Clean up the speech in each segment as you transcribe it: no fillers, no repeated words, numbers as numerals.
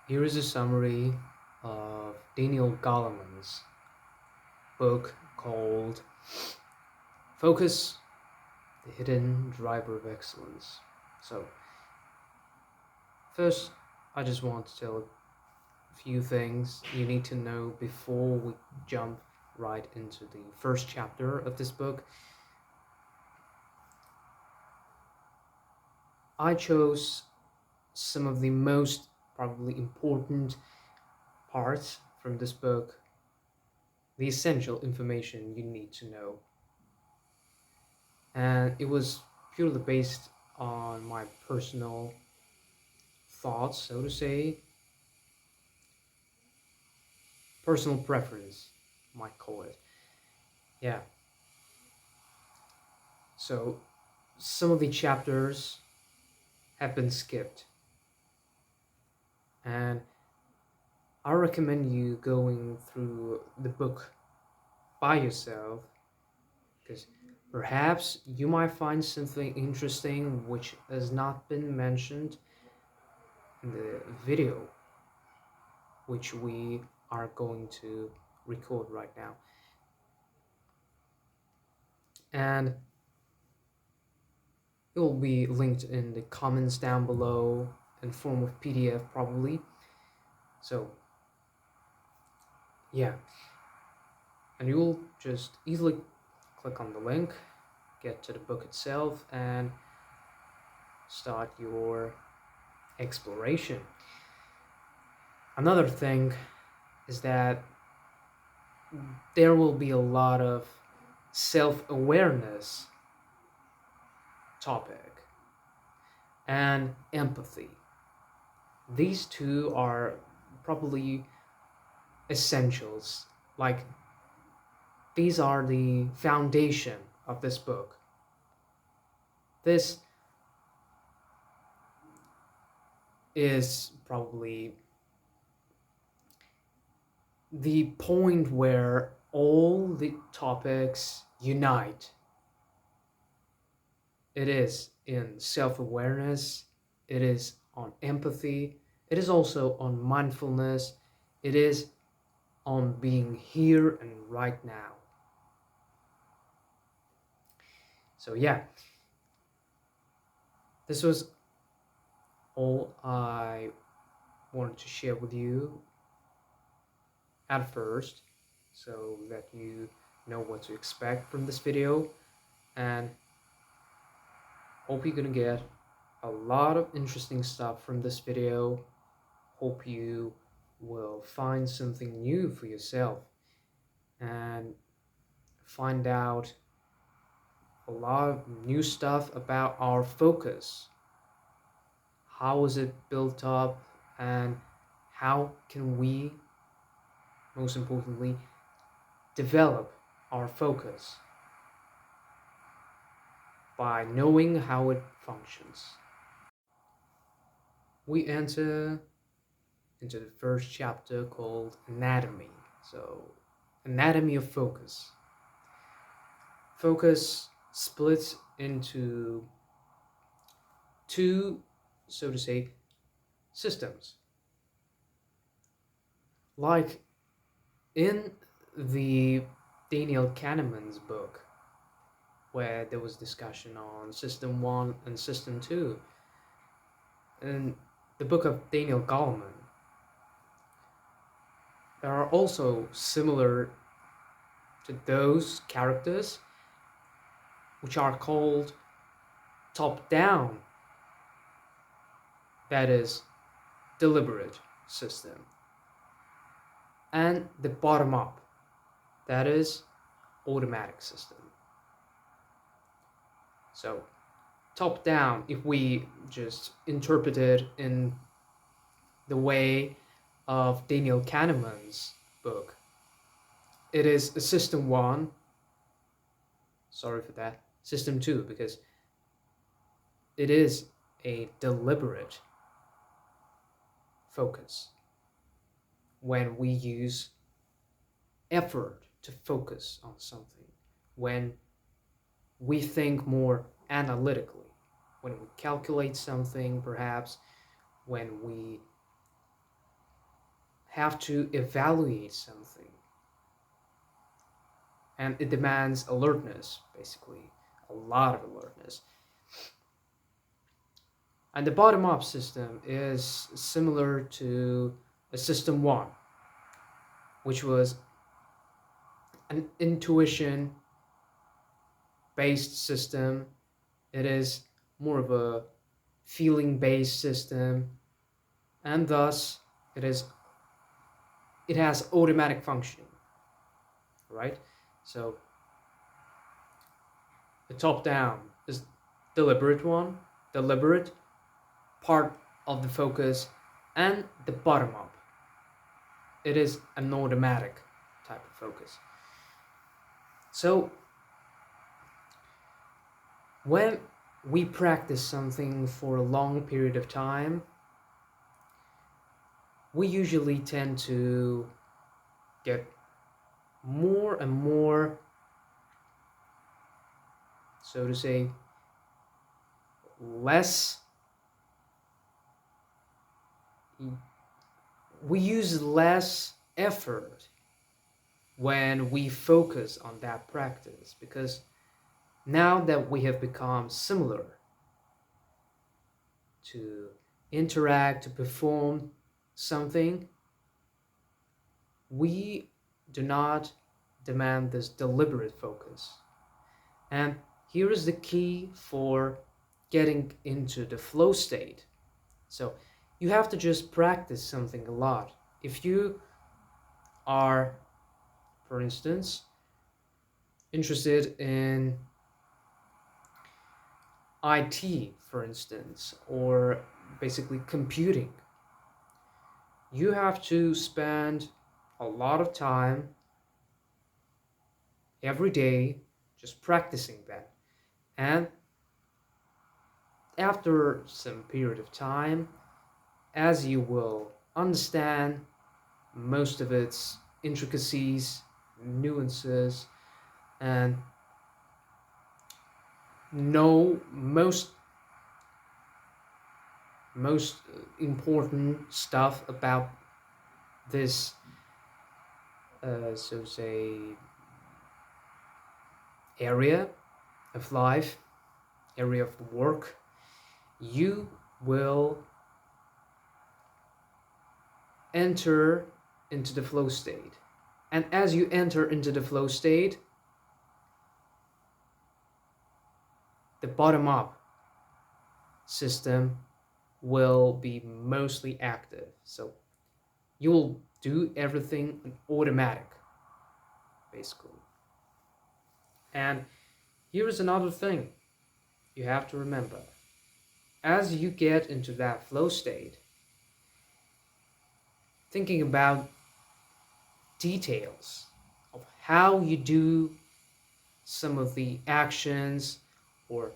Here is a summary of Daniel Goleman's book called Focus, the Hidden Driver of Excellence. So, first, I just want to tell a few things you need to know before we jump right into the first chapter of this book. I chose some of the most probably important parts from this book, the essential information you need to know. And it was purely based on my personal thoughts, so to say, personal preference, might call it. Yeah. So some of the chapters have been skipped, and I recommend you going through the book by yourself because perhaps you might find something interesting which has not been mentioned in the video which we are going to record right now. And it will be linked in the comments down below in form of PDF probably. So yeah, and you'll just easily click on the link, get to the book itself, and start your exploration. Another thing is that there will be a lot of self-awareness topic and empathy. These two are probably essentials. Like, these are the foundation of this book. This is probably the point where all the topics unite. It is in self-awareness, it is on empathy, it is also on mindfulness, it is on being here and right now. So yeah, this was all I wanted to share with you at first, so that you know what to expect from this video, and hope you're gonna get a lot of interesting stuff from this video. Hope you will find something new for yourself and find out a lot of new stuff about our focus. How is it built up, and how can we, most importantly, develop our focus by knowing how it functions. We enter into the first chapter called Anatomy. So, Anatomy of Focus. Focus splits into two, so to say, systems. Like in the Daniel Kahneman's book, where there was discussion on System 1 and System 2, in the book of Daniel Goleman, there are also similar to those characters which are called top-down, that is, deliberate system, and the bottom-up, that is, automatic system. So, top-down, if we just interpret it in the way of Daniel Kahneman's book, it is a System 1, sorry for that, System 2, because it is a deliberate focus when we use effort to focus on something, when we think more analytically, when we calculate something, perhaps when we have to evaluate something, and it demands alertness, basically, a lot of alertness. And the bottom up system is similar to a system one, which was an intuition based system. It is more of a feeling based system, and thus it has automatic functioning, right? So the top down is deliberate part of the focus, and the bottom up, it is an automatic type of focus. So when we practice something for a long period of time, we usually tend to get more and more, so to say, less, we use less effort when we focus on that practice, because now that we have become similar to interact, to perform something, we do not demand this deliberate focus. And here is the key for getting into the flow state. So you have to just practice something a lot. If you are, for instance, interested in IT, for instance, or basically computing, you have to spend a lot of time every day just practicing that. And after some period of time, as you will understand most of its intricacies, nuances, and know most important stuff about this, so say, area of life, area of work, you will enter into the flow state. And as you enter into the flow state, the bottom up system will be mostly active. So you will do everything on automatic, basically. And here is another thing you have to remember. As you get into that flow state, thinking about details of how you do some of the actions, or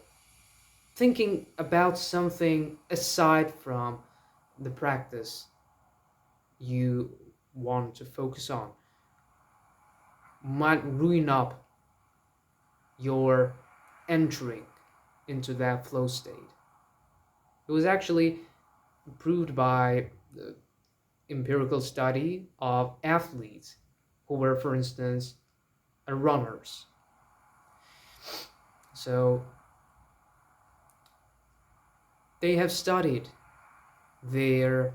thinking about something aside from the practice you want to focus on, might ruin up your entering into that flow state. It was actually proved by the empirical study of athletes who were, for instance, runners. So they have studied their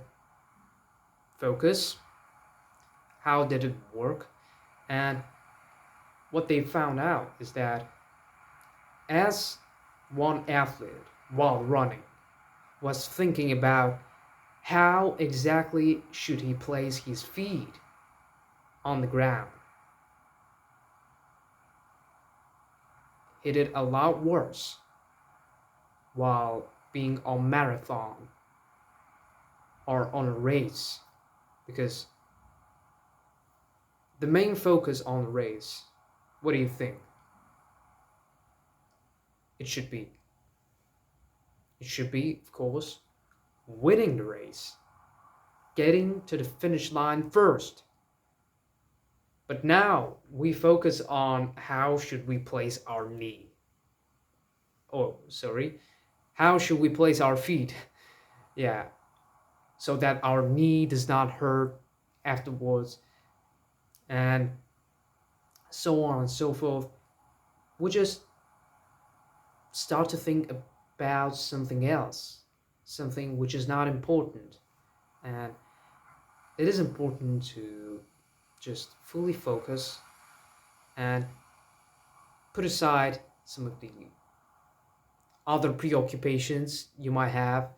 focus, how did it work, and what they found out is that as one athlete, while running, was thinking about how exactly should he place his feet on the ground, he did a lot worse while being on marathon or on a race, because the main focus on the race, what do you think it should be? It should be, of course, winning the race, getting to the finish line first. But now we focus on how should we place our knee. Oh, sorry. How should we place our feet? Yeah. So that our knee does not hurt afterwards, and so on and so forth. We just start to think about something else, something which is not important. And it is important to just fully focus and put aside some of the other preoccupations you might have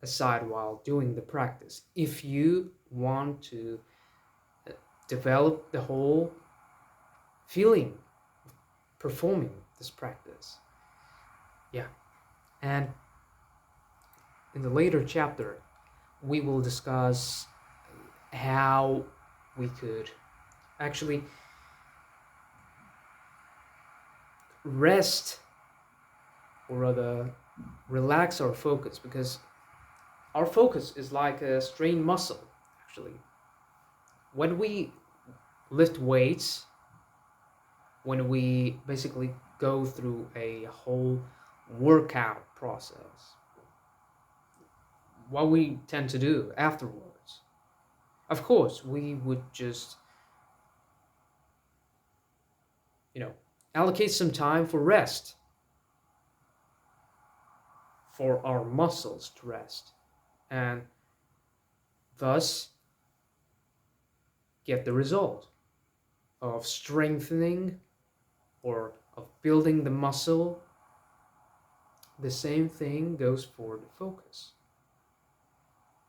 aside while doing the practice. If you want to develop the whole feeling of performing this practice. Yeah. And in the later chapter, we will discuss how we could actually rest, or rather relax our focus, because our focus is like a strained muscle actually. When we lift weights, when we basically go through a whole workout process, what we tend to do afterwards, of course we would just allocate some time for rest, for our muscles to rest, and thus get the result of strengthening or of building the muscle. The same thing goes for the focus.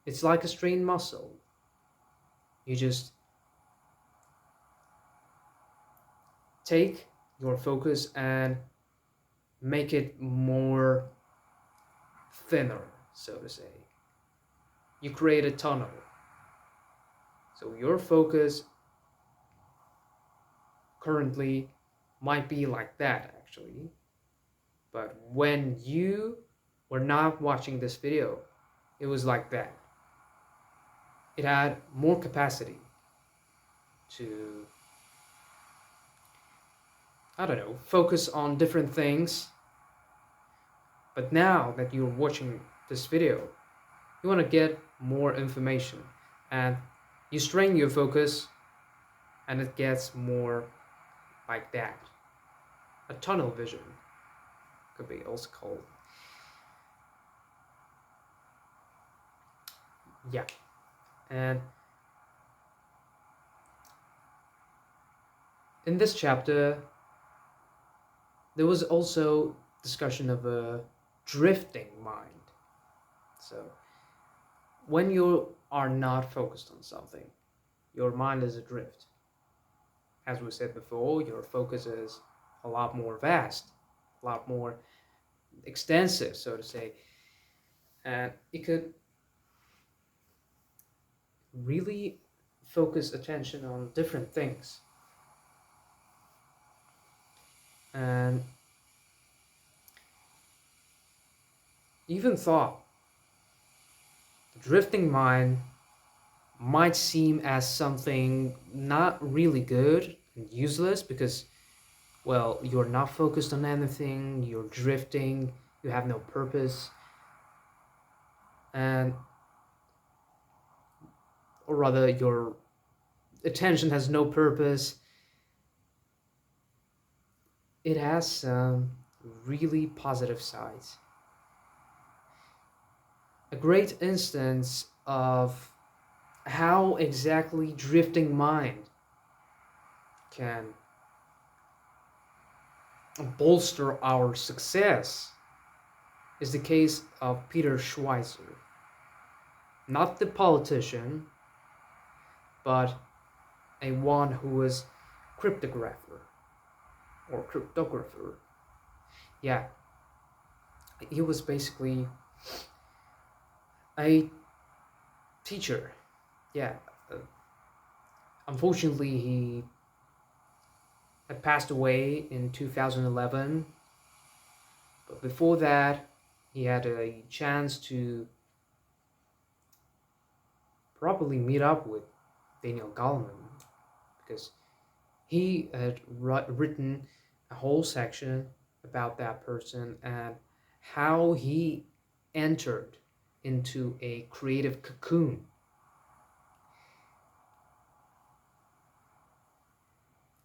It's like a strained muscle. You just take your focus and make it more thinner, so to say. You create a tunnel. So your focus currently might be like that actually, but when you were not watching this video, it was like that. It had more capacity to, I don't know, focus on different things. But now that you're watching this video, you want to get more information, and you strain your focus, and it gets more like that. A tunnel vision could be also called. Yeah. And in this chapter, there was also discussion of a drifting mind. So when you are not focused on something, your mind is adrift. As we said before, your focus is a lot more vast, a lot more extensive, so to say, and it could really focus attention on different things. And even thought the drifting mind might seem as something not really good and useless, because, well, you're not focused on anything, you're drifting, you have no purpose, and or rather your attention has no purpose. It has some really positive sides. A great instance of how exactly drifting mind can bolster our success is the case of Peter Schweizer. Not the politician, but a one who was cryptographer or cryptographer. Yeah, he was basically a teacher. Yeah, unfortunately he had passed away in 2011, but before that he had a chance to probably meet up with Daniel Goleman, because he had written a whole section about that person and how he entered into a creative cocoon.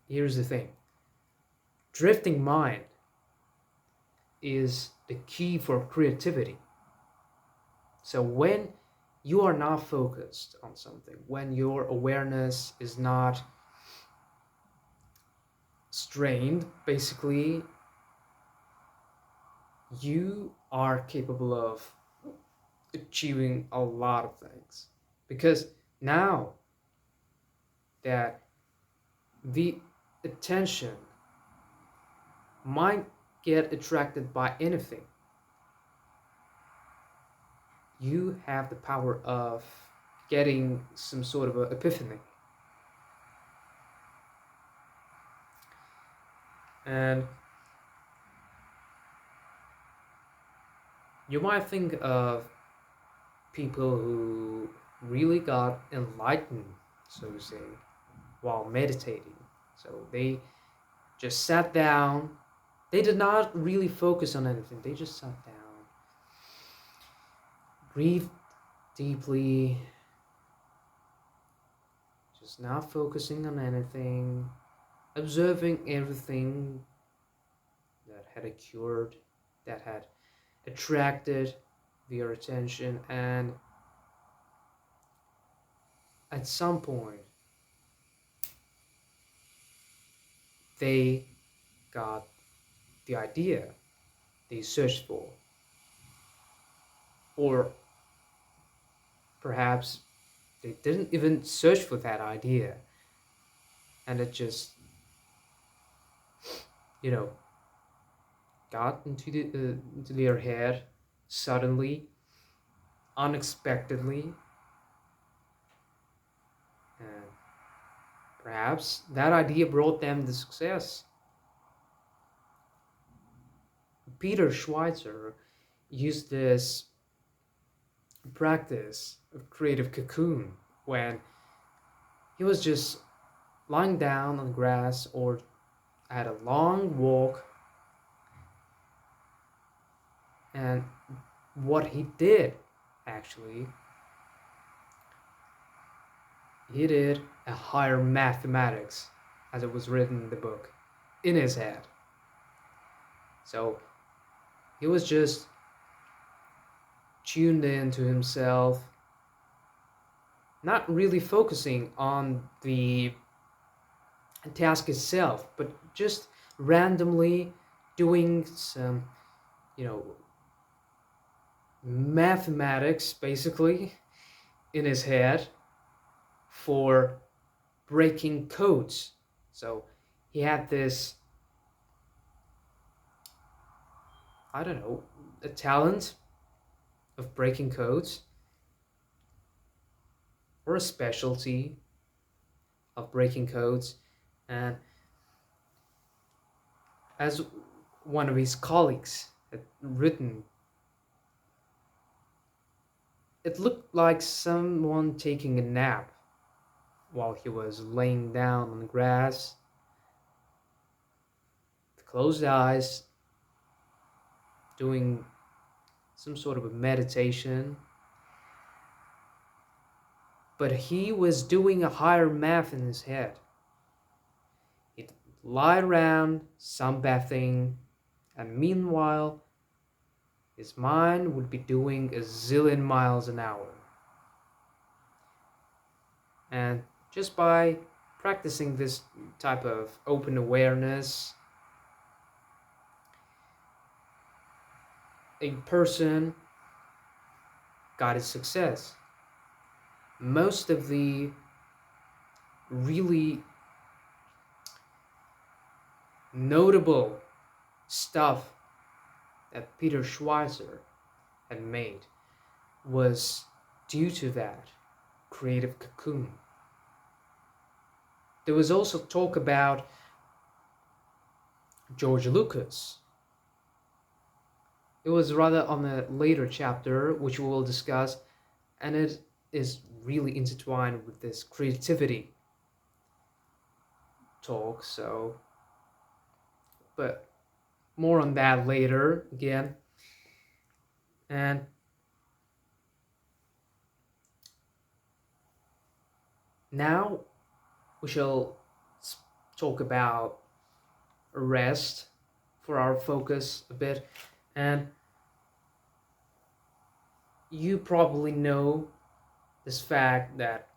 here's the thing: drifting mind is the key for creativity. So when you are not focused on something, when your awareness is not strained, basically, you are capable of achieving a lot of things. Because now that the attention might get attracted by anything, you have the power of getting some sort of an epiphany. And you might think of people who really got enlightened, so to say, while meditating. So they just sat down. They did not really focus on anything. They just sat down, breathed deeply, just not focusing on anything, observing everything that had occurred, that had attracted their attention, and at some point they got the idea they searched for, or perhaps they didn't even search for that idea, and it just, you know, got into their head suddenly, unexpectedly, and perhaps that idea brought them the success. Peter Schweitzer used this practice of creative cocoon when he was just lying down on grass or had a long walk, and what he did actually, he did a higher mathematics, as it was written in the book, in his head. So he was just tuned in to himself, not really focusing on the task itself, but just randomly doing some, you know, mathematics basically in his head for breaking codes. So he had this, I don't know, a talent of breaking codes, or a specialty of breaking codes. And as one of his colleagues had written, it looked like someone taking a nap while he was laying down on the grass, with closed eyes, doing some sort of a meditation. But he was doing a higher math in his head. He'd lie around sunbathing, and meanwhile, his mind would be doing a zillion miles an hour. And just by practicing this type of open awareness, a person got his success. Most of the really notable stuff that Peter Schweitzer had made was due to that creative cocoon. There was also talk about George Lucas. It was rather on a later chapter, which we will discuss, and it is really intertwined with this creativity talk. So, but more on that later again. And now we shall talk about rest for our focus a bit. And you probably know this fact that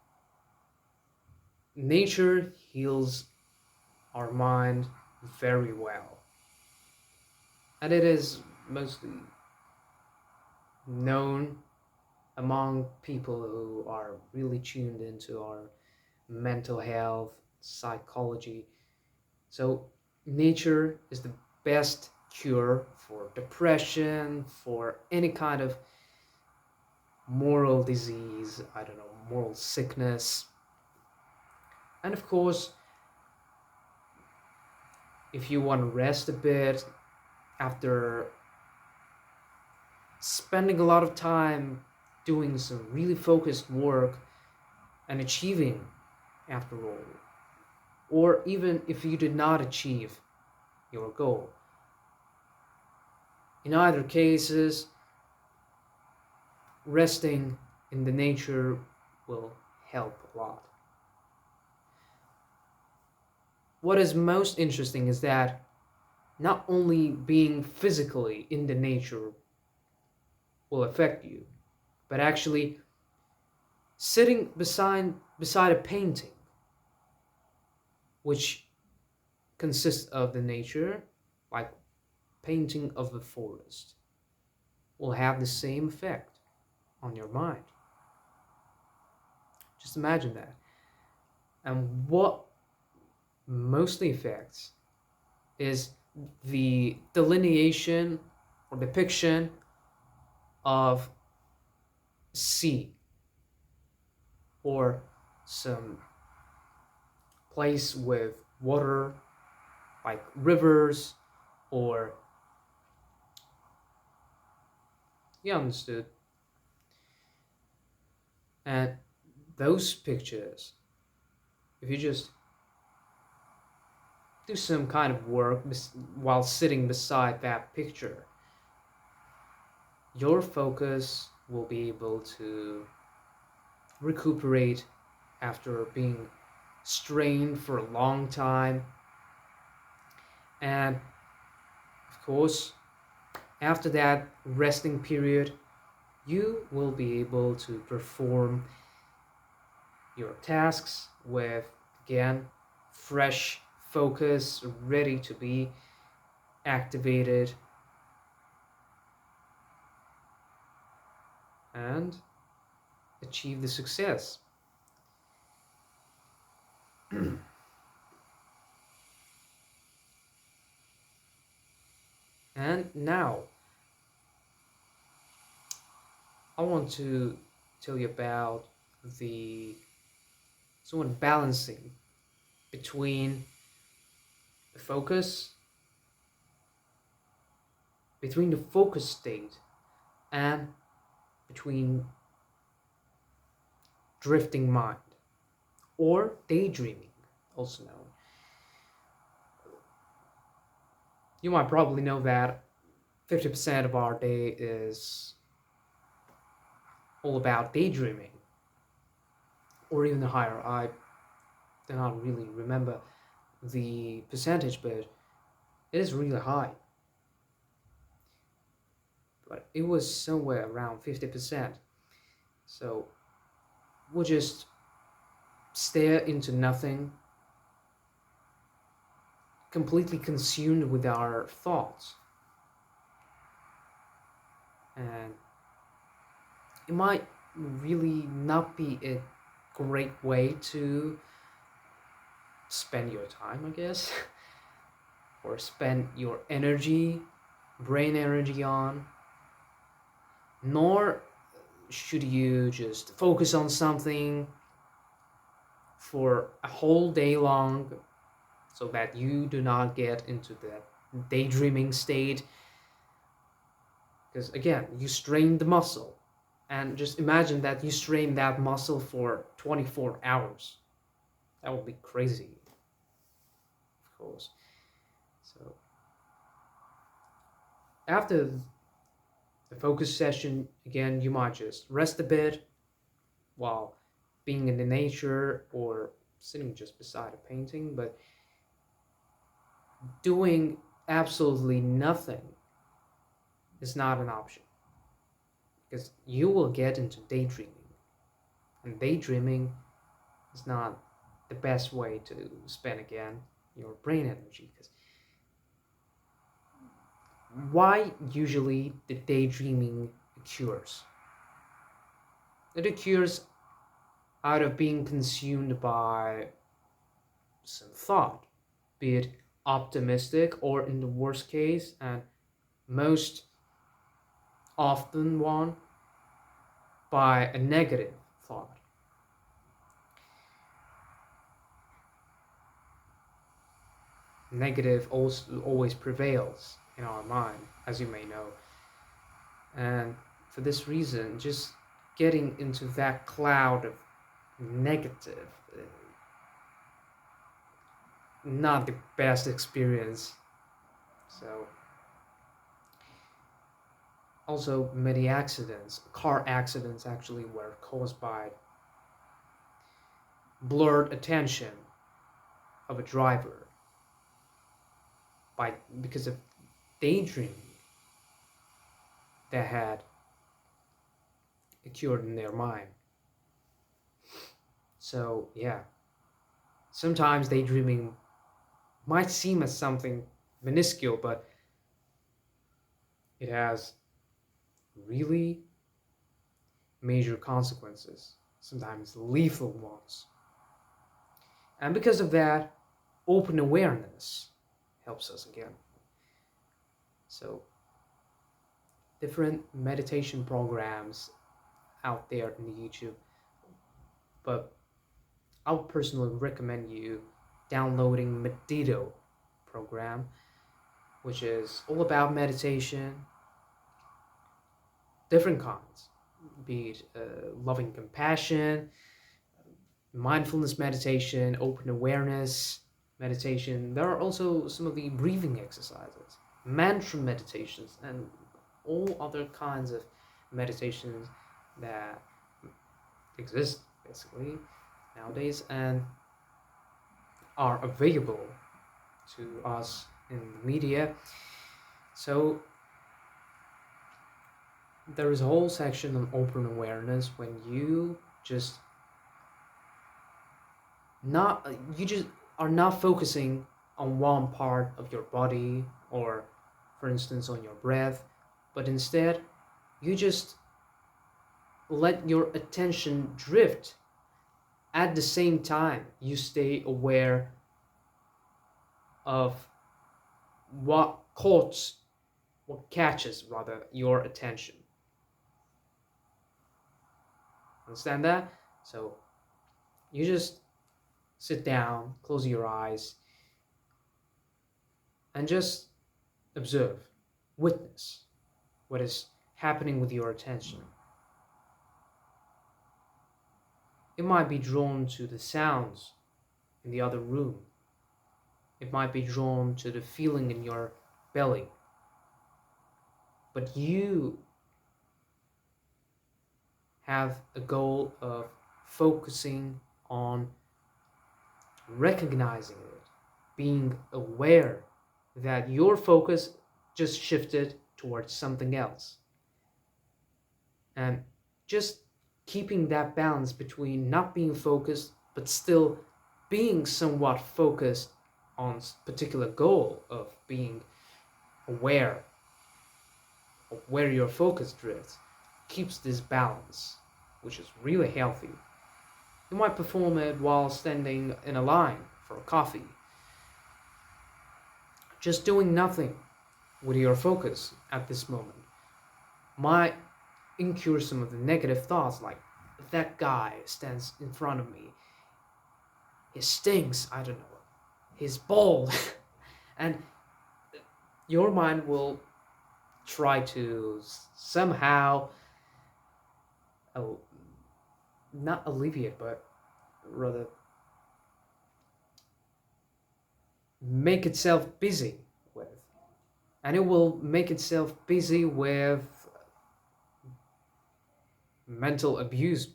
nature heals our mind very well. And it is mostly known among people who are really tuned into our mental health, psychology. So, nature is the best cure for depression, for any kind of moral disease, I don't know, moral sickness. And of course, if you want to rest a bit after spending a lot of time doing some really focused work and achieving, after all, or even if you did not achieve your goal, in either cases, resting in the nature will help a lot. What is most interesting is that not only being physically in the nature will affect you, but actually sitting beside a painting, which consists of the nature, like painting of the forest, will have the same effect on your mind. Just imagine that. And what mostly affects is the delineation or depiction of sea or some place with water like rivers, or you understood. And those pictures, if you just do some kind of work while sitting beside that picture, your focus will be able to recuperate after being strained for a long time. And of course, after that resting period, you will be able to perform your tasks with, again, fresh focus, ready to be activated, and achieve the success. And now, I want to tell you about the somewhat balancing between the focus, between the focus state, and between drifting mind or daydreaming, also known. You might probably know that 50% of our day is all about daydreaming, or even higher. I do not really remember the percentage, but it is really high. But it was somewhere around 50%. So we'll just stare into nothing, completely consumed with our thoughts. And it might really not be a great way to spend your time, I guess, or spend your energy, brain energy on, nor should you just focus on something for a whole day long so that you do not get into that daydreaming state. Because again, you strain the muscle, and just imagine that you strain that muscle for 24 hours. That would be crazy, of course. So after the focus session, again, you might just rest a bit while being in the nature or sitting just beside a painting. But doing absolutely nothing is not an option, because you will get into daydreaming, and daydreaming is not the best way to spend again your brain energy. Because why usually the daydreaming occurs? It occurs out of being consumed by some thought, be it optimistic or, in the worst case and most often one, by a negative thought. Negative also always prevails in our mind, as you may know. And for this reason, just getting into that cloud of negative, not the best experience. So, also many accidents, car accidents actually, were caused by blurred attention of a driver, because of daydreaming that had occurred in their mind. So yeah, sometimes daydreaming might seem as something minuscule, but it has really major consequences, sometimes lethal ones. And because of that, open awareness helps us again. So, different meditation programs out there in YouTube, but I would personally recommend you downloading Medito program, which is all about meditation, different kinds, be it loving compassion, mindfulness meditation, open awareness meditation. There are also some of the breathing exercises, mantra meditations, and all other kinds of meditations that exist basically nowadays and are available to us in the media. So there is a whole section on open awareness when not you just are not focusing on one part of your body, or for instance on your breath, but instead you just let your attention drift. At the same time, you stay aware of what catches rather your attention. Understand that? So you just sit down, close your eyes, and just observe, witness what is happening with your attention. It might be drawn to the sounds in the other room. It might be drawn to the feeling in your belly. But you have a goal of focusing on recognizing it, being aware that your focus just shifted towards something else. And just keeping that balance between not being focused but still being somewhat focused on a particular goal of being aware of where your focus drifts keeps this balance, which is really healthy. You might perform it while standing in a line for a coffee, just doing nothing with your focus at this moment might incur some of the negative thoughts, like, that guy stands in front of me, he stinks, I don't know, he's bald. And your mind will try to somehow not alleviate, but rather make itself busy with. And it will make itself busy with mental abuse,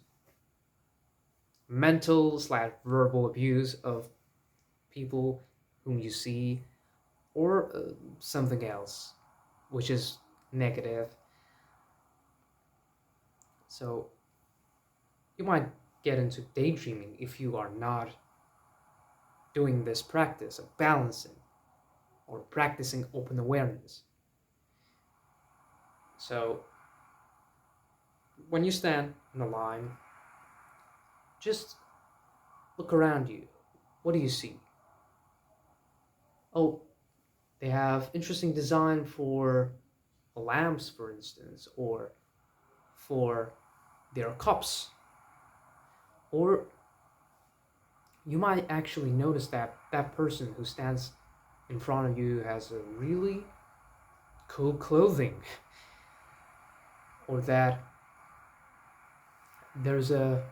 mental/verbal abuse of people whom you see or something else which is negative. So you might get into daydreaming if you are not doing this practice of balancing or practicing open awareness. So when you stand in a line, just look around you. What do you see? Oh, they have interesting design for lamps, for instance, or for their cups. Or you might actually notice that that person who stands in front of you has a really cool clothing, or that there's a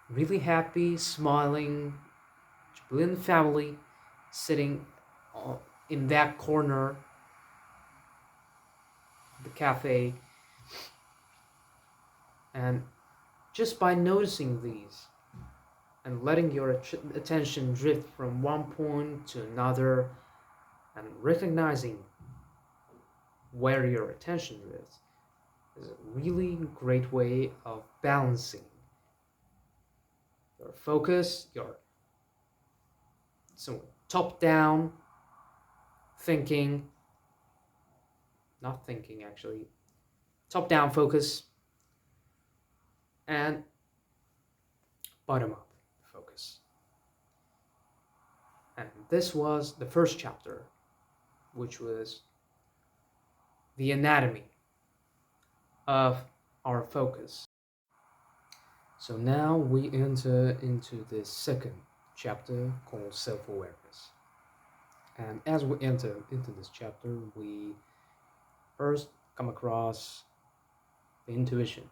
really happy, smiling, jubilant family sitting in that corner of the cafe. And just by noticing these and letting your attention drift from one point to another and recognizing where your attention is a really great way of balancing your focus, your top down thinking, not thinking actually, top down focus, and bottom up focus. And this was the first chapter, which was the anatomy of our focus. So now we enter into the second chapter called self-awareness. And as we enter into this chapter, we first come across the intuition.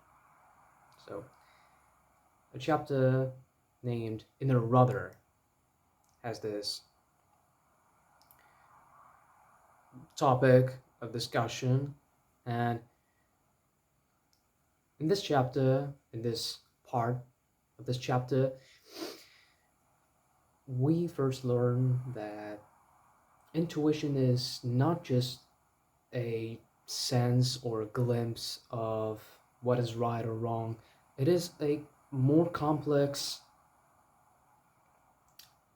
So a chapter named Inner Rudder has this topic of discussion, and in this chapter, in this part of this chapter, we first learn that intuition is not just a sense or a glimpse of what is right or wrong. It is a more complex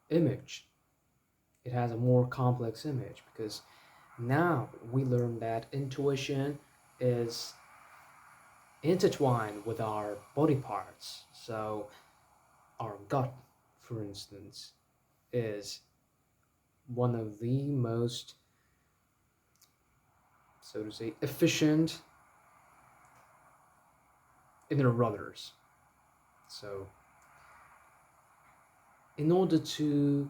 image. It has a more complex image because now we learn that intuition is intertwined with our body parts. So our gut, for instance, is one of the most, so to say, efficient inner rudders. So in order to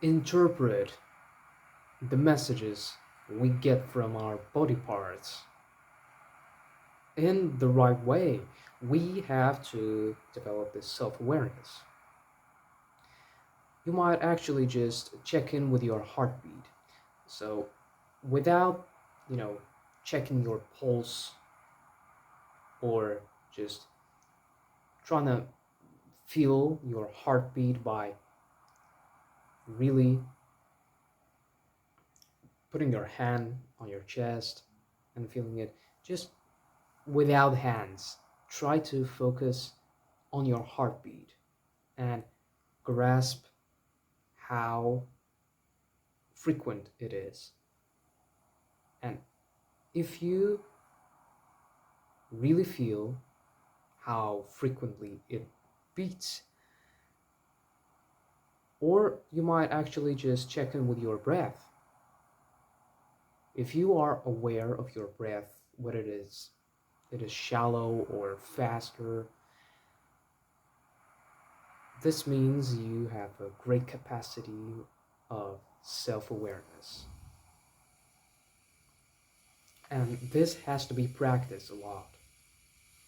interpret the messages we get from our body parts in the right way, we have to develop this self-awareness. You might actually just check in with your heartbeat. So without, checking your pulse or just trying to feel your heartbeat by really putting your hand on your chest and feeling it, just without hands, try to focus on your heartbeat and grasp how frequent it is. And if you really feel how frequently it beats, or you might actually just check in with your breath. If you are aware of your breath, whether it is shallow or faster, this means you have a great capacity of self-awareness. And this has to be practiced a lot.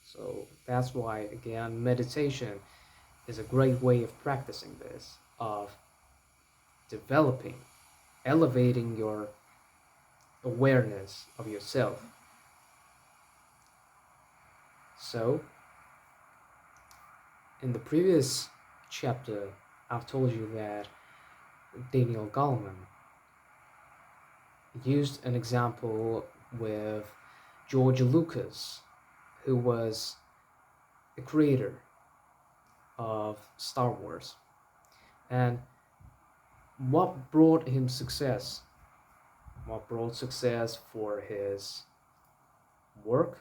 So that's why, again, meditation is a great way of practicing this, of developing, elevating your awareness of yourself. So in the previous chapter, I've told you that Daniel Goleman used an example with George Lucas, who was the creator of Star Wars. And what brought him success? What brought success for his work,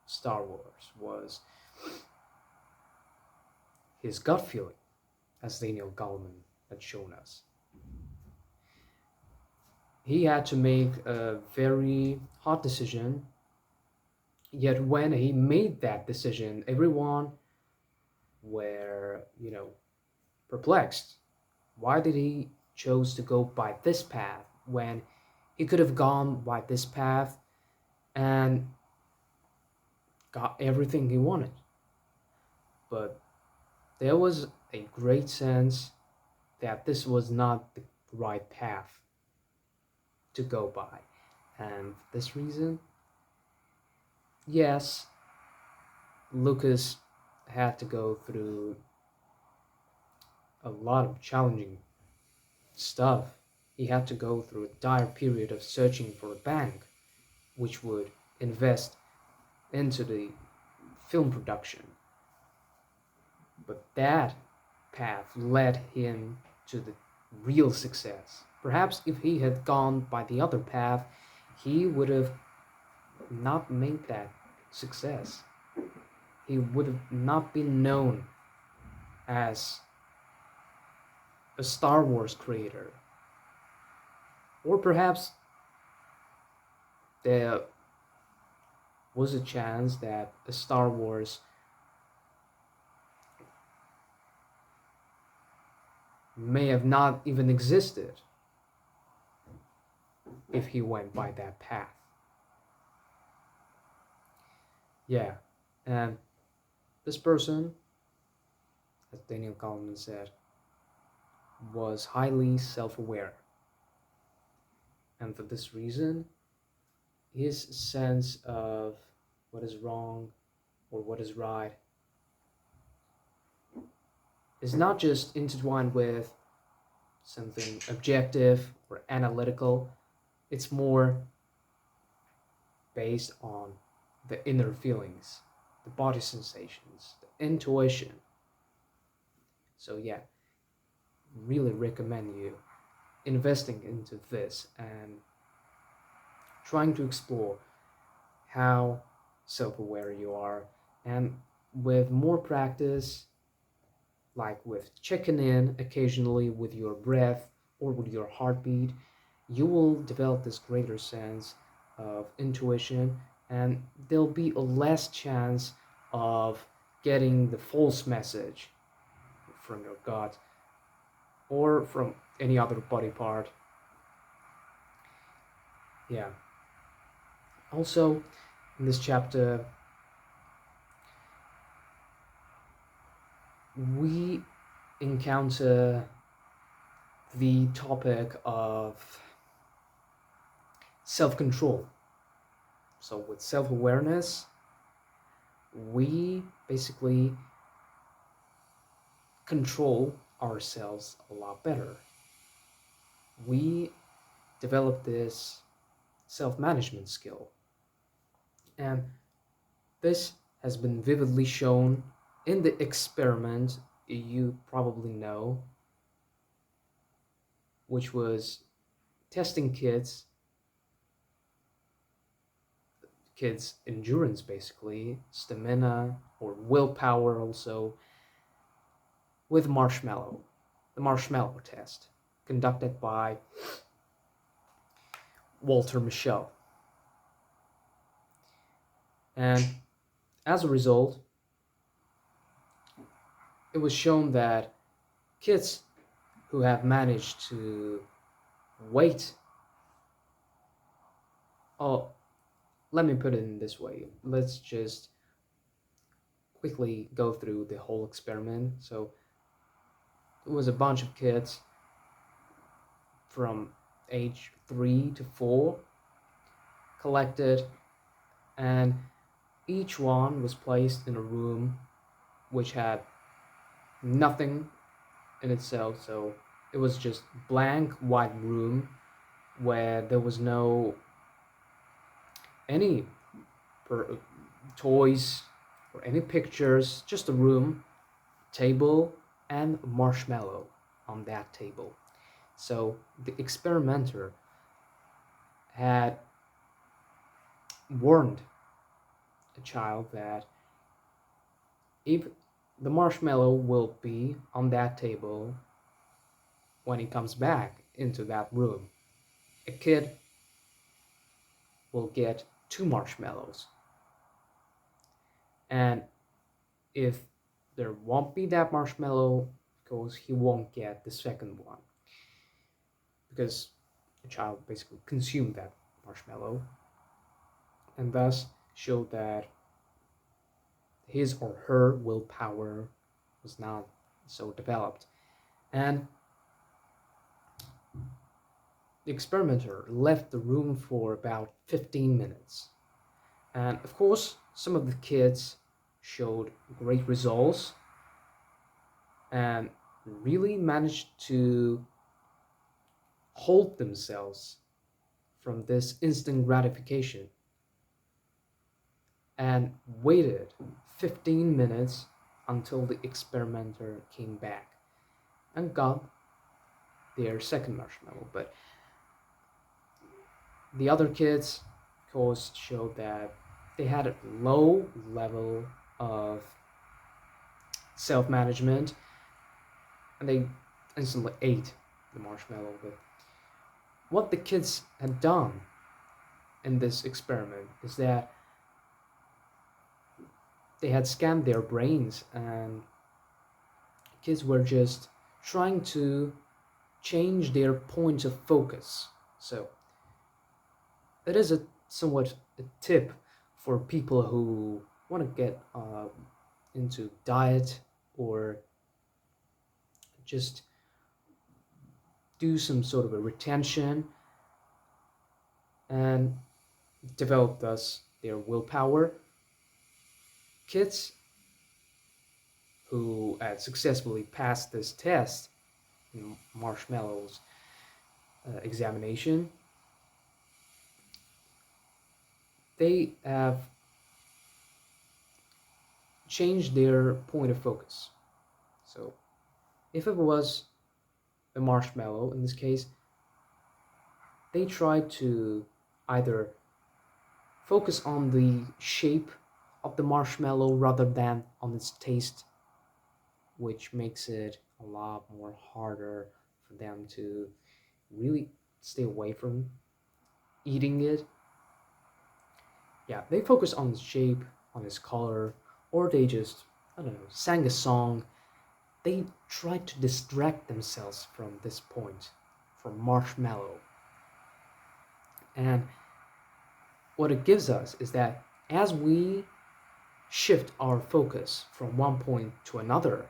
Star Wars, was his gut feeling, as Daniel Goleman had shown us. He had to make a very hard decision, yet when he made that decision, everyone were, perplexed. Why did he chose to go by this path when he could have gone by this path and got everything he wanted? But there was a great sense that this was not the right path to go by. And for this reason, yes, Lucas had to go through a lot of challenging stuff. He had to go through a dire period of searching for a bank which would invest into the film production. But that path led him to the real success. Perhaps if he had gone by the other path, he would have not made that success. He would have not been known as a Star Wars creator. Or perhaps there was a chance that a Star Wars may have not even existed if he went by that path. Yeah, and this person, as Daniel Goleman said, was highly self-aware. And for this reason, his sense of what is wrong or what is right is not just intertwined with something objective or analytical. It's more based on the inner feelings, the body sensations, the intuition. So yeah, really recommend you investing into this and trying to explore how self-aware you are. And with more practice, like with checking in occasionally with your breath or with your heartbeat, you will develop this greater sense of intuition, and there'll be a less chance of getting the false message from your gut or from any other body part. Yeah. Also, in this chapter, we encounter the topic of self-control. So with self-awareness, we basically control ourselves a lot better. We develop this self-management skill. And this has been vividly shown in the experiment you probably know, which was testing kids' endurance, basically, stamina or willpower also, with the marshmallow test, conducted by Walter Mischel. And as a result, it was shown that kids who have managed to wait, oh, let me put it in this way. Let's just quickly go through the whole experiment. So it was a bunch of kids from age 3 to 4 collected, and each one was placed in a room which had nothing in itself. So it was just blank white room where there was no any per, toys or any pictures, just a room, table, and marshmallow on that table. So the experimenter had warned a child that if the marshmallow will be on that table when he comes back into that room, a kid will get two marshmallows. And if there won't be that marshmallow, because he won't get the second one, because the child basically consumed that marshmallow and thus showed that his or her willpower was not so developed. And the experimenter left the room for about 15 minutes. And of course, some of the kids showed great results and really managed to hold themselves from this instant gratification and waited 15 minutes until the experimenter came back and got their second marshmallow. But the other kids, of course, showed that they had a low level of self-management and they instantly ate the marshmallow. But what the kids had done in this experiment is that they had scanned their brains and kids were just trying to change their point of focus. So it is a somewhat a tip for people who want to get into diet or just do some sort of a retention and develop thus their willpower. Kids who had successfully passed this test in marshmallows examination, they have changed their point of focus. So if it was a marshmallow in this case, they tried to either focus on the shape of the marshmallow rather than on its taste, which makes it a lot more harder for them to really stay away from eating it. Yeah, they focus on its shape, on its color, or they just, I don't know, sang a song. They tried to distract themselves from this point, from marshmallow. And what it gives us is that as we shift our focus from one point to another,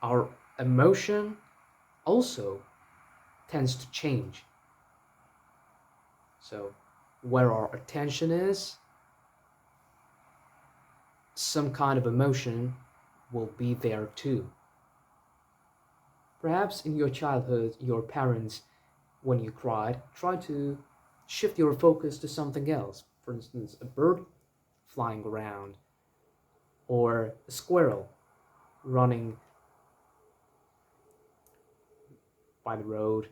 our emotion also tends to change. So where our attention is, some kind of emotion will be there too. Perhaps in your childhood, your parents, when you cried, tried to shift your focus to something else. For instance, a bird flying around, or a squirrel running by the road,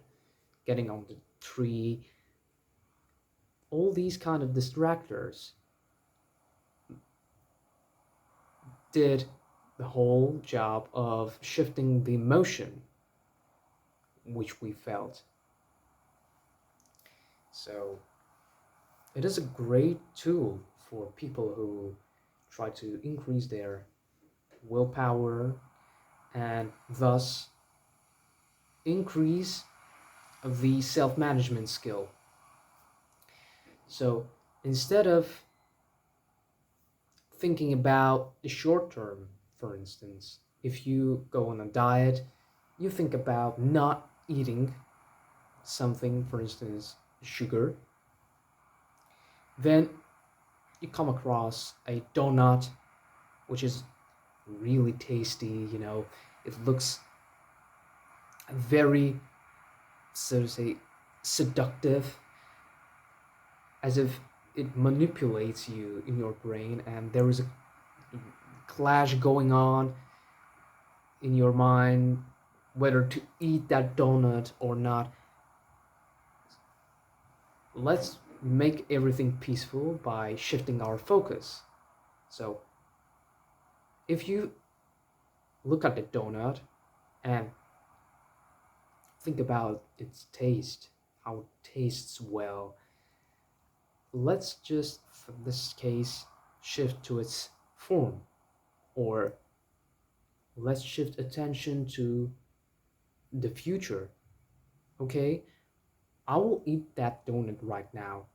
getting on the tree. All these kind of distractors did the whole job of shifting the emotion which we felt. So it is a great tool for people who try to increase their willpower and thus increase the self-management skill. So instead of thinking about the short term, for instance, if you go on a diet, you think about not eating something, for instance, sugar, then you come across a donut which is really tasty, it looks very, so to say, seductive, as if it manipulates you in your brain, and there is a clash going on in your mind whether to eat that donut or not. Let's make everything peaceful by shifting our focus. So, if you look at the donut and think about its taste, how it tastes well, let's just, for this case, shift to its form, or let's shift attention to the future. Okay, I will eat that donut right now,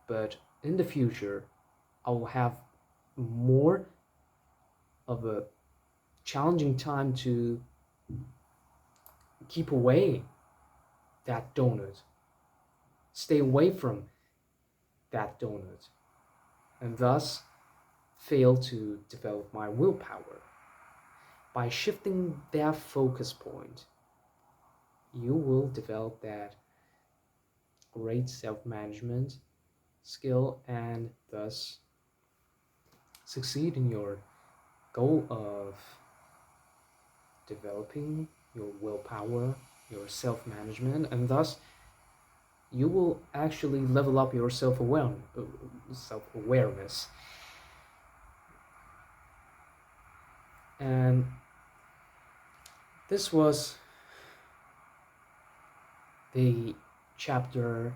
but in the future, I will have more of a challenging time to keep away that donut, stay away from that donut, and thus fail to develop my willpower. By shifting that focus point, you will develop that great self management skill and thus succeed in your goal of developing your willpower, your self management, and thus you will actually level up your self awareness. And this was the chapter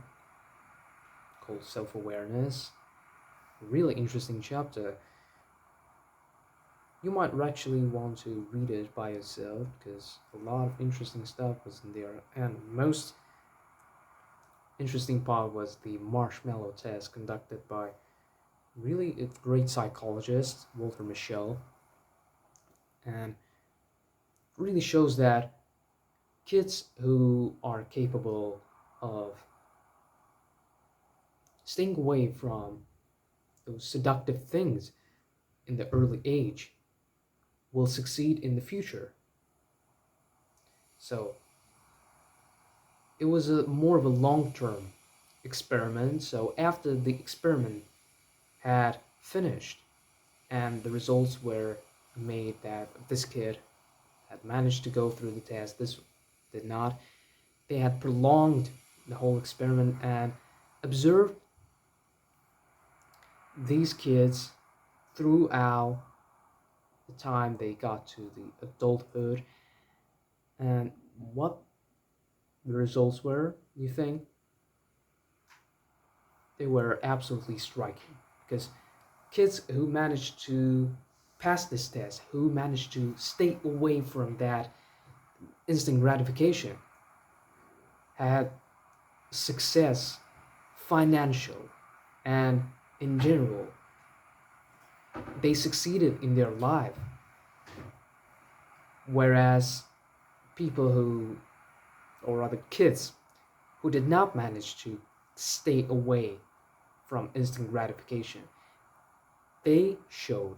called self awareness. Really interesting chapter. You might actually want to read it by yourself because a lot of interesting stuff was in there, and most interesting part was the marshmallow test conducted by really a great psychologist, Walter Mischel, and really shows that kids who are capable of staying away from those seductive things in the early age will succeed in the future. So it was a more of a long-term experiment. So after the experiment had finished and the results were made that this kid had managed to go through the test, this did not, they had prolonged the whole experiment and observed these kids throughout the time they got to the adulthood. And what the results were, you think? They were absolutely striking, because kids who managed to pass this test, who managed to stay away from that instant gratification, had success, financial, and in general, they succeeded in their life. Whereas people who, or rather kids, who did not manage to stay away from instant gratification, they showed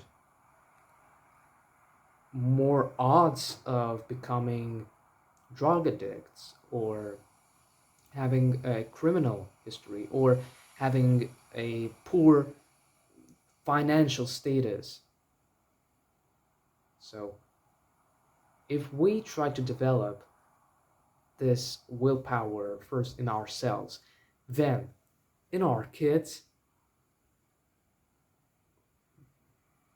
more odds of becoming drug addicts, or having a criminal history, or having a poor financial status. So if we try to develop this willpower first in ourselves, then in our kids,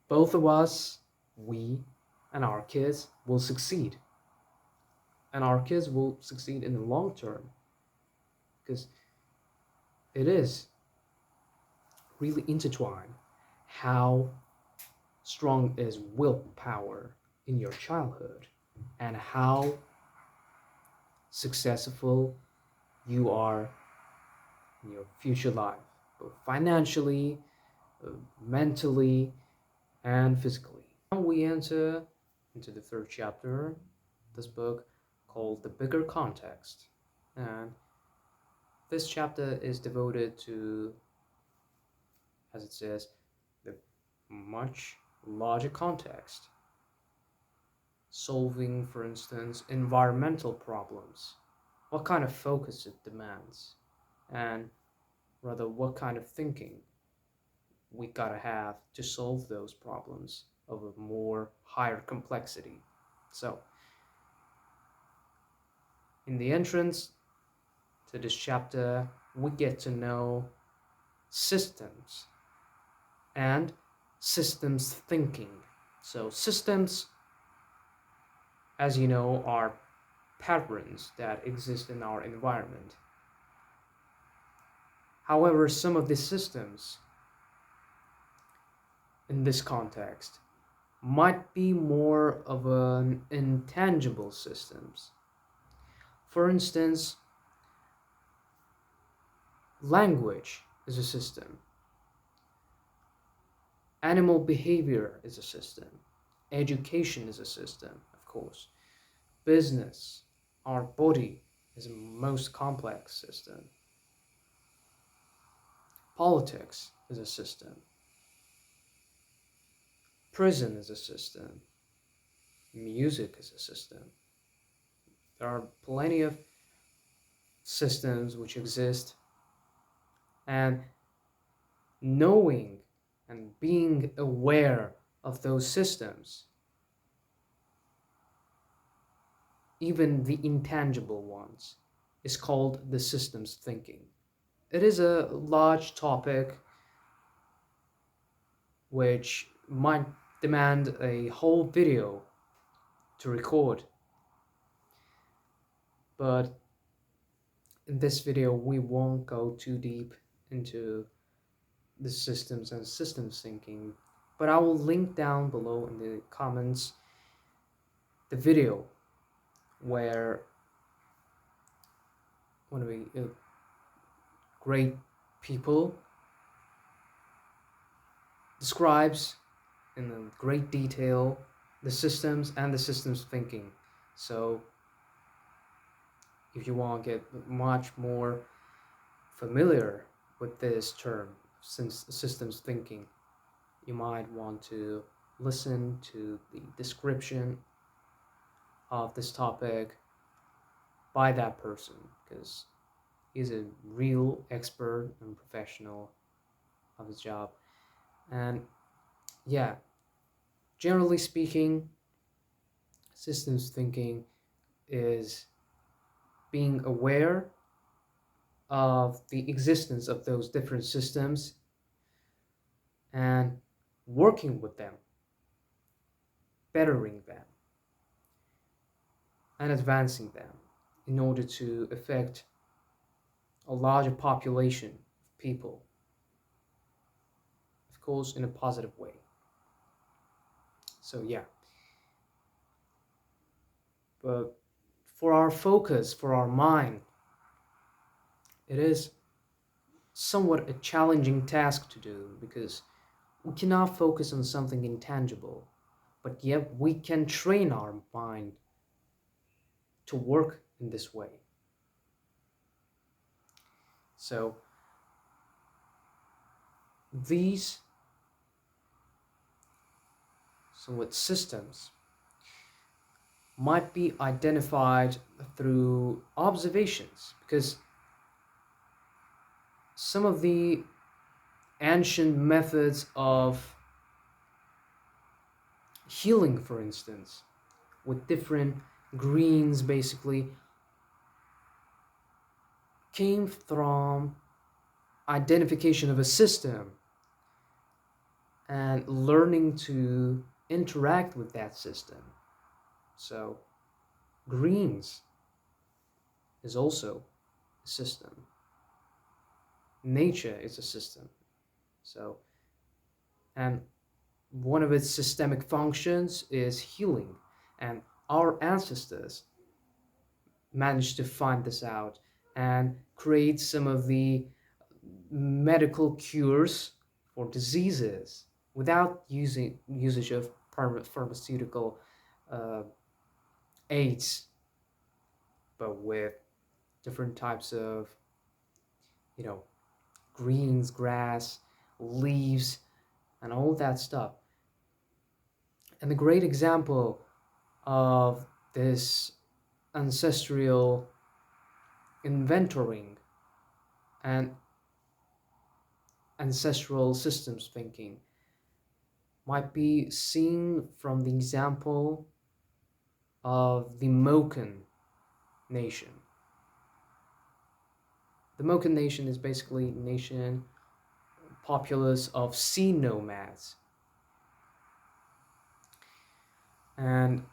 both of us, we and our kids, will succeed. And our kids will succeed in the long term, because it is really intertwined how strong is willpower in your childhood and how successful you are in your future life, both financially, mentally, and physically. Now we enter into the third chapter, this book called The Bigger Context. And this chapter is devoted to, as it says, the much larger context, solving, for instance, environmental problems, what kind of focus it demands, and rather what kind of thinking we gotta have to solve those problems of a more higher complexity. So, in the entrance to this chapter, we get to know systems and systems thinking. So, systems, as you know, are patterns that exist in our environment. However, some of these systems in this context might be more of an intangible systems. For instance, language is a system, animal behavior is a system, education is a system, of course, business, our body is the most complex system, politics is a system, prison is a system, music is a system. There are plenty of systems which exist, and knowing and being aware of those systems, even the intangible ones, is called the systems thinking. It is a large topic which might demand a whole video to record, but in this video we won't go too deep into the systems and systems thinking, but I will link down below in the comments the video where one of the great people describes in great detail the systems and the systems thinking. So if you want to get much more familiar with this term, since systems thinking, you might want to listen to the description of this topic by that person, because he's a real expert and professional of his job. And yeah, generally speaking, systems thinking is being aware of the existence of those different systems and working with them, bettering them, and advancing them in order to affect a larger population of people, of course, in a positive way. So, yeah. But for our focus, for our mind, it is somewhat a challenging task to do, because we cannot focus on something intangible, but yet we can train our mind to work in this way. So these somewhat systems might be identified through observations, because some of the ancient methods of healing, for instance, with different greens basically, came from identification of a system and learning to interact with that system. So greens is also a system. Nature is a system. So, and one of its systemic functions is healing. And our ancestors managed to find this out and create some of the medical cures for diseases without usage of pharmaceutical uh, aids, but with different types of, you know, greens, grass, leaves, and all that stuff. And a great example of this ancestral inventorying and ancestral systems thinking might be seen from the example of the Moken nation. The Moken nation is basically a nation populous of sea nomads. And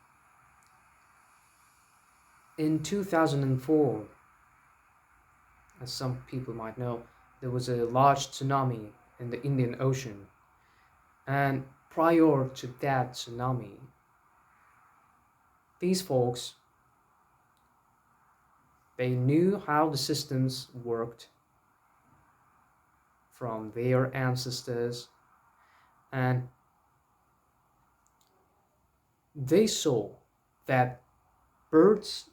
in 2004, as some people might know, there was a large tsunami in the Indian Ocean. And prior to that tsunami, these folks, they knew how the systems worked from their ancestors, and they saw that birds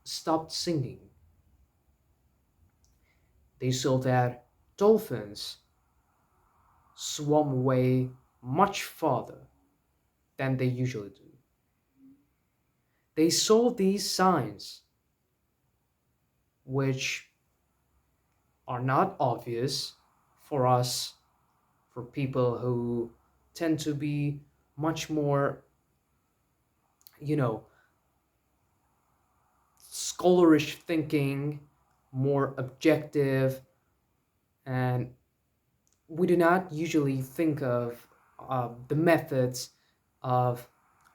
stopped singing. They saw that dolphins swam away much farther than they usually do. They saw these signs, which are not obvious for us, for people who tend to be much more, you know, scholarish thinking, more objective, and we do not usually think of the methods of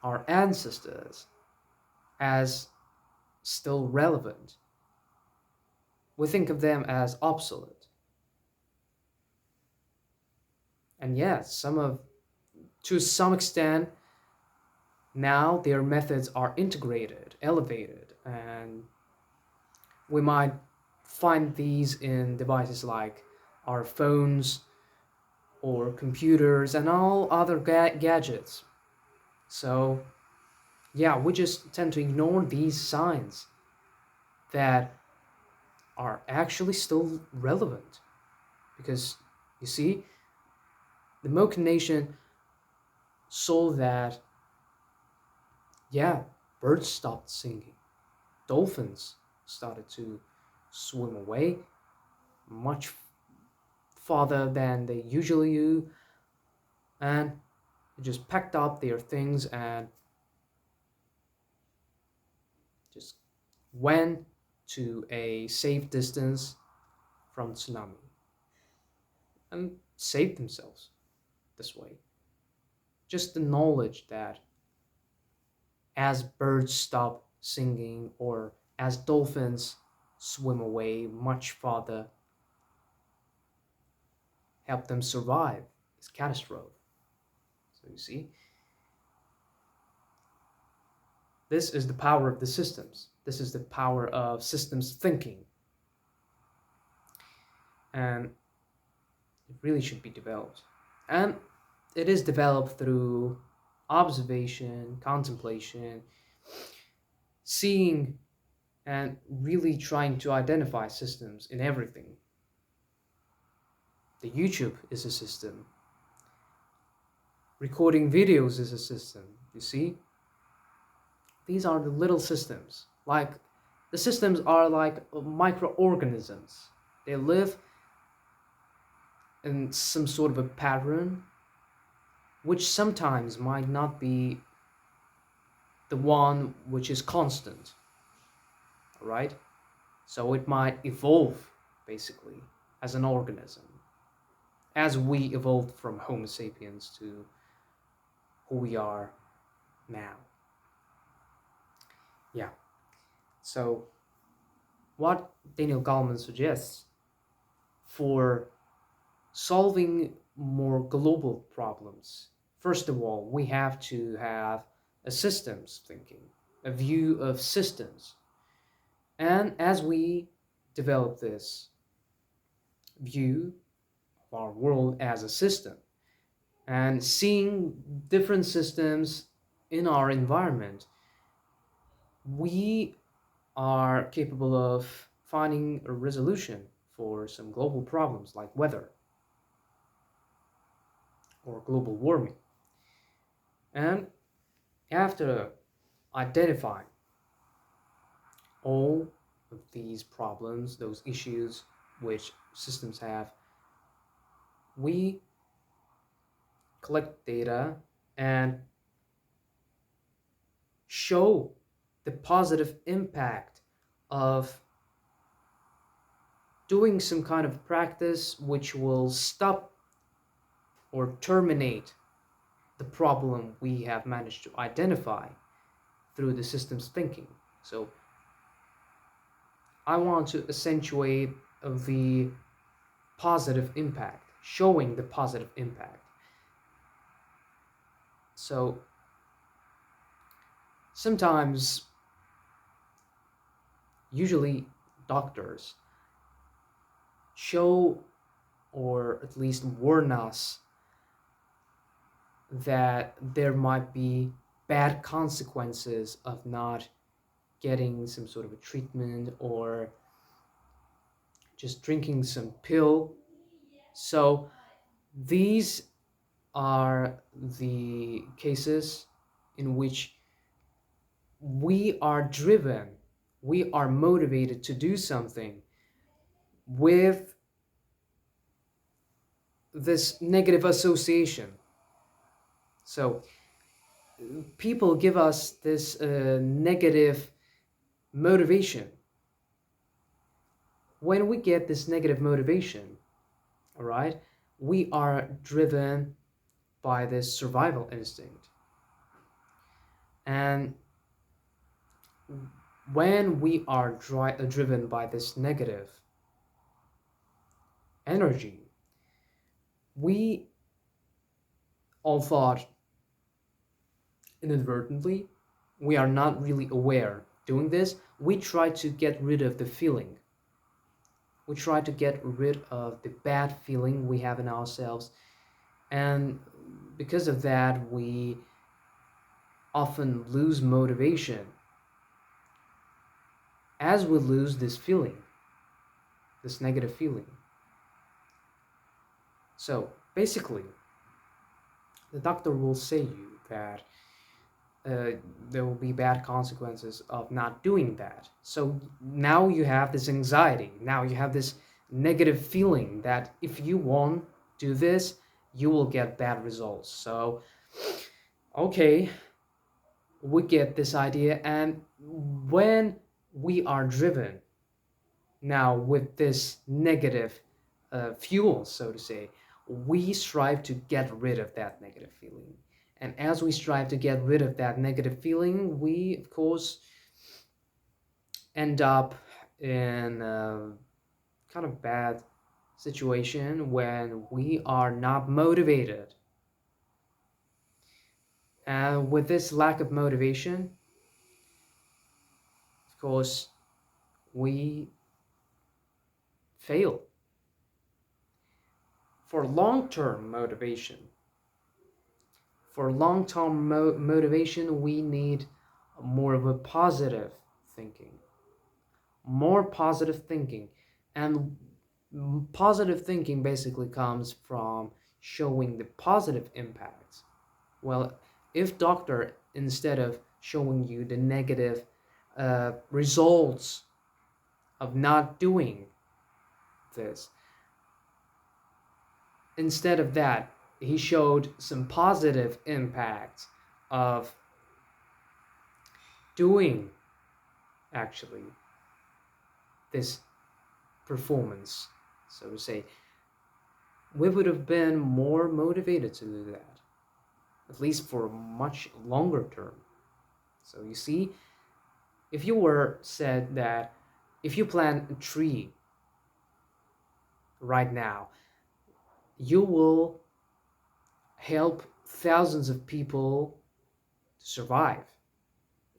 our ancestors as still relevant. We think of them as obsolete. And yes, to some extent, now their methods are integrated, elevated, and we might find these in devices like our phones or computers and all other gadgets. So, yeah, we just tend to ignore these signs that are actually still relevant. Because, you see, the Moken Nation saw that, yeah, birds stopped singing, dolphins started to swim away much farther than they usually do, and they just packed up their things and just went to a safe distance from tsunami and saved themselves this way. Just the knowledge that as birds stop singing or as dolphins swim away much farther help them survive is catastrophe. So you see, this is the power of the systems. This is the power of systems thinking. And it really should be developed. And it is developed through observation, contemplation, seeing, and really trying to identify systems in everything. The YouTube is a system. Recording videos is a system. You see? These are the little systems. Like, the systems are like microorganisms. They live in some sort of a pattern, which sometimes might not be the one which is constant. Right? So it might evolve, basically, as an organism. As we evolved from Homo sapiens to who we are now. Yeah. So, what Daniel Goleman suggests for solving more global problems, first of all, we have to have a systems thinking, a view of systems. And as we develop this view of our world as a system and seeing different systems in our environment, we are capable of finding a resolution for some global problems like weather or global warming. And after identifying all of these problems, those issues which systems have, we collect data and show the positive impact of doing some kind of practice which will stop or terminate the problem we have managed to identify through the system's thinking. So I want to accentuate the positive impact, showing the positive impact. So sometimes, usually, doctors show or at least warn us that there might be bad consequences of not getting some sort of a treatment or just drinking some pill. So these are the cases in which we are driven, we are motivated to do something with this negative association. So people give us this negative motivation. When we get this negative motivation, all right, we are driven by this survival instinct. And when we are driven by this negative energy, we all thought inadvertently, we are not really aware doing this, we try to get rid of the feeling. We try to get rid of the bad feeling we have in ourselves. And because of that, we often lose motivation as we lose this feeling, this negative feeling. So basically, the doctor will say you that there will be bad consequences of not doing that. So now you have this anxiety. Now you have this negative feeling that if you won't do this, you will get bad results. So, okay, we get this idea. And when we are driven now with this negative fuel, so to say, we strive to get rid of that negative feeling. And as we strive to get rid of that negative feeling, we, of course, end up in a kind of bad situation when we are not motivated. And with this lack of motivation, of course, we fail. For long-term motivation, we need more of a positive thinking. More positive thinking. And positive thinking basically comes from showing the positive impacts. Well, if doctor, instead of showing you the negative results of not doing this, instead of that, he showed some positive impacts of doing actually this performance, so to say, we would have been more motivated to do that, at least for much longer term. So you see, if you were said that if you plant a tree right now, you will help thousands of people to survive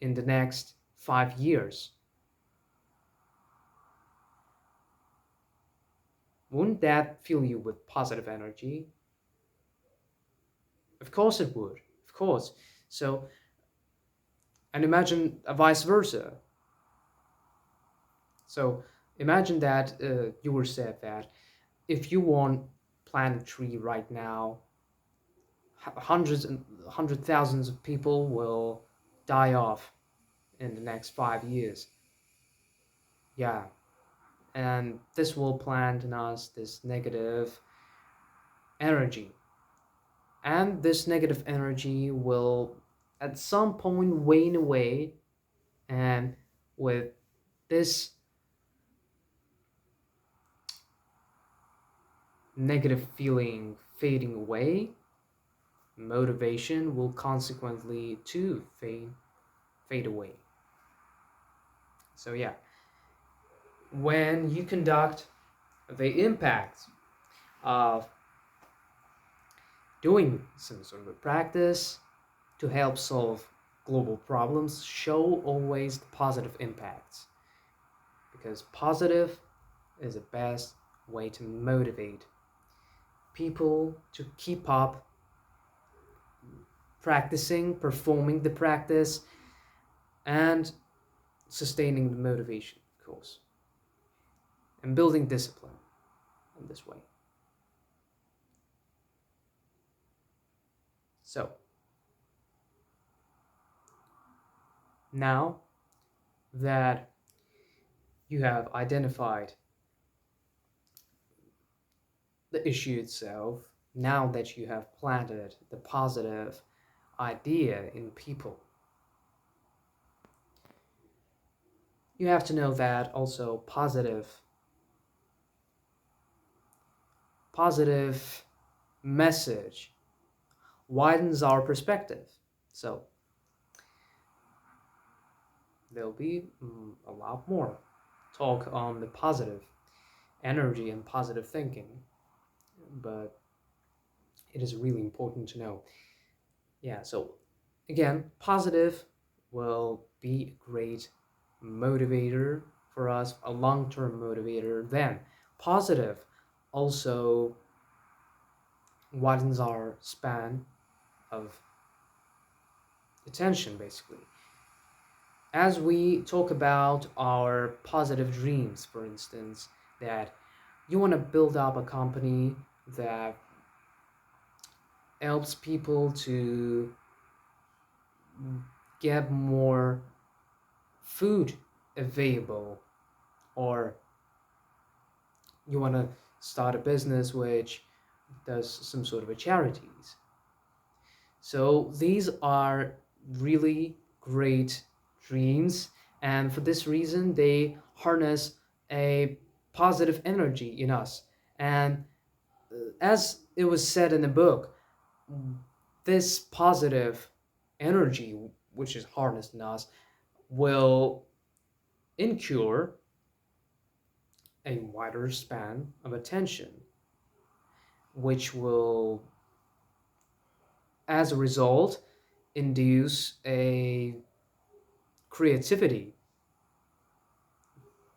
in the next 5 years. Wouldn't that fill you with positive energy? Of course it would. Of course. So, and imagine a vice versa. So, imagine that you were said that if you want plant a tree right now, hundreds and hundred thousands of people will die off in the next 5 years. Yeah, and this will plant in us this negative energy, and this negative energy will at some point wane away, and with this negative feeling fading away, motivation will consequently too fade away. So yeah, when you conduct the impact of doing some sort of a practice to help solve global problems, show always the positive impacts, because positive is the best way to motivate people to keep up practicing, performing the practice, and sustaining the motivation, of course, and building discipline in this way. So, now that you have identified the issue itself, now that you have planted the positive idea in people, you have to know that also positive message widens our perspective. So there'll be a lot more talk on the positive energy and positive thinking, but it is really important to know. Yeah, so again, positive will be a great motivator for us, a long-term motivator. Then positive also widens our span of attention, basically. As we talk about our positive dreams, for instance, that you want to build up a company that helps people to get more food available, or you want to start a business which does some sort of a charities. So these are really great dreams, and for this reason they harness a positive energy in us. And as it was said in the book, this positive energy which is harnessed in us will incur a wider span of attention, which will, as a result, induce a creativity.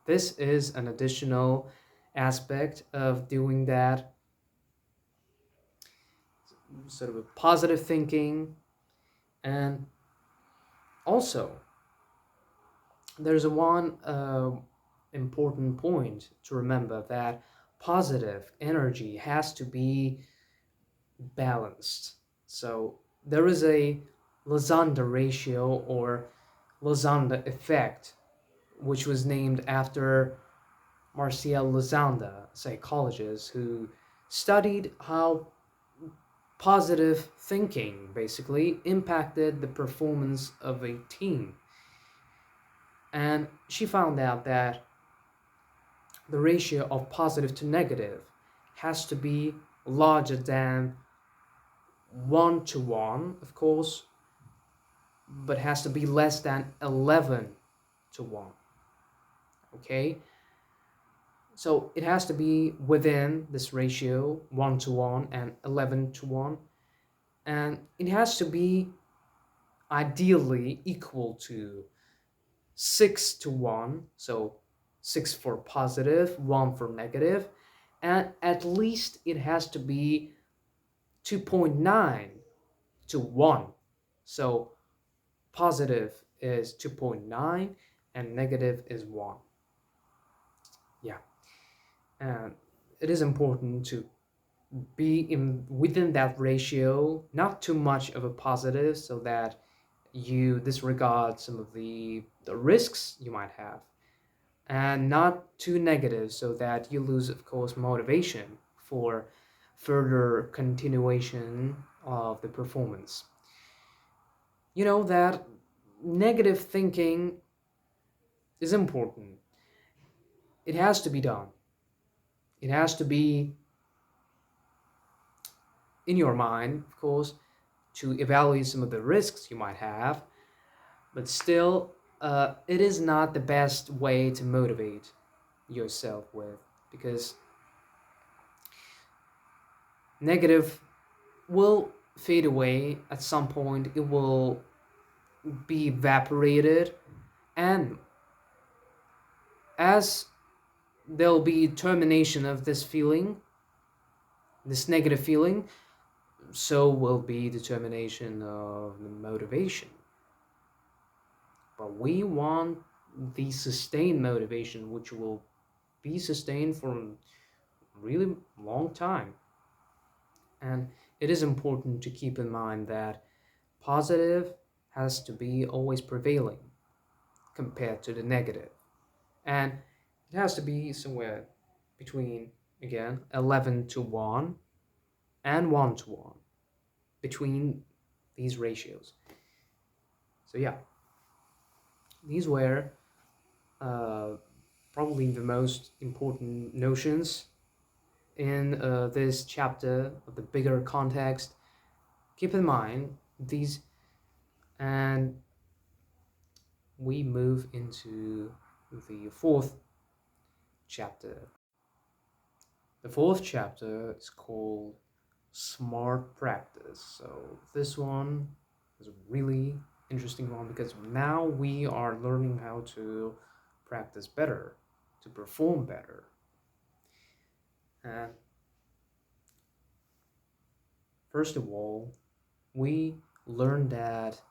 This is an additional aspect of doing that sort of a positive thinking. And also, there's a one important point to remember, that positive energy has to be balanced. So there is a Lazanda ratio or Lazanda effect, which was named after Marcel Lazanda, a psychologist who studied how positive thinking basically impacted the performance of a team. And she found out that the ratio of positive to negative has to be larger than 1 to 1, of course, but has to be less than 11 to 1. Okay? So it has to be within this ratio, 1 to 1 and 11 to 1. And it has to be ideally equal to 6 to 1. So 6 for positive, 1 for negative. And at least it has to be 2.9 to 1. So positive is 2.9 and negative is 1. Yeah. And it is important to be in within that ratio, not too much of a positive so that you disregard some of the risks you might have, and not too negative so that you lose, of course, motivation for further continuation of the performance. You know that negative thinking is important. It has to be done. It has to be in your mind, of course, to evaluate some of the risks you might have, but still, it is not the best way to motivate yourself with, because negative will fade away at some point, it will be evaporated, and as there'll be termination of this feeling, this negative feeling, so will be determination of the motivation. But we want the sustained motivation, which will be sustained for a really long time. And it is important to keep in mind that positive has to be always prevailing compared to the negative. And it has to be somewhere between, again, 11 to 1 and 1 to 1, between these ratios. So, yeah, these were uh, probably the most important notions in this chapter of the bigger context. Keep in mind these, and we move into the fourth chapter. The fourth chapter is called Smart Practice. So, this one is a really interesting one because now we are learning how to practice better, to perform better. And first of all, we learned that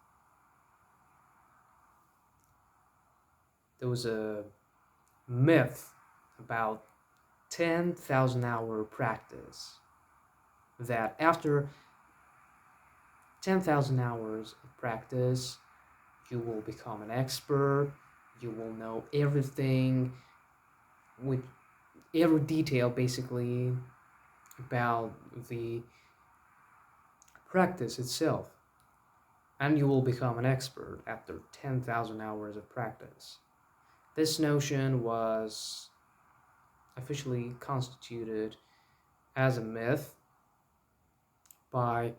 there was a myth about 10,000 hour practice, that after 10,000 hours of practice, you will become an expert, you will know everything with every detail basically about the practice itself, and you will become an expert after 10,000 hours of practice. This notion was officially constituted as a myth by a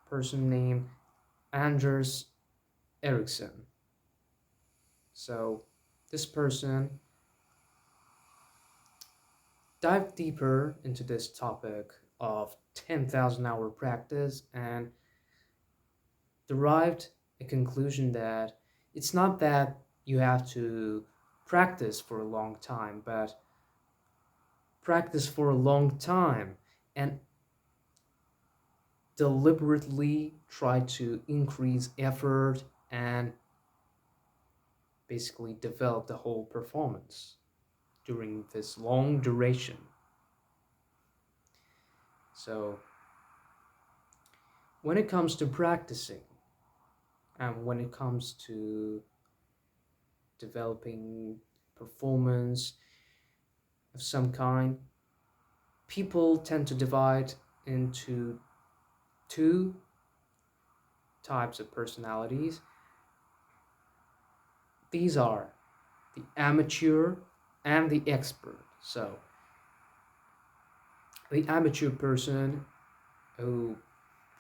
person named Anders Ericsson. So this person dived deeper into this topic of 10,000 hour practice and derived a conclusion that it's not that you have to practice for a long time, but practice for a long time and deliberately try to increase effort and basically develop the whole performance during this long duration. So, when it comes to practicing and when it comes to developing performance of some kind, people tend to divide into two types of personalities. These are the amateur and the expert. So, the amateur person who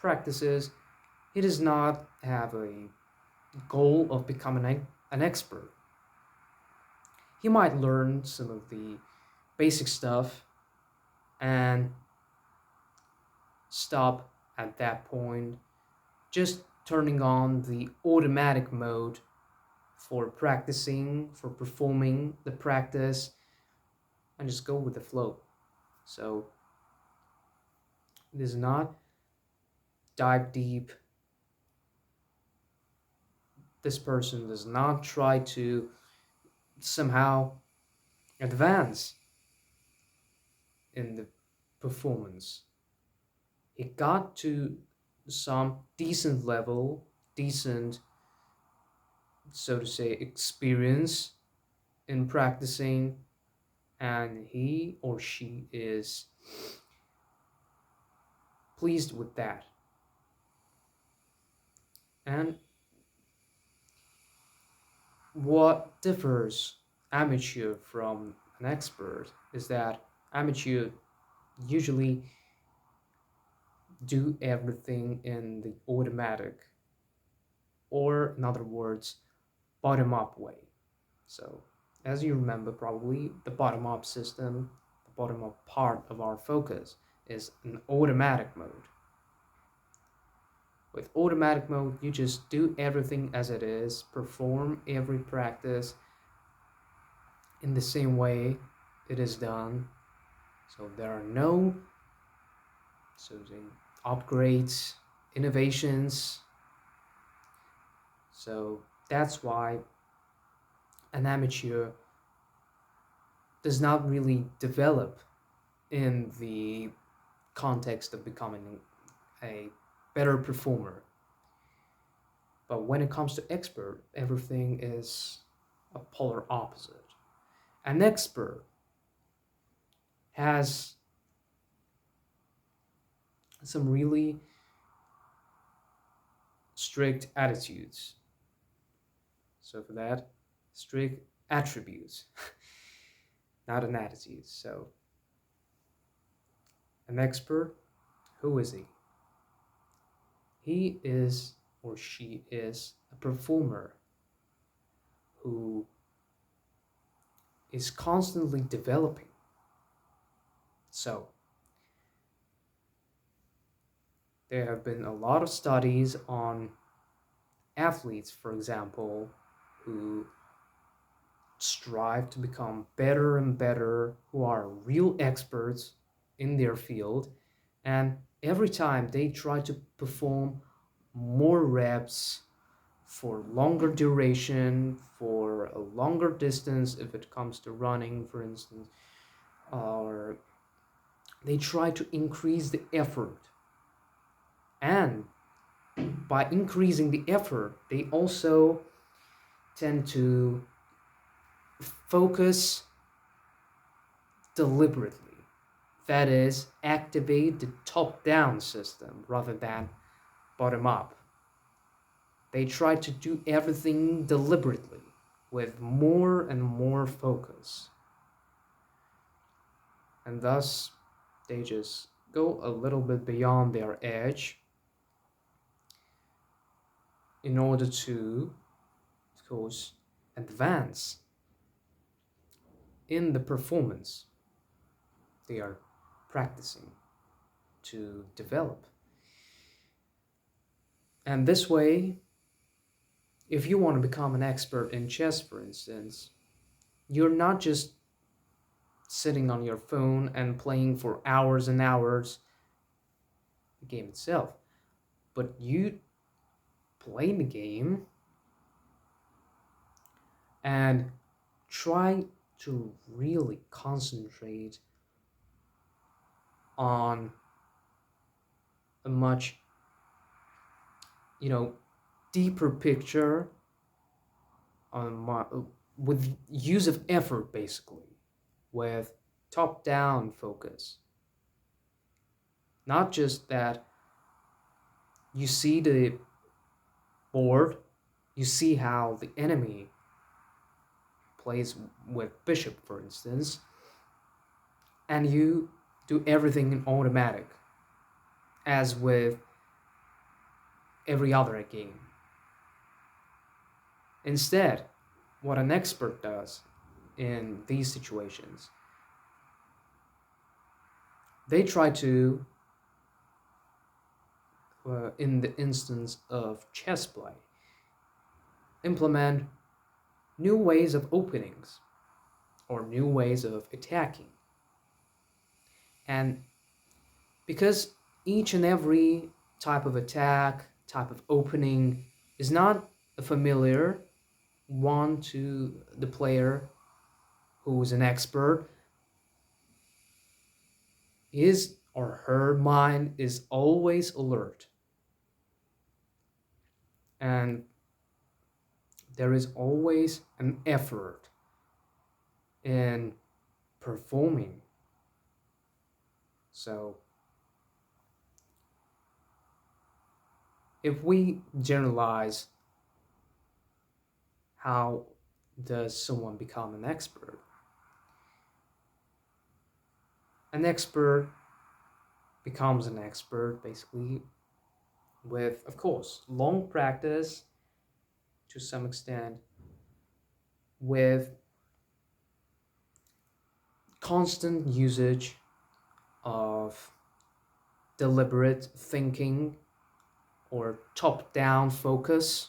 practices, he does not have a goal of becoming an expert. He might learn some of the basic stuff and stop at that point, just turning on the automatic mode for practicing, for performing the practice, and just go with the flow. So, does not dive deep. This person does not try to somehow advance in the performance. He got to some decent level, decent, so to say, experience in practicing, and he or she is pleased with that. And what differs amateur from an expert is that amateur usually do everything in the automatic, or in other words, bottom up way. So, as you remember, probably the bottom up system, the bottom up part of our focus is an automatic mode. With automatic mode, you just do everything as it is, perform every practice in the same way it is done. So there are no upgrades, innovations. So that's why an amateur does not really develop in the context of becoming a better performer. But when it comes to expert, everything is a polar opposite. An expert has some really strict attitudes. So for that, strict attributes, not an attitude. So an expert, who is he? He is or she is a performer who is constantly developing. So there have been a lot of studies on athletes, for example, who strive to become better and better, who are real experts in their field, and every time they try to perform more reps for longer duration, for a longer distance, if it comes to running, for instance, or they try to increase the effort. And by increasing the effort, they also tend to focus deliberately. That is, activate the top-down system rather than bottom-up. They try to do everything deliberately with more and more focus. And thus, they just go a little bit beyond their edge in order to, of course, advance in the performance they are practicing to develop. And this way, if you want to become an expert in chess, for instance, you're not just sitting on your phone and playing for hours and hours the game itself, but you play the game and try to really concentrate on a much deeper picture, with use of effort, basically, with top-down focus. Not just that you see the board, you see how the enemy plays with bishop, for instance, and you do everything in automatic, as with every other game. Instead, what an expert does in these situations, they try to, in the instance of chess play, implement new ways of openings or new ways of attacking. And because each and every type of attack, type of opening is not a familiar one to the player who is an expert, his or her mind is always alert, and there is always an effort in performing. So if we generalize, how does someone become an expert? An expert becomes an expert basically with, of course, long practice to some extent, with constant usage of deliberate thinking or top down focus.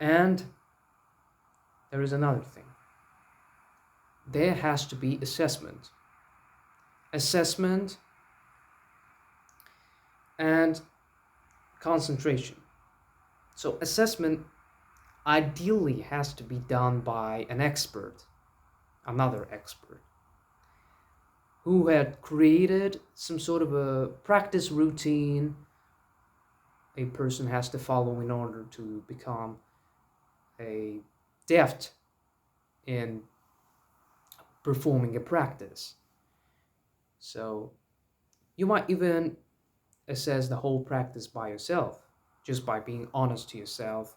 And there is another thing, there has to be assessment. Assessment and concentration. So, assessment ideally has to be done by an expert, another expert, who had created some sort of a practice routine a person has to follow in order to become a deft in performing a practice. So you might even assess the whole practice by yourself, just by being honest to yourself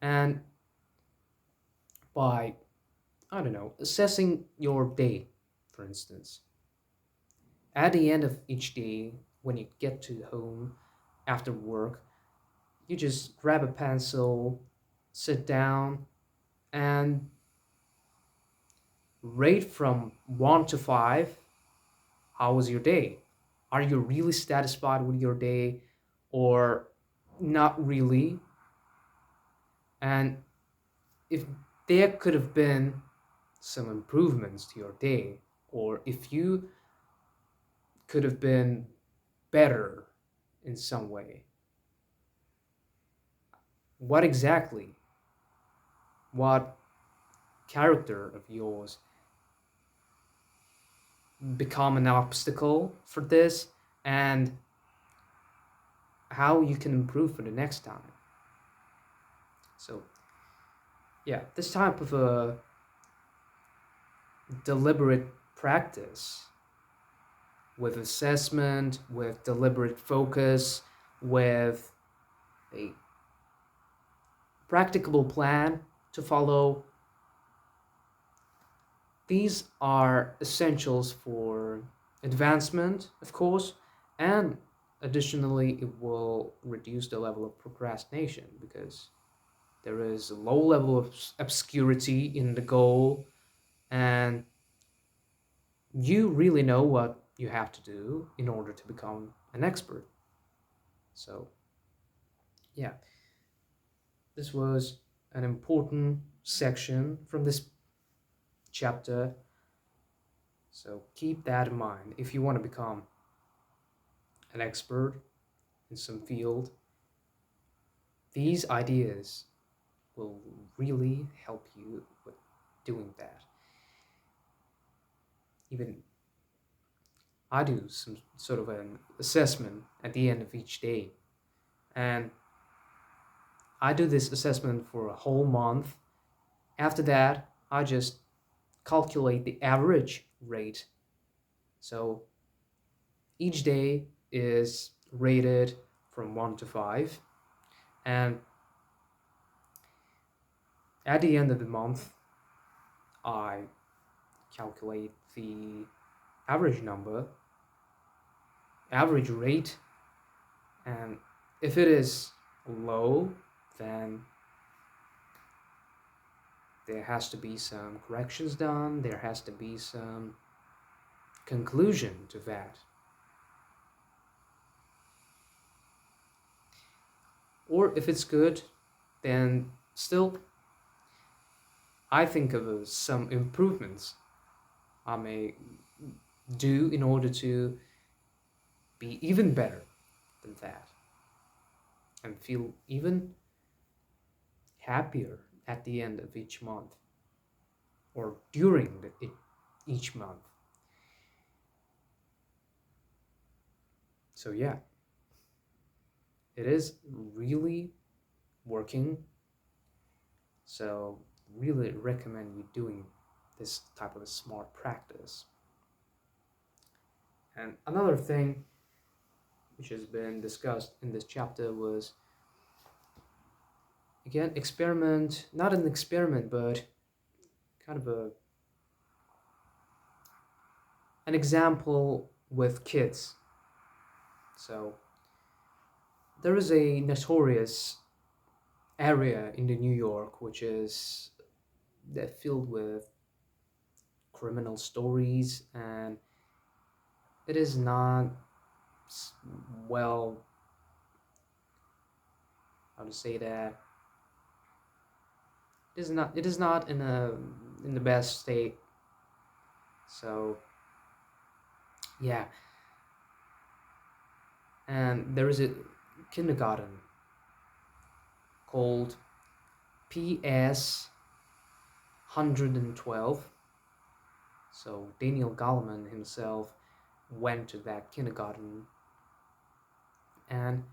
and by, I don't know, assessing your day, for instance. At the end of each day, when you get to home after work, you just grab a pencil, sit down, and rate from 1 to 5. How was your day? Are you really satisfied with your day or not really? And if there could have been some improvements to your day, or if you could have been better in some way, what exactly, what character of yours become an obstacle for this, and how you can improve for the next time. So yeah, this type of a deliberate practice with assessment, with deliberate focus, with a practicable plan to follow, these are essentials for advancement, of course, and additionally, it will reduce the level of procrastination because there is a low level of obscurity in the goal, and you really know what you have to do in order to become an expert. So, yeah, this was an important section from this chapter. So, keep that in mind if you want to become an expert in some field. These ideas will really help you with doing that. Even I do some sort of an assessment at the end of each day, and I do this assessment for a whole month. After that, I just calculate the average rate. So each day is rated from 1 to 5, and at the end of the month, I calculate the average number, average rate, and if it is low, then there has to be some corrections done, there has to be some conclusion to that. Or if it's good, then still I think of some improvements I may do in order to be even better than that and feel even happier at the end of each month or during each month. So yeah, it is really working. So really recommend you doing this type of a smart practice. And another thing which has been discussed in this chapter was, again, experiment, not an experiment, but kind of an example with kids. So there is a notorious area in the New York which is that filled with criminal stories, and it is not well, how to say that, it is not in the best state. So yeah, and there is a kindergarten called PS 112. So Daniel Goleman himself went to that kindergarten, and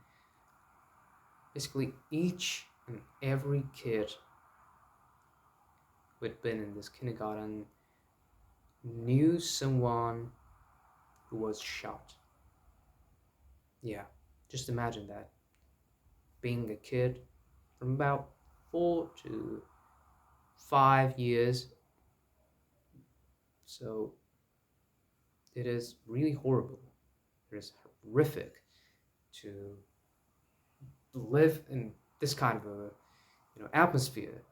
basically each and every kid who had been in this kindergarten knew someone who was shot. Yeah, just imagine that, being a kid from about 4 to 5 years. So it is really horrible. It is horrific to live in this kind of a atmosphere.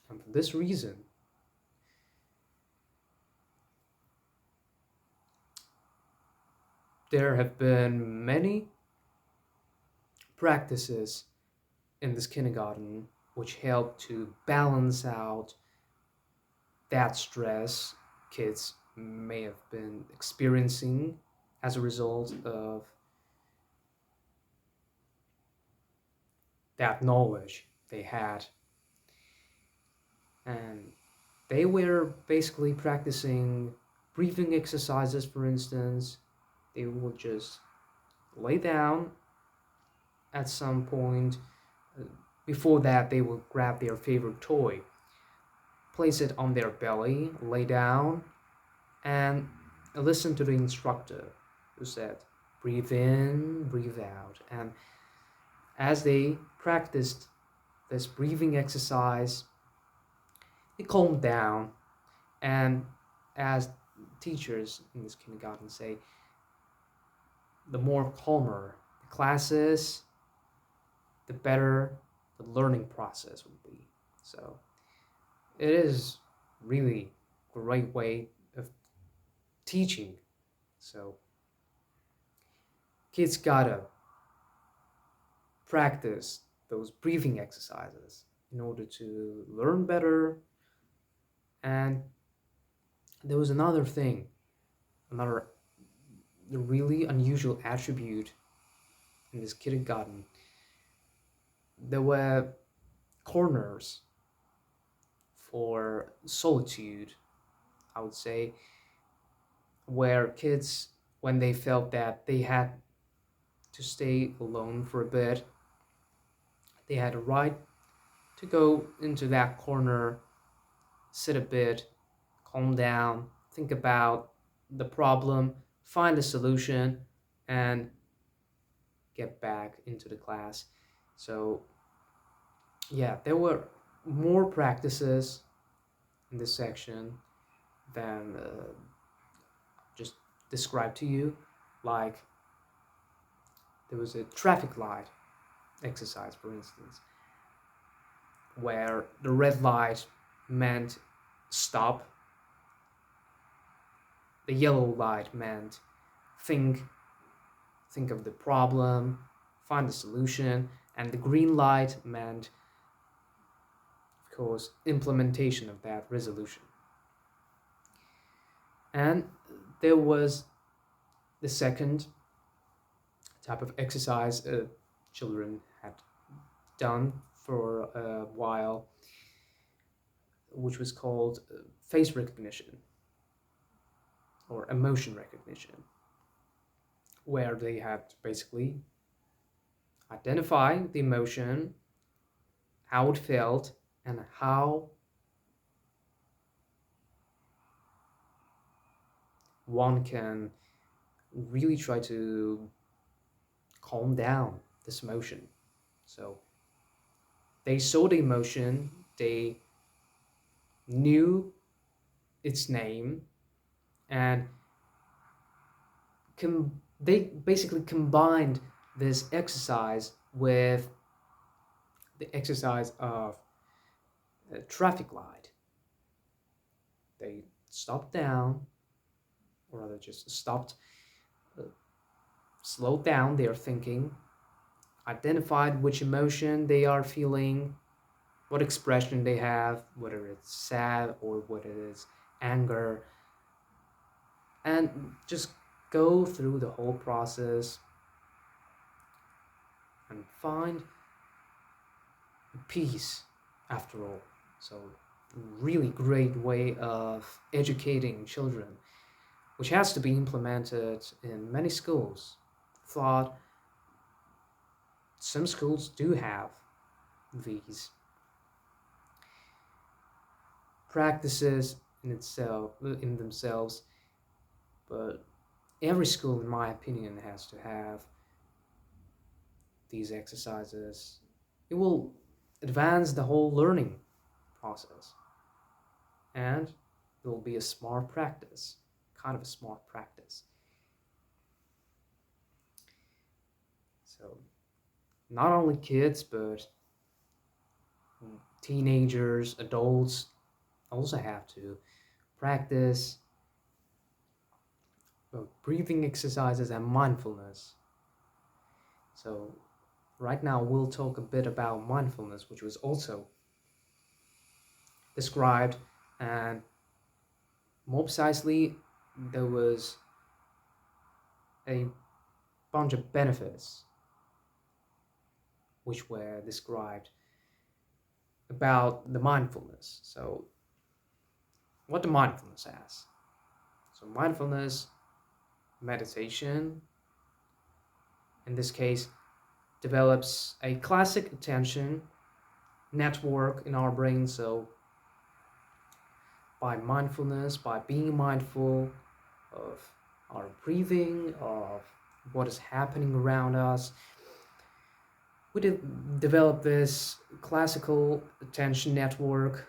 And for this reason, there have been many practices in this kindergarten which help to balance out that stress kids may have been experiencing as a result of that knowledge they had. And they were basically practicing breathing exercises, for instance. They would just lay down at some point. Uh, Before that, they would grab their favorite toy, place it on their belly, lay down, and listen to the instructor who said, breathe in, breathe out. And as they practiced this breathing exercise, they calmed down. And as teachers in this kindergarten say, the more calmer the class is, the better the learning process will be. So it is really a great way of teaching. So kids gotta practice those breathing exercises in order to learn better. And there was another thing, another really unusual attribute in this kindergarten. There were corners for solitude, I would say, where kids, when they felt that they had to stay alone for a bit, they had a right to go into that corner, sit a bit, calm down, think about the problem, find a solution, and get back into the class. So, yeah, there were more practices in this section than just described to you. Like, there was a traffic light exercise, for instance, where the red light meant stop, the yellow light meant think, think of the problem, find the solution, and the green light meant, of course, implementation of that resolution. And there was the second type of exercise children had done for a while, which was called face recognition or emotion recognition, where they have to basically identify the emotion, how it felt, and how one can really try to calm down this emotion. So they saw the emotion, they knew its name, and they basically combined this exercise with the exercise of a traffic light. They stopped down, or rather just stopped, uh, slowed down their thinking, identified which emotion they are feeling, what expression they have, whether it's sad or whether it is anger, and just go through the whole process and find peace after all. So, really great way of educating children, which has to be implemented in many schools. Thought some schools do have these practices in themselves, but every school, in my opinion, has to have these exercises. It will advance the whole learning process, and it will be a smart practice, kind of a smart practice. So not only kids, but teenagers, adults also have to practice breathing exercises and mindfulness. So right now we'll talk a bit about mindfulness, which was also described, and more precisely, there was a bunch of benefits which were described about the mindfulness. So, what the mindfulness has? So, mindfulness, meditation, in this case, develops a classic attention network in our brain. So, by mindfulness, by being mindful of our breathing, of what is happening around us, we develop this classical attention network,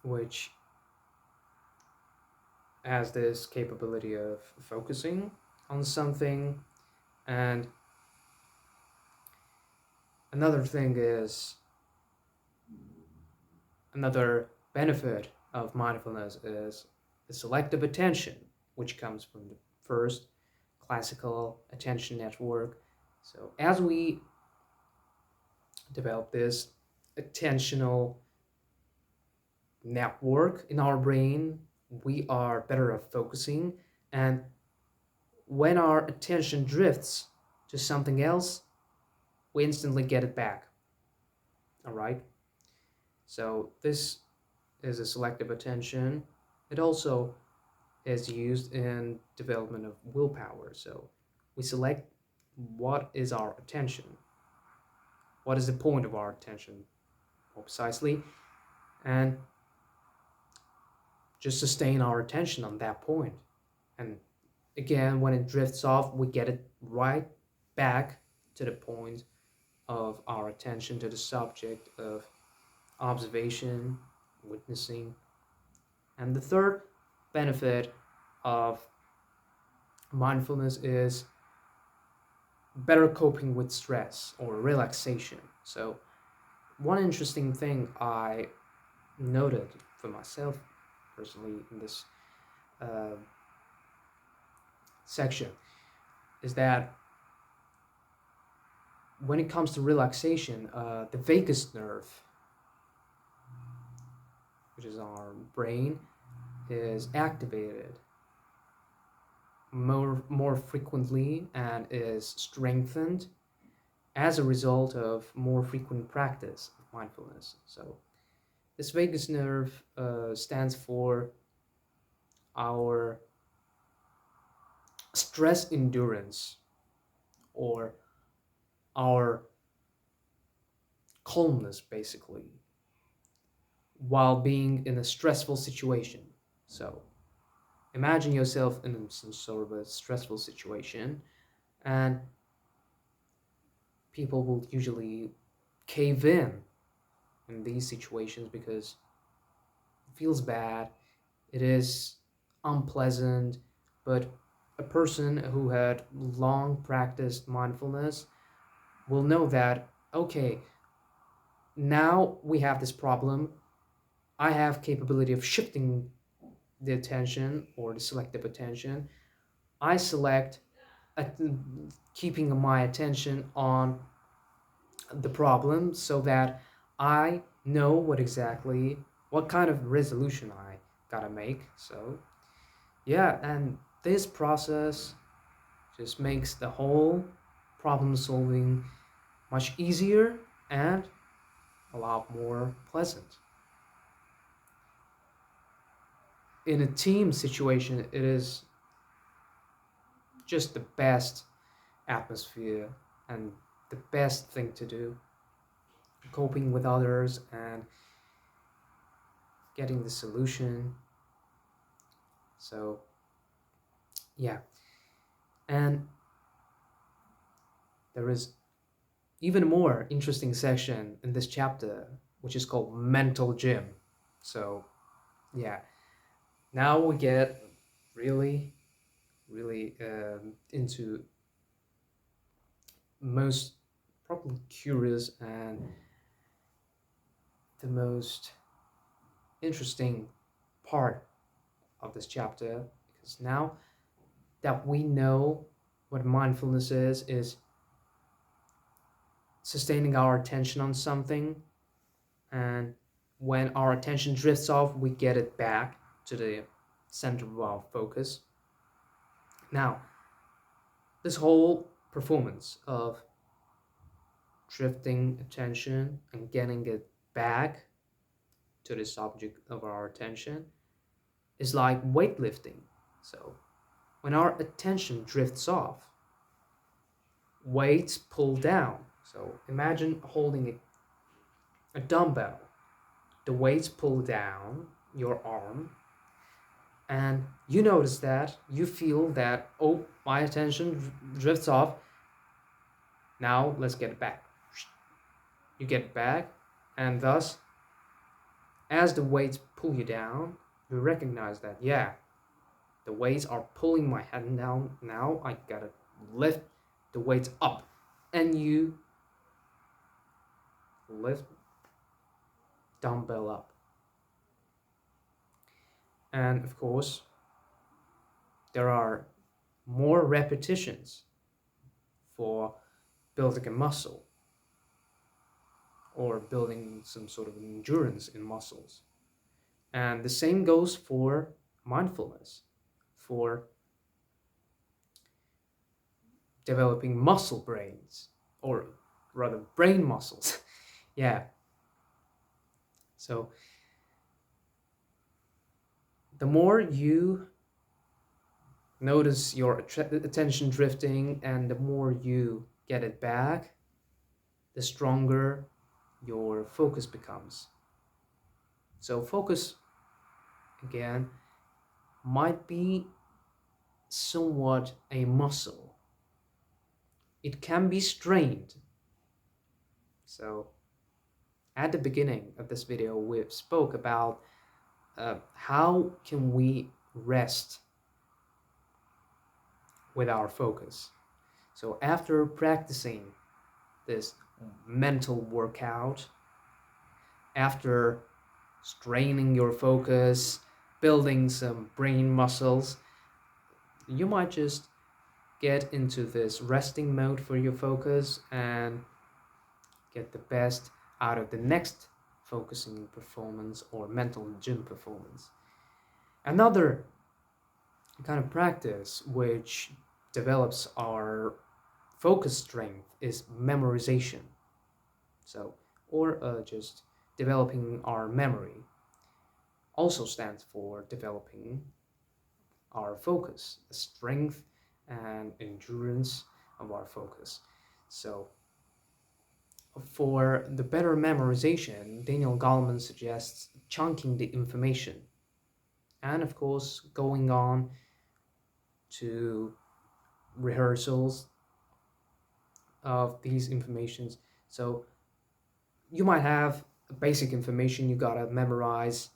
which has this capability of focusing on something. And another thing is, another benefit of mindfulness is the selective attention, which comes from the first classical attention network. So as we develop this attentional network in our brain, we are better at focusing. And when our attention drifts to something else, we instantly get it back. All right? So this is a selective attention. It also is used in development of willpower. So we select what is our attention, what is the point of our attention more precisely, and just sustain our attention on that point. And again, when it drifts off, we get it right back to the point of our attention, to the subject of observation, witnessing. And the third benefit of mindfulness is better coping with stress or relaxation. So, one interesting thing I noted for myself personally in this uh, section is that when it comes to relaxation, the vagus nerve, which is our brain, is activated more frequently and is strengthened as a result of more frequent practice of mindfulness. So this vagus nerve stands for our stress endurance, or our calmness basically, while being in a stressful situation. So imagine yourself in some sort of a stressful situation, and people will usually cave in these situations because it feels bad, it is unpleasant, but a person who had long practiced mindfulness will know that, okay, now we have this problem. I have capability of shifting the attention or the selective attention. I select at keeping my attention on the problem so that I know what kind of resolution I gotta make. So yeah, and this process just makes the whole problem solving much easier and a lot more pleasant. In a team situation, it is just the best atmosphere and the best thing to do, coping with others and getting the solution. So yeah, and there is even more interesting section in this chapter, which is called mental gym. So yeah, now we get really, really into most probably curious and the most interesting part of this chapter, because now that we know what mindfulness is sustaining our attention on something, and when our attention drifts off we get it back to the center of our focus. Now this whole performance of drifting attention and getting it back to the subject of our attention is like weightlifting. So when our attention drifts off, weights pull down. So imagine holding a dumbbell. The weights pull down your arm, and you notice that, you feel that, oh, my attention drifts off. Now let's get it back. You get it back, and thus, as the weights pull you down, you recognize that, yeah, the weights are pulling my head down. Now I gotta lift the weights up, and you lift dumbbell up. And of course, there are more repetitions for building a muscle or building some sort of endurance in muscles. And the same goes for mindfulness, for developing muscle brains, or rather brain muscles. Yeah. So the more you notice your attention drifting and the more you get it back, the stronger your focus becomes. So focus, again, might be somewhat a muscle. It can be strained. So at the beginning of this video, we spoke about how can we rest with our focus. So after practicing this mental workout, after straining your focus, building some brain muscles, you might just get into this resting mode for your focus and get the best out of the next focusing performance or mental gym performance. Another kind of practice which develops our focus strength is memorization. So, or just developing our memory also stands for developing our focus, strength, and endurance of our focus. So, for the better memorization, Daniel Goleman suggests chunking the information and, of course, going on to rehearsals of these informations. So, you might have basic information you gotta memorize.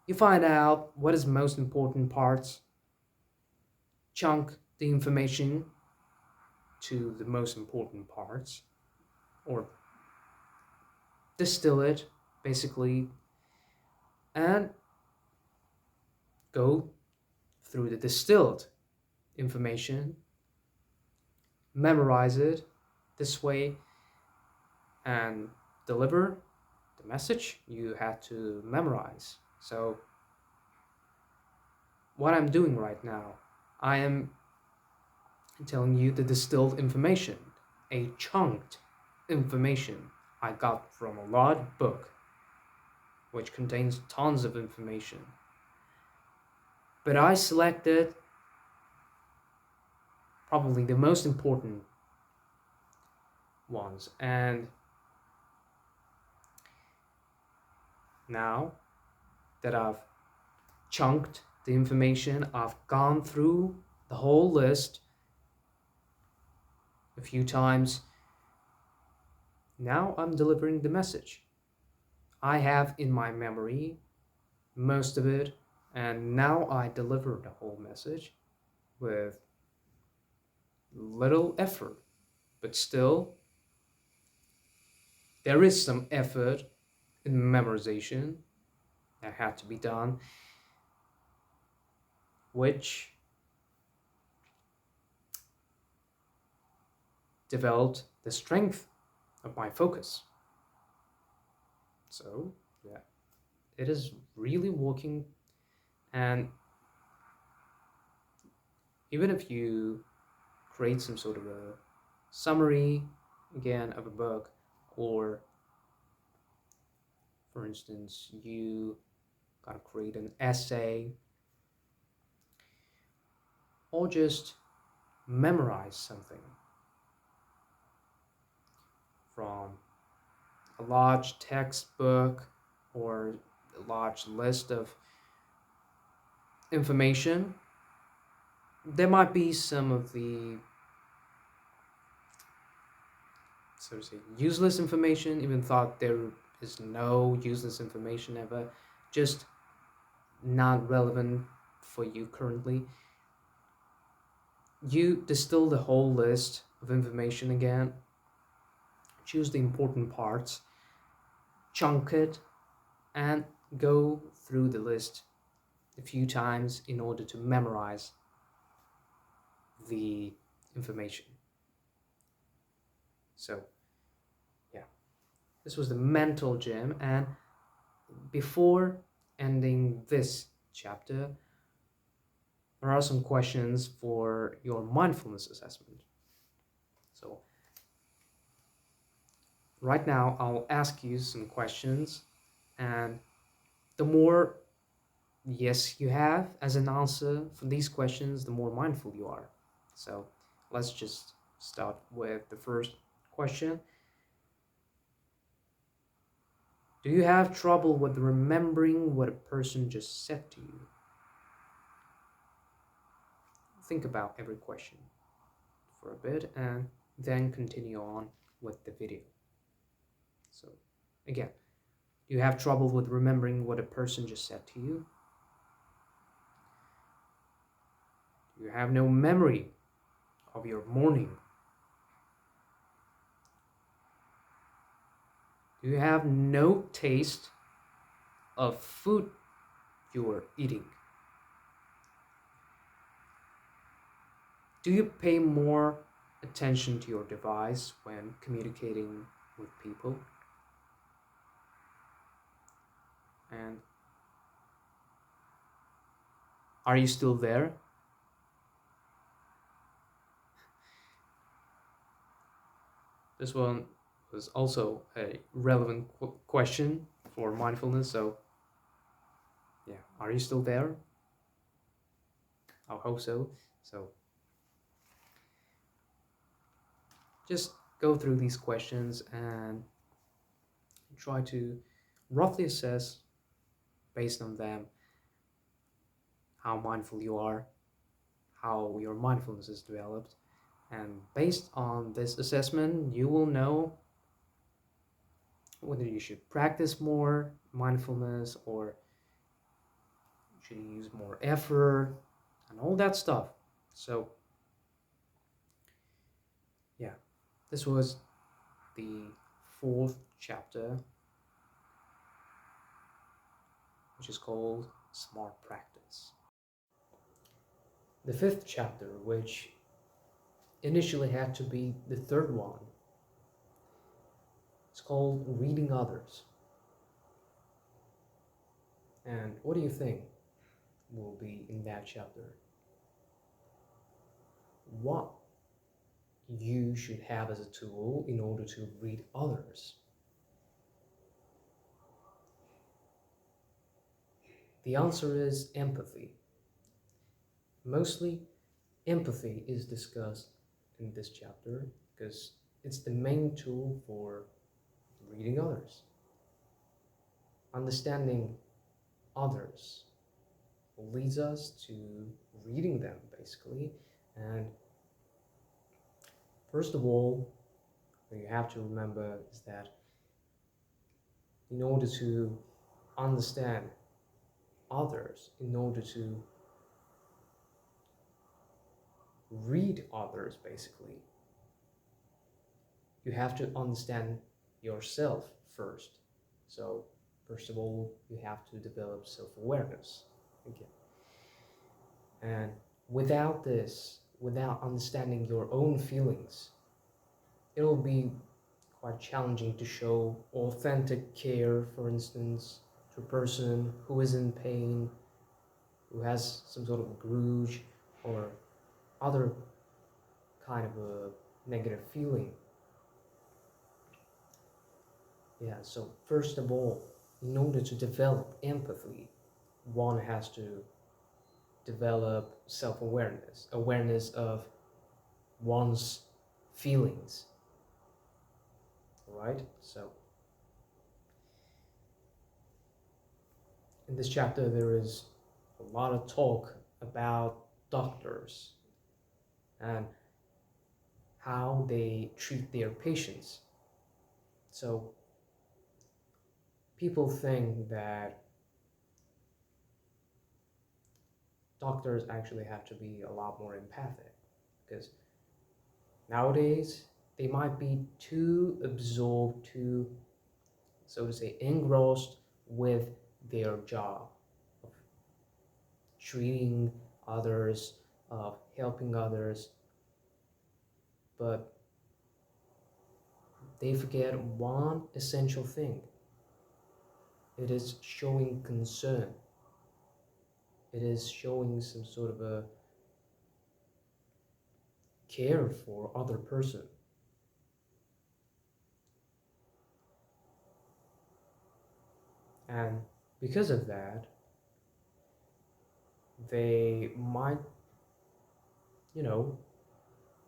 You find out what is the most important parts, chunk the information to the most important parts, or distill it basically, and go through the distilled information, memorize it this way, and deliver the message you had to memorize. So, what I'm doing right now, I am telling you the distilled information, a chunked information I got from a large book which contains tons of information. But I selected probably the most important ones, and now that I've chunked the information, I've gone through the whole list a few times. Now I'm delivering the message. I have in my memory most of it, and now I deliver the whole message with little effort. But still, there is some effort in memorization that had to be done, which developed the strength of my focus. So, yeah, it is really working. And even if you create some sort of a summary again of a book, or for instance, you gotta create an essay, or just memorize something from a large textbook or a large list of information, there might be some of the, so to say, useless information, even thought there is no useless information ever, just not relevant for you currently. You distill the whole list of information again, choose the important parts, chunk it, and go through the list a few times in order to memorize the information. So, yeah, this was the mental gym. And before ending this chapter, there are some questions for your mindfulness assessment. So, right now, I'll ask you some questions, and the more yes you have as an answer for these questions, the more mindful you are. So, let's just start with the first question. Do you have trouble with remembering what a person just said to you? Think about every question for a bit and then continue on with the video. So, again, do you have trouble with remembering what a person just said to you? Do you have no memory of your morning? Do you have no taste of food you are eating? Do you pay more attention to your device when communicating with people? And are you still there? This one was also a relevant question for mindfulness. So, yeah, are you still there? I hope so. So just go through these questions and try to roughly assess based on them how mindful you are, how your mindfulness is developed. And based on this assessment, you will know whether you should practice more mindfulness or should you use more effort and all that stuff. So, yeah, this was the fourth chapter, which is called Smart Practice. The fifth chapter, which initially had to be the third one, it's called Reading Others. And what do you think will be in that chapter? What you should have as a tool in order to read others? The answer is empathy. Mostly, empathy is discussed in this chapter because it's the main tool for reading others. Understanding others leads us to reading them, basically. And first of all, what you have to remember is that in order to understand others, in order to read others, basically, you have to understand yourself first. So, first of all, you have to develop self-awareness again. And without this, without understanding your own feelings, it'll be quite challenging to show authentic care, for instance, to a person who is in pain, who has some sort of a grudge or other kind of a negative feeling. Yeah, so first of all, in order to develop empathy, one has to develop self-awareness, awareness of one's feelings. Right? So in this chapter there is a lot of talk about doctors and how they treat their patients. So people think that doctors actually have to be a lot more empathic because nowadays they might be too absorbed, too, so to say, engrossed with their job of treating others, of helping others, but they forget one essential thing. It is showing concern. It is showing some sort of a care for other person. And because of that, they might,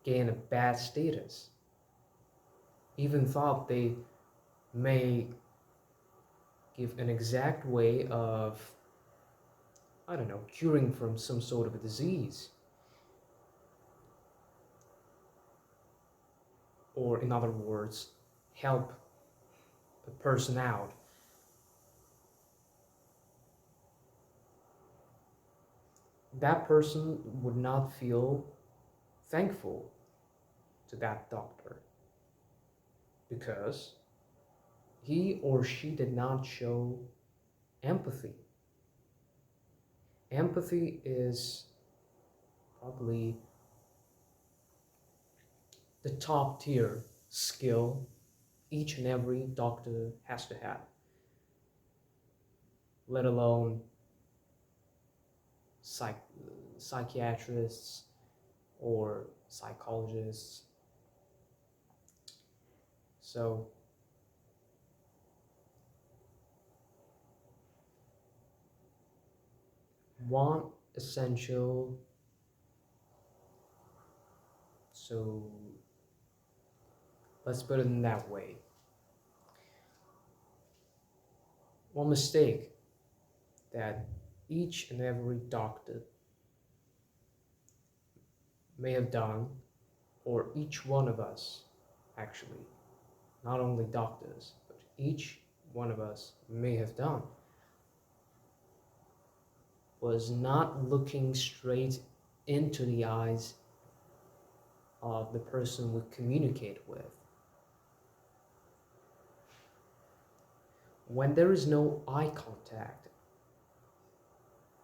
gain a bad status. Even thought they may give an exact way of, I don't know, curing from some sort of a disease. Or in other words, help a person out. That person would not feel thankful to that doctor because he or she did not show empathy. Empathy is probably the top tier skill each and every doctor has to have, let alone psychiatrists or psychologists. So one essential So let's put it in that way. One mistake that each and every doctor may have done, or each one of us actually, not only doctors, but each one of us may have done, was not looking straight into the eyes of the person we communicate with. When there is no eye contact,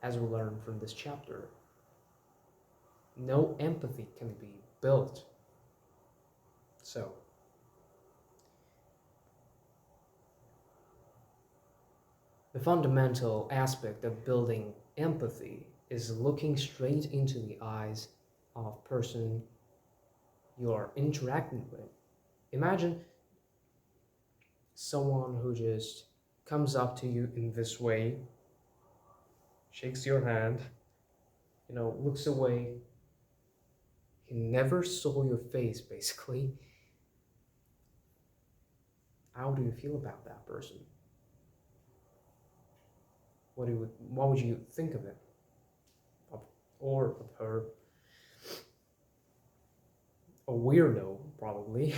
as we learn from this chapter, no empathy can be built. So, the fundamental aspect of building empathy is looking straight into the eyes of the person you're interacting with. Imagine someone who just comes up to you in this way, shakes your hand, looks away. He never saw your face, basically. How do you feel about that person? What would you think of him? Or of her? A weirdo, probably.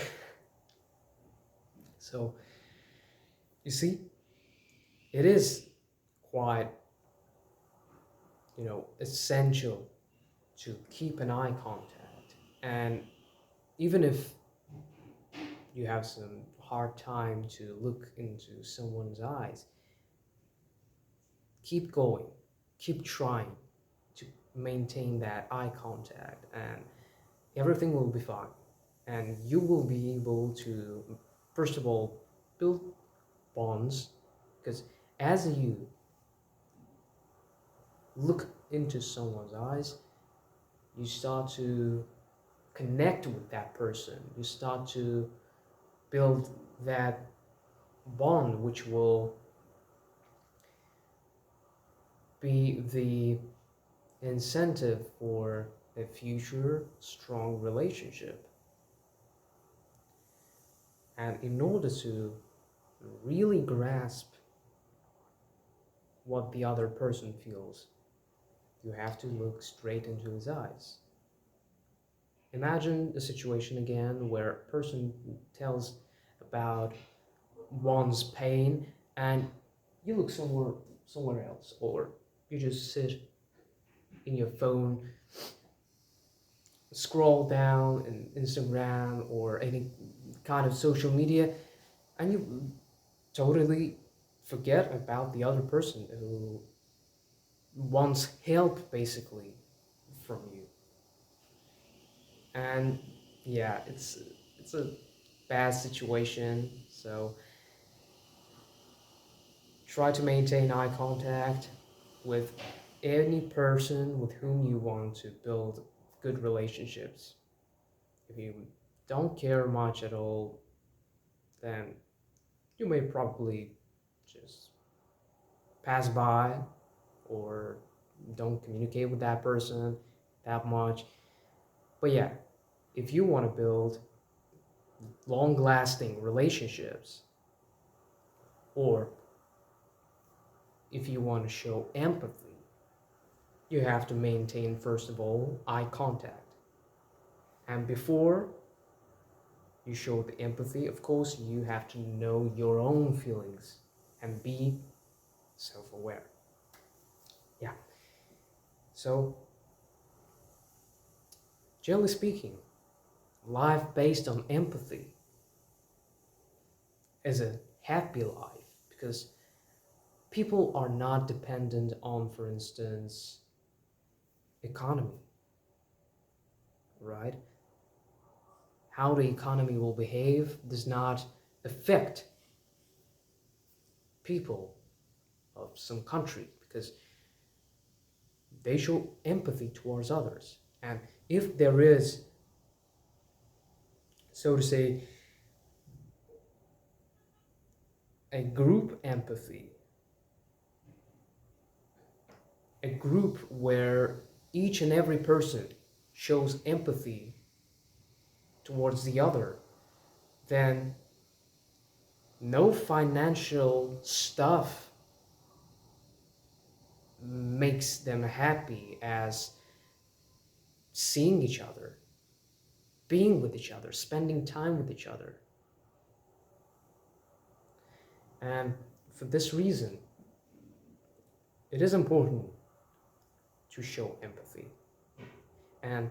So, you see, it is quite, essential to keep an eye contact. And even if you have some hard time to look into someone's eyes, keep going, keep trying to maintain that eye contact, and everything will be fine. And you will be able to, first of all, build bonds, because as you look into someone's eyes, you start to connect with that person. You start to build that bond, which will be the incentive for a future strong relationship. And in order to really grasp what the other person feels, you have to look straight into his eyes. Imagine a situation again where a person tells about one's pain and you look somewhere else, or you just sit in your phone, scroll down in Instagram or any kind of social media, and you totally forget about the other person who wants help basically from you. And yeah, it's a bad situation. So try to maintain eye contact with any person with whom you want to build good relationships. If you don't care much at all, then you may probably just pass by or don't communicate with that person that much. But yeah, if you want to build long-lasting relationships, or if you want to show empathy, you have to maintain, first of all, eye contact. And before you show the empathy, of course, you have to know your own feelings and be self-aware. Yeah. So, generally speaking, life based on empathy is a happy life, because people are not dependent on, for instance, economy, right? How the economy will behave does not affect people of some country, because they show empathy towards others. And if there is, so to say, a group empathy, a group where each and every person shows empathy towards the other, then no financial stuff makes them happy as seeing each other, being with each other, spending time with each other. And for this reason, it is important to show empathy. And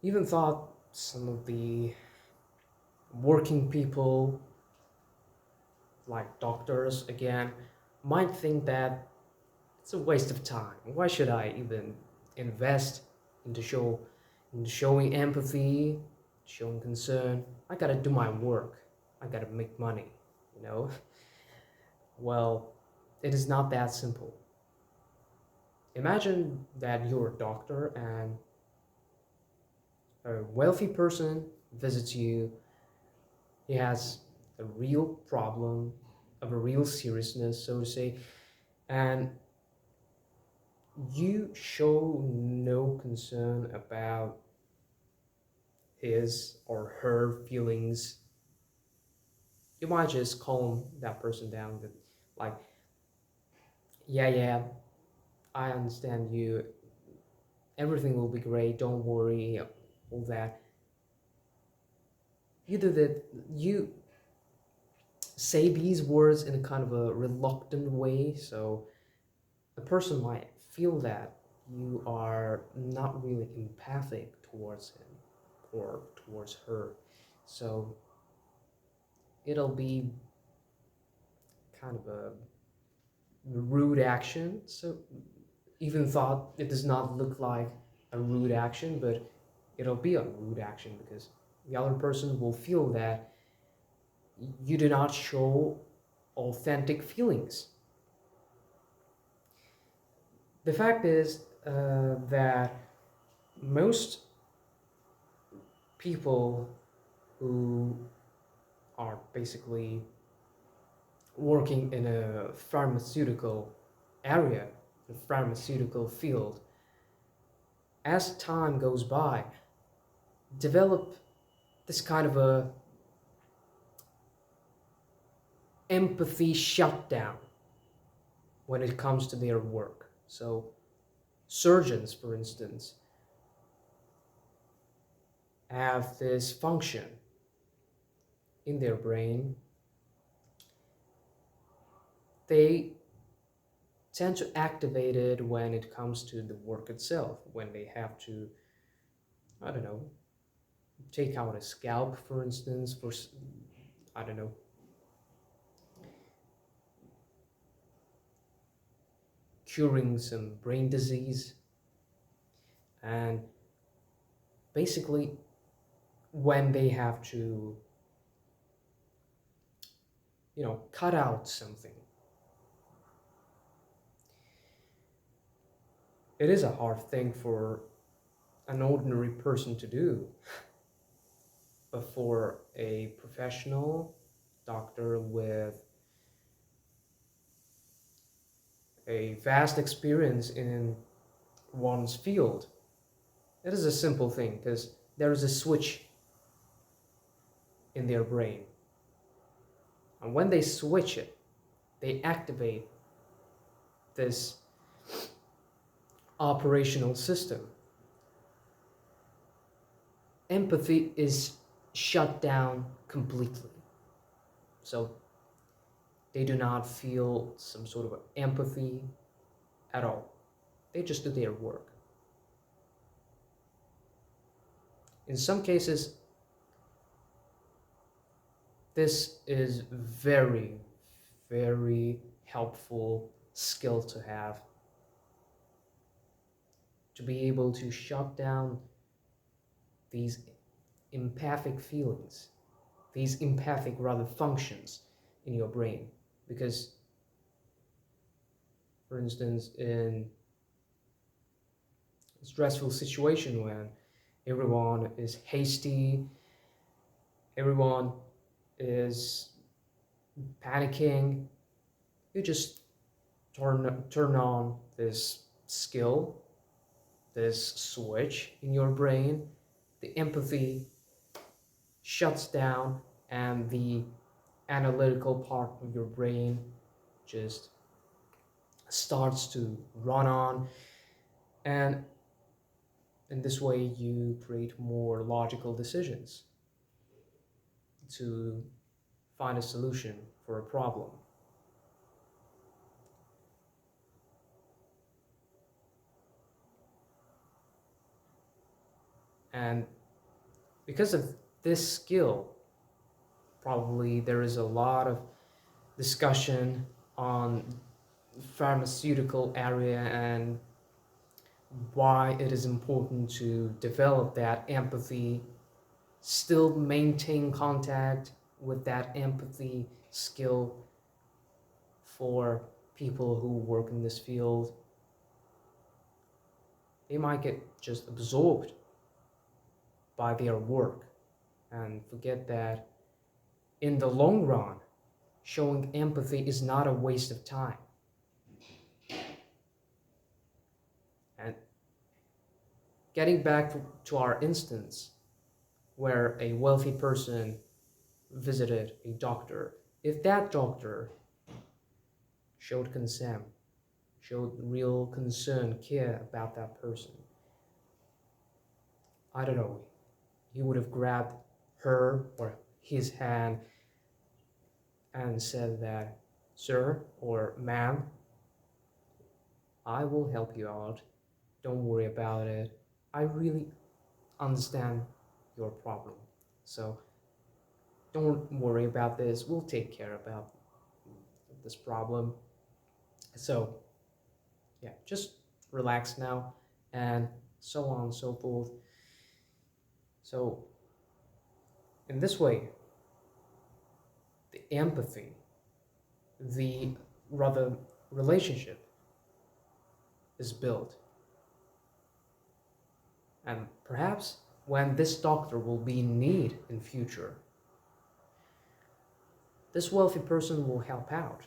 even thought some of the working people, like doctors again, might think that it's a waste of time. Why should I even invest into showing empathy, showing concern? I gotta do my work. I gotta make money, you know? Well, it is not that simple. Imagine that you're a doctor and a wealthy person visits you. He has a real problem of a real seriousness, so to say, and you show no concern about his or her feelings. You might just calm that person down with, like, yeah, yeah, I understand you. Everything will be great. Don't worry, all that. You do that. You say these words in a kind of a reluctant way, so the person might feel that you are not really empathic towards him or towards her. So it'll be kind of a rude action. So even thought it does not look like a rude action, but it'll be a rude action because the other person will feel that you do not show authentic feelings. The fact is that most people who are basically working in a pharmaceutical area, the pharmaceutical field, as time goes by, develop this kind of a empathy shutdown when it comes to their work. So surgeons, for instance, have this function in their brain. They tend to activate it when it comes to the work itself, when they have to, I don't know, take out a scalp, for instance, for, I don't know, curing some brain disease. And basically, when they have to, cut out something, it is a hard thing for an ordinary person to do. But for a professional doctor with a vast experience in one's field, it is a simple thing because there is a switch in their brain. And when they switch it, they activate this operational system. Empathy is shut down completely. So they do not feel some sort of empathy at all. They just do their work. In some cases, this is very, very helpful skill to have, to be able to shut down these empathic feelings, these empathic rather functions in your brain. Because, for instance, in a stressful situation when everyone is hasty, everyone is panicking, you just turn on this skill, this switch in your brain, the empathy shuts down and the analytical part of your brain just starts to run on, and in this way you create more logical decisions to find a solution for a problem. And because of this skill, probably there is a lot of discussion on pharmaceutical area and why it is important to develop that empathy, still maintain contact with that empathy skill for people who work in this field. They might get just absorbed by their work and forget that in the long run, showing empathy is not a waste of time. And getting back to our instance, where a wealthy person visited a doctor, if that doctor showed consent, showed real concern, care about that person, I don't know, he would have grabbed her or his hand and said that, "Sir or ma'am, I will help you out. Don't worry about it. I really understand your problem. So don't worry about this. We'll take care about this problem. So yeah, just relax now," and so on and so forth. So in this way, the empathy, the rather relationship is built. And perhaps when this doctor will be in need in future, this wealthy person will help out.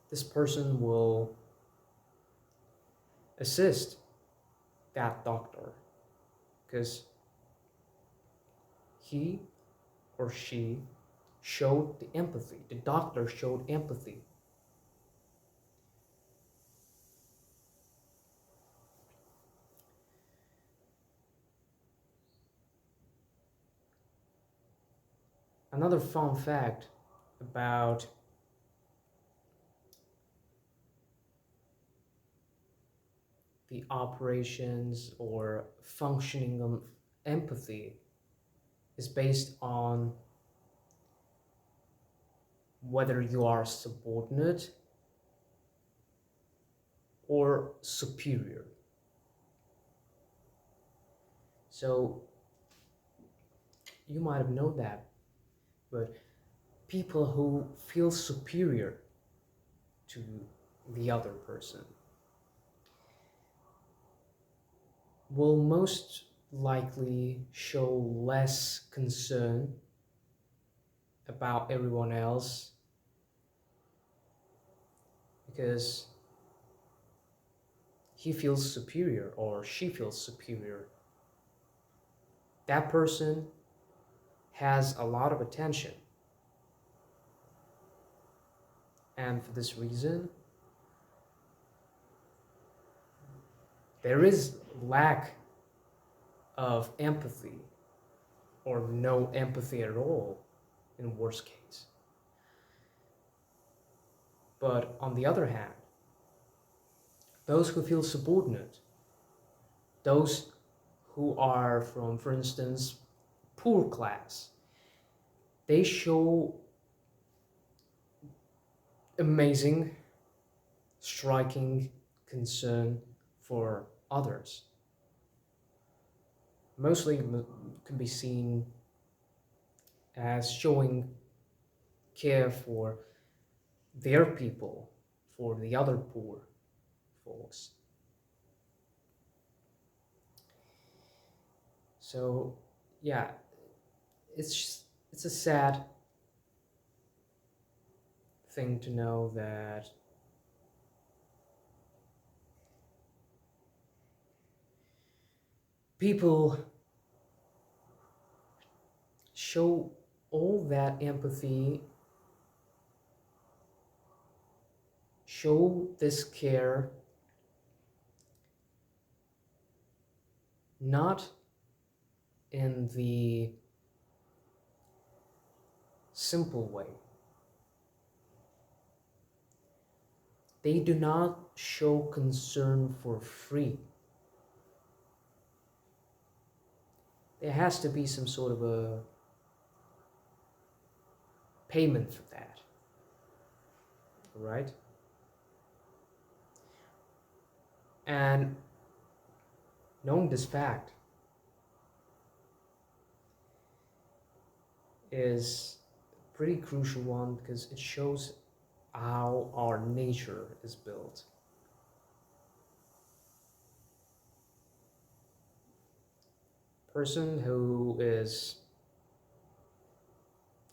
This person will assist that doctor because he or she showed the empathy. The doctor showed empathy. Another fun fact about the operations or functioning of empathy is based on whether you are subordinate or superior. So you might have known that, but people who feel superior to the other person will most likely show less concern about everyone else because he feels superior or she feels superior. That person has a lot of attention, and for this reason, there is lack of empathy or no empathy at all in worst case. But on the other hand, those who feel subordinate, those who are from, for instance, poor class, they show amazing, striking concern for others. Mostly can be seen as showing care for their people, for the other poor folks. So yeah, it's a sad thing to know that people show all that empathy, show this care, not in the simple way. They do not show concern for free. There has to be some sort of a payment for that, right? And knowing this fact is a pretty crucial one because it shows how our nature is built. Person who is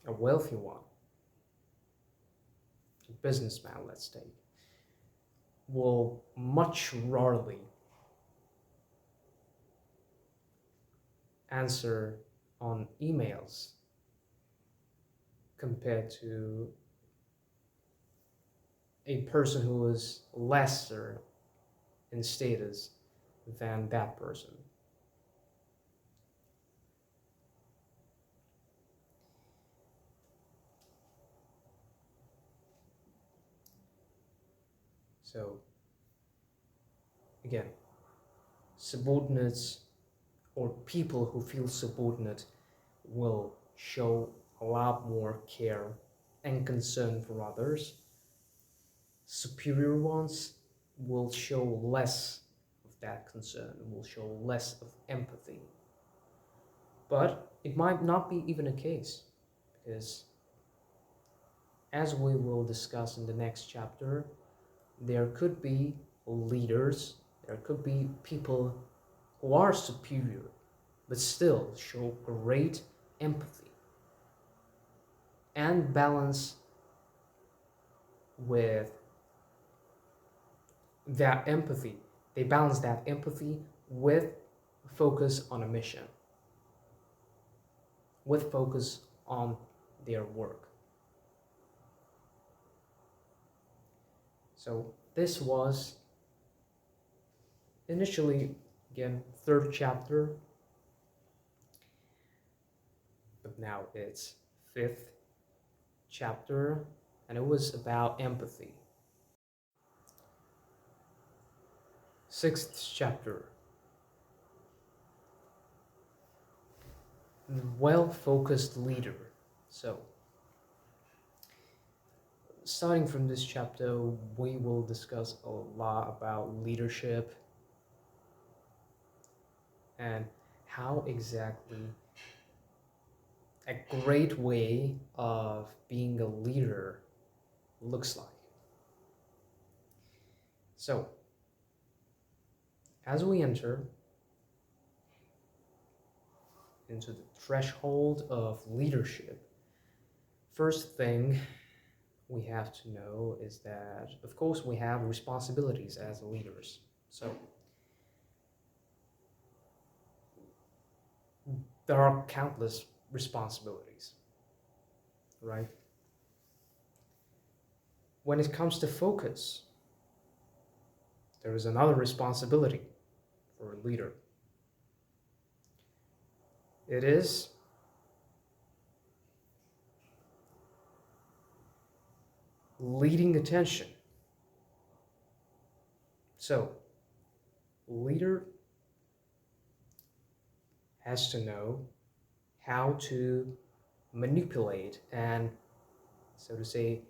a wealthy one, a businessman, let's say, will much rarely answer on emails compared to a person who is lesser in status than that person. So again, subordinates or people who feel subordinate will show a lot more care and concern for others. Superior ones will show less of that concern, will show less of empathy. But it might not be even a case, because as we will discuss in the next chapter, there could be leaders, there could be people who are superior, but still show great empathy and balance with that empathy. They balance that empathy with focus on a mission, with focus on their work. So this was initially, again, third chapter, but now it's fifth chapter, and it was about empathy. Sixth chapter, well-focused leader. So starting from this chapter, we will discuss a lot about leadership and how exactly a great way of being a leader looks like. So, as we enter into the threshold of leadership, first thing we have to know is that, of course, we have responsibilities as leaders. So, there are countless responsibilities, right? When it comes to focus, there is another responsibility for a leader. It is leading attention. So, leader has to know how to manipulate and, so to say,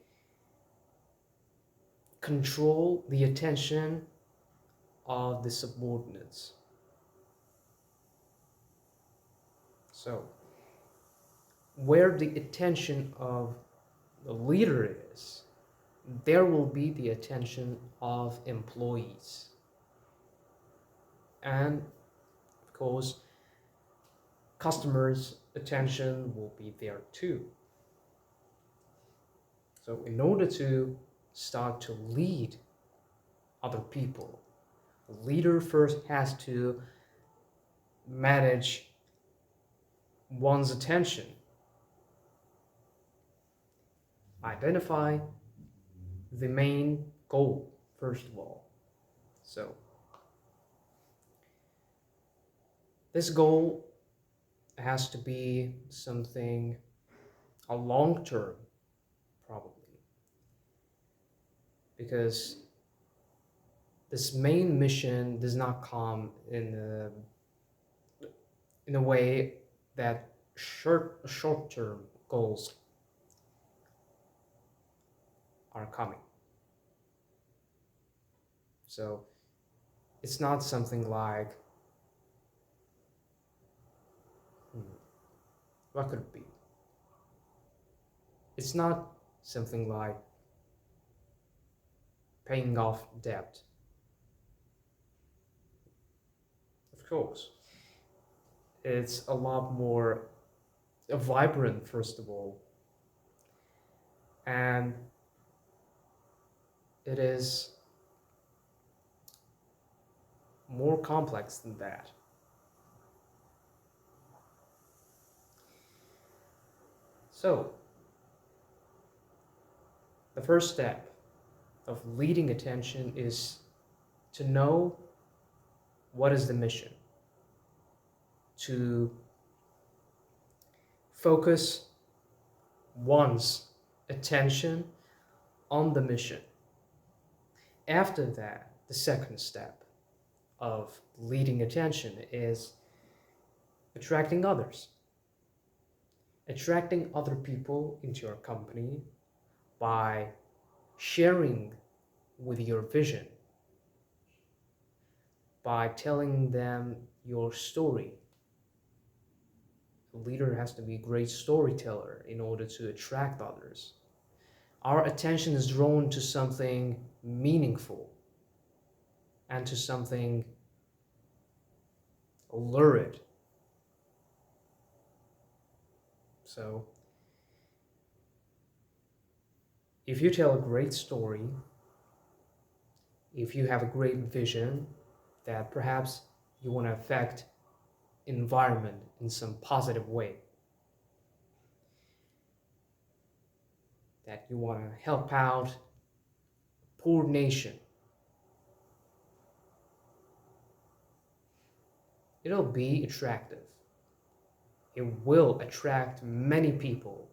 control the attention of the subordinates. So, where the attention of the leader is, there will be the attention of employees. And, of course, customers' attention will be there too. So in order to start to lead other people, the leader first has to manage one's attention. Identify the main goal, first of all. So, this goal has to be something a long term, probably, because this main mission does not come in a way that short term goals are coming. So it's not something like, hmm, what could it be? It's not something like paying off debt. Of course, it's a lot more vibrant, first of all, and it is more complex than that. So, the first step of leading attention is to know what is the mission, to focus one's attention on the mission. After that, the second step of leading attention is attracting others. Attracting other people into your company by sharing with your vision, by telling them your story. A leader has to be a great storyteller in order to attract others. Our attention is drawn to something meaningful and to something lurid. So, if you tell a great story, if you have a great vision that perhaps you want to affect environment in some positive way, that you want to help out a poor nation, it'll be attractive. It will attract many people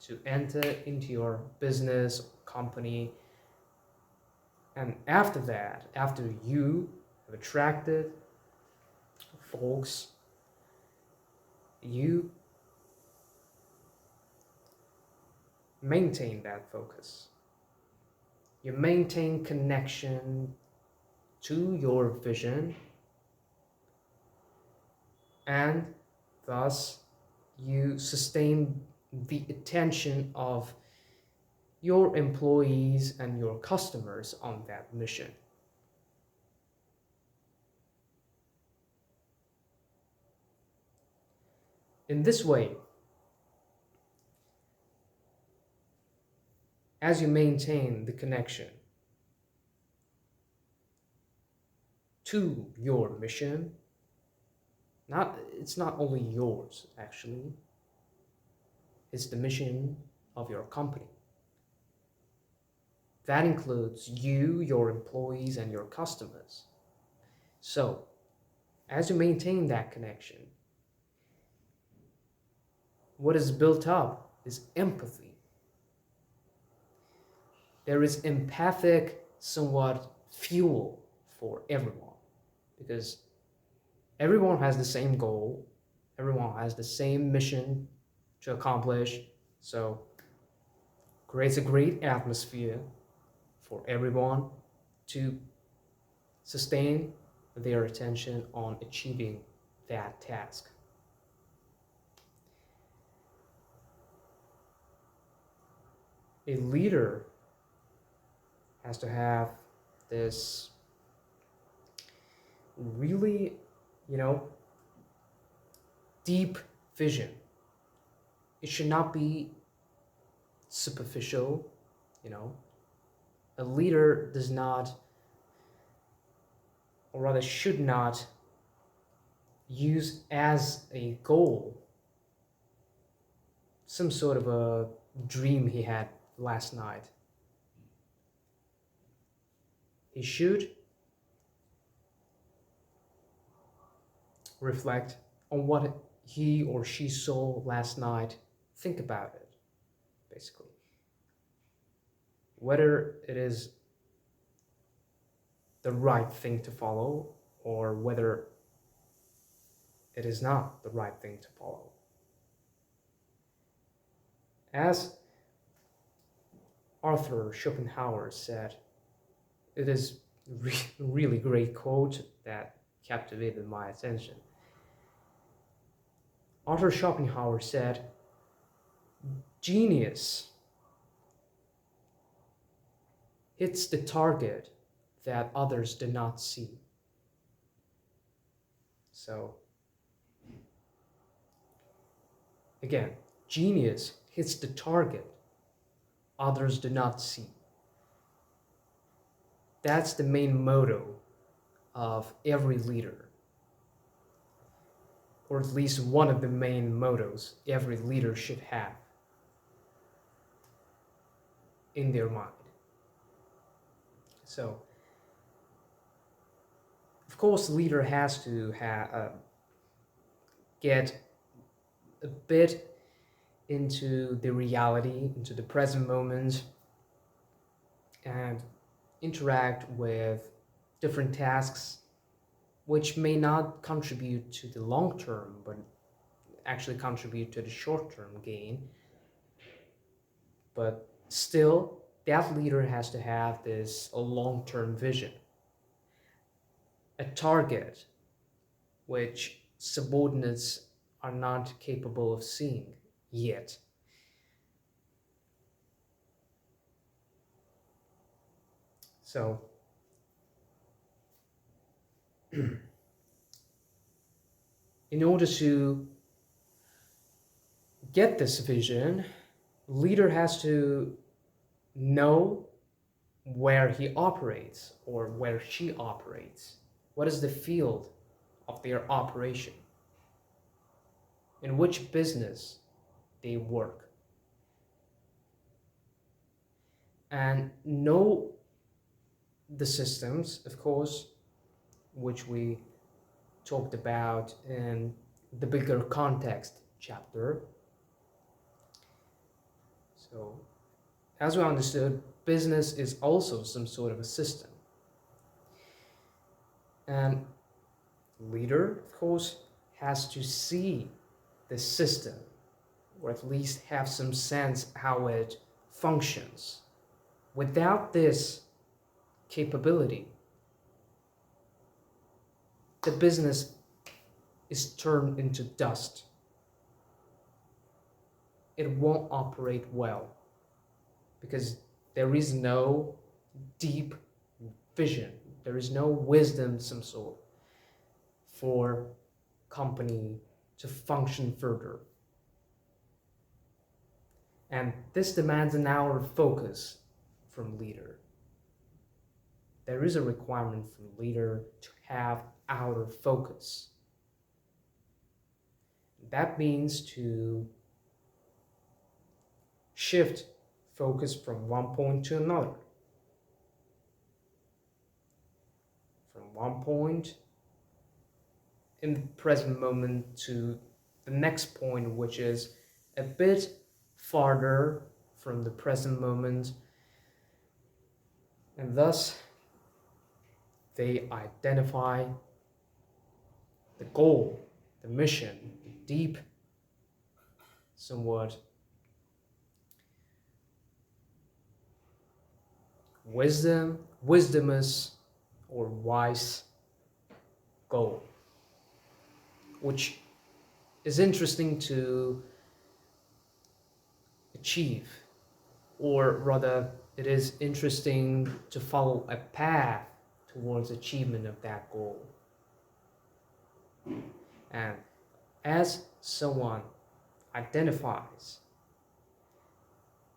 to enter into your business or company. And after that, after you have attracted folks, you maintain that focus. You maintain connection to your vision, and thus you sustain the attention of your employees and your customers on that mission. In this way, as you maintain the connection to your mission, it's not only yours actually, it's the mission of your company. That includes you, your employees, and your customers. So, as you maintain that connection, what is built up is empathy. There is empathic, somewhat fuel for everyone, because everyone has the same goal, everyone has the same mission to accomplish, so creates a great atmosphere for everyone to sustain their attention on achieving that task. A leader has to have this really, deep vision. It should not be superficial, A leader does not, or rather should not, use as a goal some sort of a dream he had last night. He should reflect on what he or she saw last night, think about it, basically. Whether it is the right thing to follow or whether it is not the right thing to follow. As Arthur Schopenhauer said, it is really great quote that captivated my attention. Arthur Schopenhauer said, genius hits the target that others do not see. So, again, genius hits the target others do not see. That's the main motto of every leader, or at least one of the main mottos every leader should have in their mind. So, of course, the leader has to get a bit into the reality, into the present moment, and interact with different tasks which may not contribute to the long term, but actually contribute to the short term gain. But still, that leader has to have this long term vision, a target which subordinates are not capable of seeing yet. So, in order to get this vision, leader has to know where he operates or where she operates. What is the field of their operation? In which business they work? And know the systems, of course, which we talked about in the bigger context chapter. So, as we understood, business is also some sort of a system. And leader, of course, has to see the system, or at least have some sense how it functions. Without this capability, the business is turned into dust. It won't operate well because there is no deep vision, there is no wisdom, some sort, for company to function further. And this demands an hour focus from leader. There is a requirement from leader to have outer focus. That means to shift focus from one point to another. From one point in the present moment to the next point, which is a bit farther from the present moment. And thus, they identify the goal, the mission, the deep, somewhat wisdomous or wise goal, which is interesting to achieve, or rather, it is interesting to follow a path towards achievement of that goal. And as someone identifies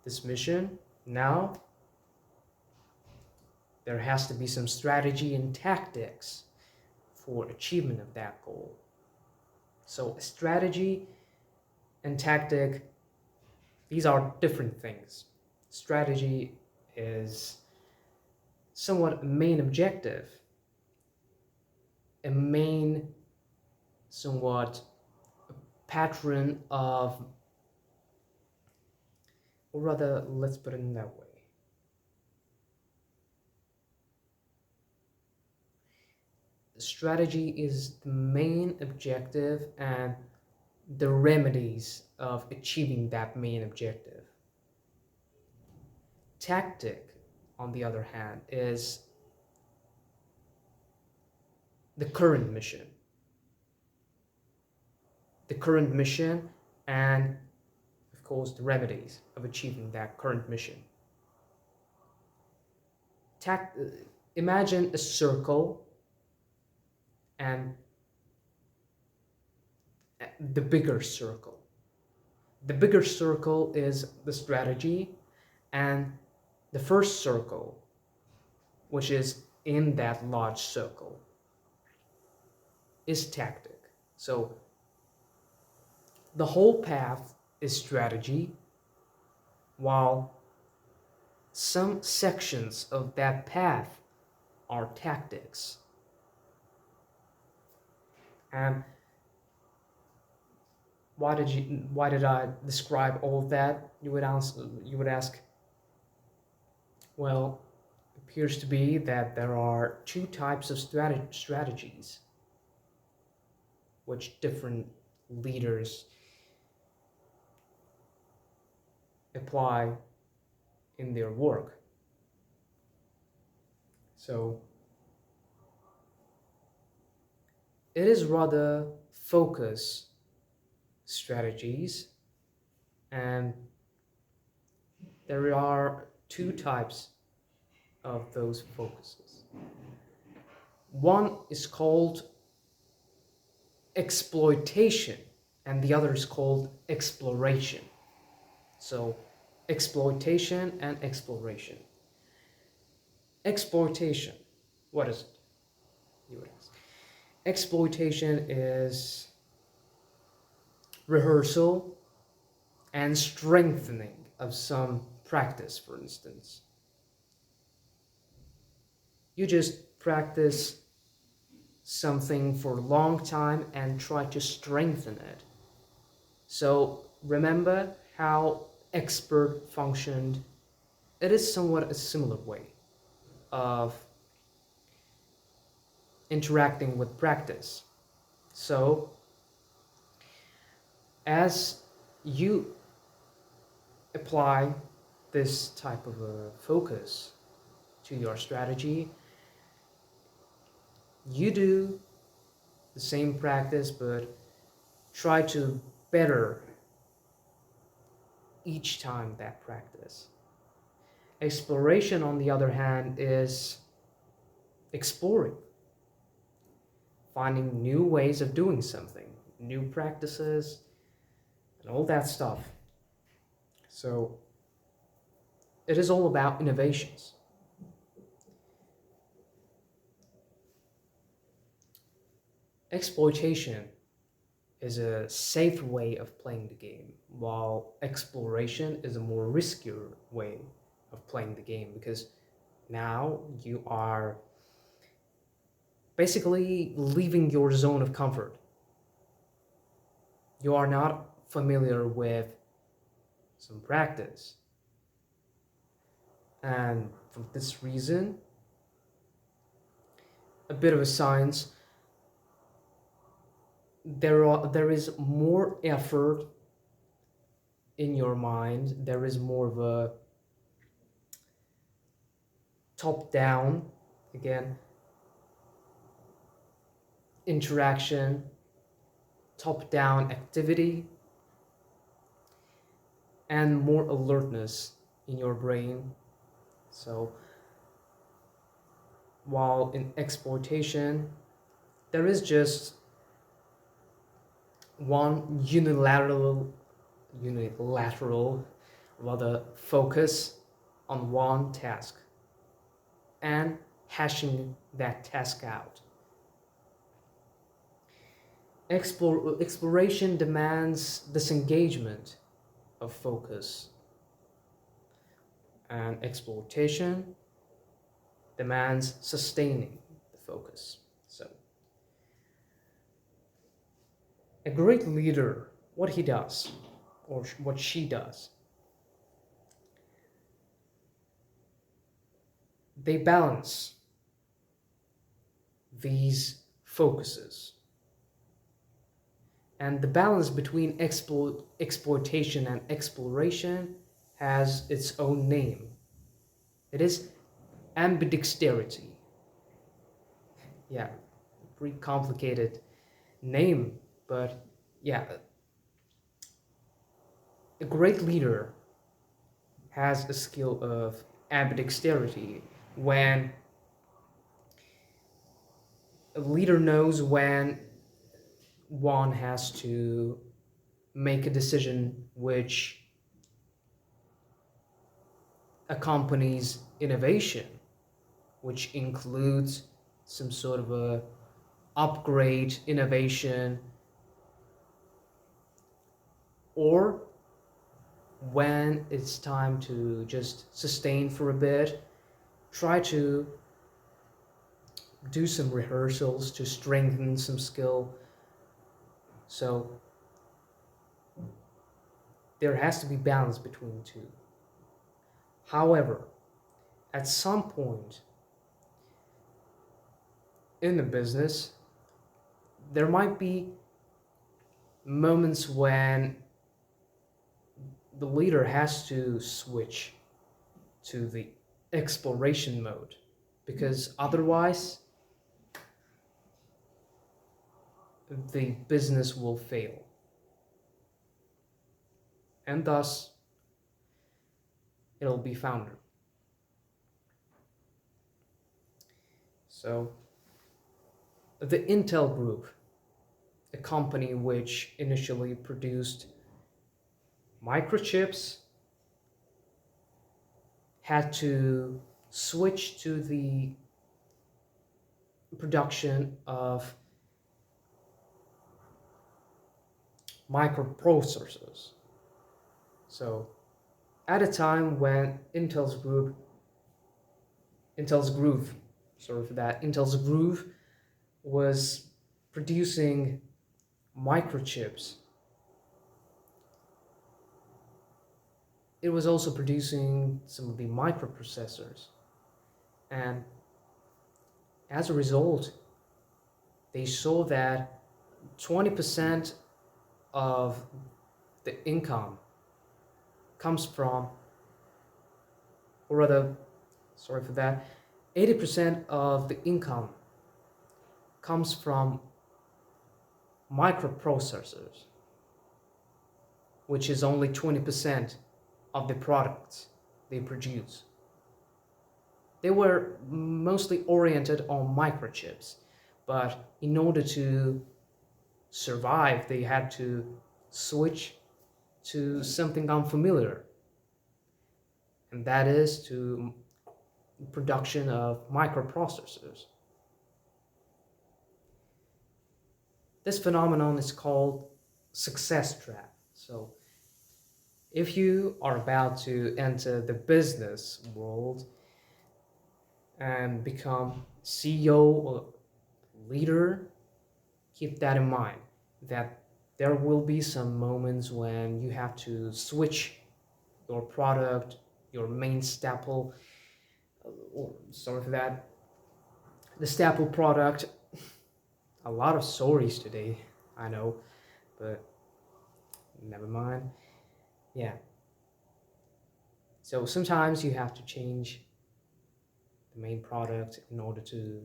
this mission, now there has to be some strategy and tactics for achievement of that goal. So strategy and tactic, these are different things. Strategy is somewhat a main objective, a main somewhat pattern of, or rather, let's put it in that way. Strategy is the main objective and the remedies of achieving that main objective. Tactic, on the other hand, is the current mission. The current mission and, of course, the remedies of achieving that current mission. Tact, imagine a circle and the bigger circle. The bigger circle is the strategy, and the first circle, which is in that large circle, is tactic. So the whole path is strategy, while some sections of that path are tactics. And why did I describe all of that? You would ask, well, it appears to be that there are two types of strategies which different leaders apply in their work. So it is rather focus strategies, and there are two types of those focuses. One is called exploitation and the other is called exploration. So exploitation and exploration. Exploitation, what is it? You would ask. Exploitation is rehearsal and strengthening of some practice, for instance. You just practice something for a long time and try to strengthen it. So remember how expert functioned. It is somewhat a similar way of interacting with practice. So as you apply this type of a focus to your strategy, you do the same practice but try to better each time that practice. Exploration, on the other hand, is exploring, finding new ways of doing something, new practices, and all that stuff. So it is all about innovations. Exploitation is a safe way of playing the game, while exploration is a more riskier way of playing the game, because now you are basically leaving your zone of comfort. You are not familiar with some practice. And for this reason, a bit of a science, there is more effort in your mind. There is more of a top-down, again, interaction, top-down activity, and more alertness in your brain. So while in exploitation, there is just one unilateral rather focus on one task and hashing that task out. Exploration demands disengagement of focus, and exploitation demands sustaining the focus. So, a great leader, what he does, or what she does, they balance these focuses. And the balance between exploitation and exploration has its own name. It is ambidexterity. Yeah, pretty complicated name, but yeah, a great leader has a skill of ambidexterity when a leader knows when one has to make a decision which accompanies innovation, which includes some sort of a upgrade innovation, or when it's time to just sustain for a bit, try to do some rehearsals to strengthen some skill. So there has to be balance between the two. However, at some point in the business, there might be moments when the leader has to switch to the exploration mode, because otherwise the business will fail, and thus it'll be foundered. So the Intel Group, a company which initially produced microchips, had to switch to the production of microprocessors. So at a time when Intel's Groove, sorry for that, Intel's Groove was producing microchips, it was also producing some of the microprocessors. And as a result, they saw that 20% of the income comes from, or rather, sorry for that, 80% of the income comes from microprocessors, which is only 20% of the products they produce. They were mostly oriented on microchips, but in order to survive, they had to switch to something unfamiliar, and that is to production of microprocessors. This phenomenon is called success trap. So if you are about to enter the business world and become CEO or leader, keep that in mind, that there will be some moments when you have to switch your product, your main staple, or sorry for that, the staple product. A lot of stories today, I know, but never mind. Yeah. So sometimes you have to change the main product in order to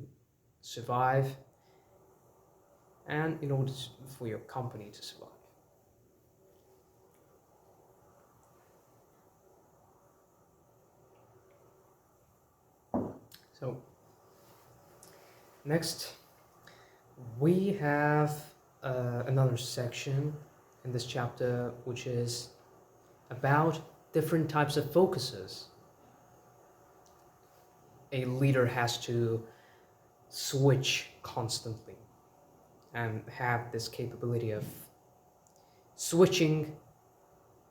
survive and in order for your company to survive. So next, we have another section in this chapter which is about different types of focuses a leader has to switch constantly. and have this capability of switching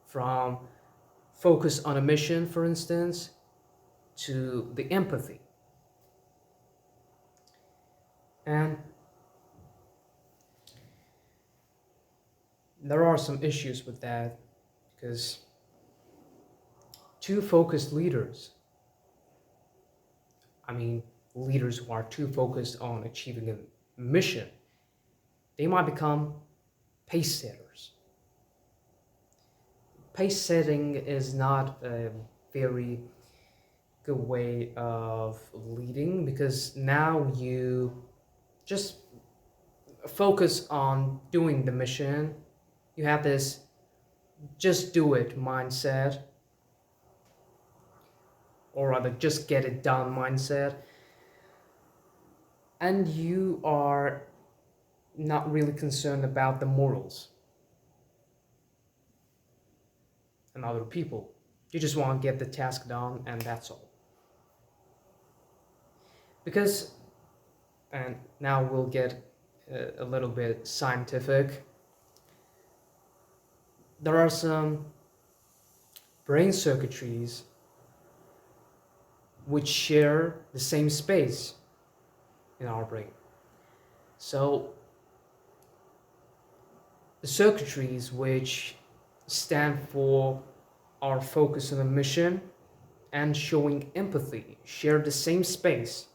from focus on a mission, for instance, to the empathy. And there are some issues with that because too focused leaders, I mean, leaders who are too focused on achieving a mission, they might become pace setters. Pace setting is not a very good way of leading because now you just focus on doing the mission. You have this just do it mindset, or rather, just get it done mindset, and you are not really concerned about the morals and other people. You just want to get the task done, and that's all. Because, and now we'll get a little bit scientific, there are some brain circuitries which share the same space in our brain. So the circuitries which stand for our focus on a mission and showing empathy share the same space.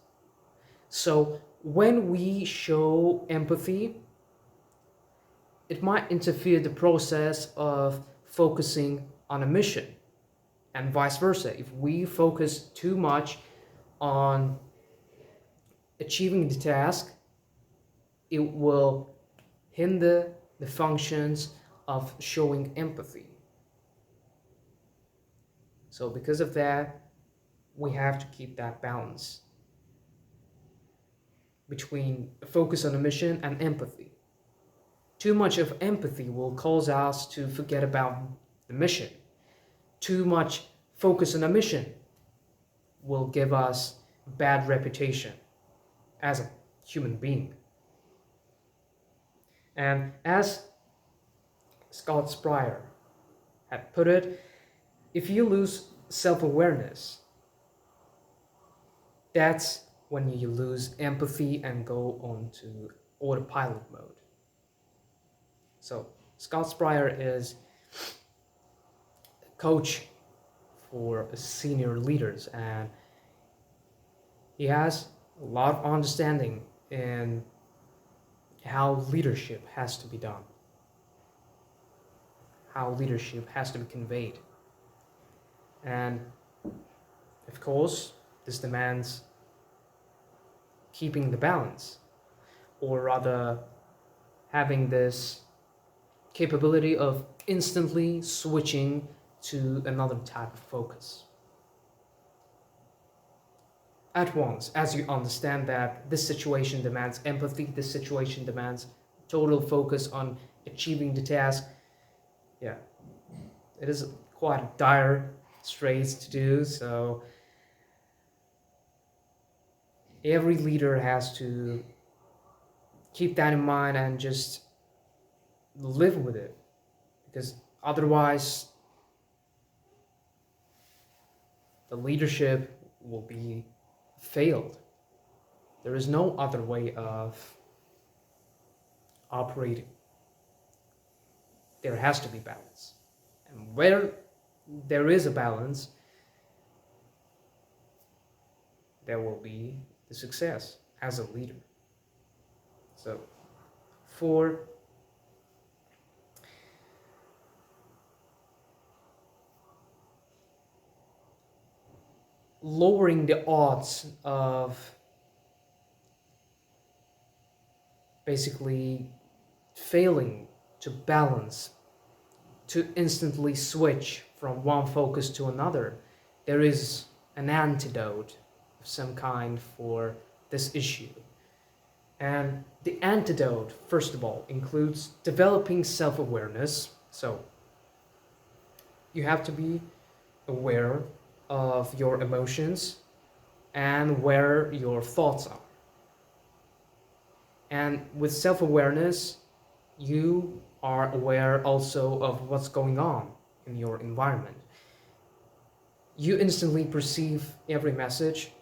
So when we show empathy, it might interfere the process of focusing on a mission, and vice versa. If we focus too much on achieving the task, it will hinder the functions of showing empathy. So because of that, we have to keep that balance between focus on a mission and empathy. Too much of empathy will cause us to forget about the mission. Too much focus on a mission will give us bad reputation as a human being. And as Scott Spryer had put it, if you lose self-awareness, that's when you lose empathy and go on to autopilot mode. So Scott Spryer is a coach for senior leaders, and he has a lot of understanding in how leadership has to be done, how leadership has to be conveyed. And of course, this demands keeping the balance, or rather having this capability of instantly switching to another type of focus at once, as you understand that this situation demands empathy, this situation demands total focus on achieving the task. Yeah, it is quite dire straits to do, so every leader has to keep that in mind and just live with it, because otherwise the leadership will be failed. There is no other way of operating. There has to be balance, and where there is a balance, there will be the success as a leader. So for lowering the odds of basically failing to balance, to instantly switch from one focus to another, there is an antidote of some kind for this issue. And the antidote, first of all, includes developing self-awareness. So you have to be aware of your emotions and where your thoughts are. And with self-awareness, you are aware also of what's going on in your environment. You instantly perceive every message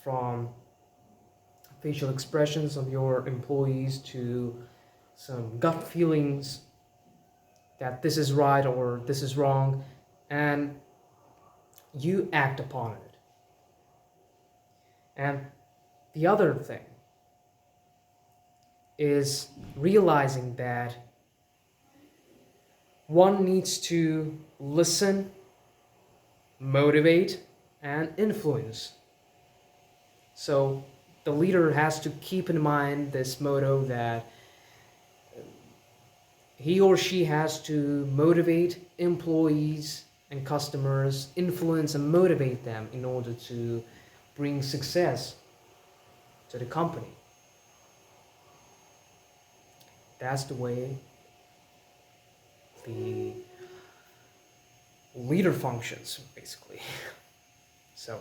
from facial expressions of your employees to some gut feelings that this is right or this is wrong, and you act upon it. And the other thing is realizing that one needs to listen, motivate, and influence. So the leader has to keep in mind this motto that he or she has to motivate employees and customers, influence and motivate them in order to bring success to the company. That's the way the leader functions, basically. So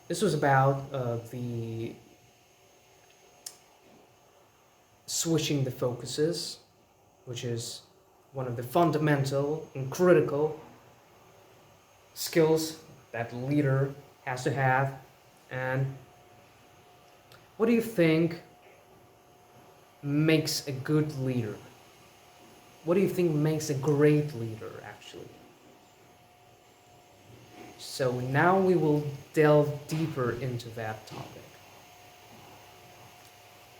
this was about the switching the focuses, which is one of the fundamental and critical skills that leader has to have. And what do you think makes a good leader? What do you think makes a great leader, actually? So now we will delve deeper into that topic.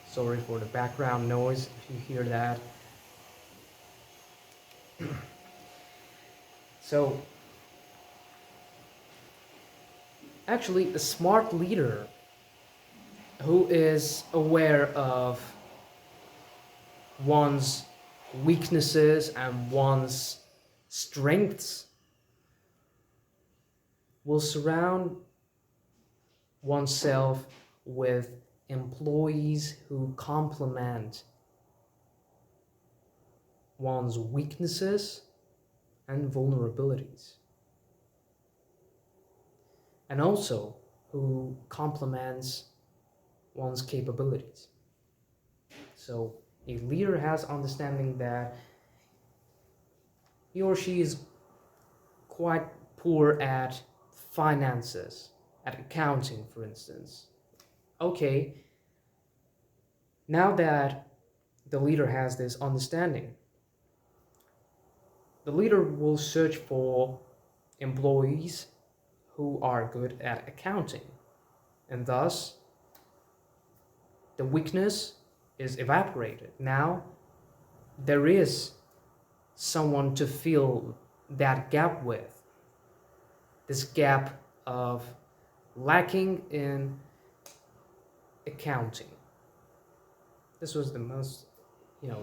Sorry for the background noise if you hear that. So, actually, a smart leader who is aware of one's weaknesses and one's strengths will surround oneself with employees who complement one's weaknesses and vulnerabilities, and also who complements one's capabilities. So a leader has understanding that he or she is quite poor at finances, at accounting, for instance. Okay, now that the leader has this understanding, the leader will search for employees who are good at accounting, and thus the weakness is evaporated. Now there is someone to fill that gap with, this gap of lacking in accounting. This was the most,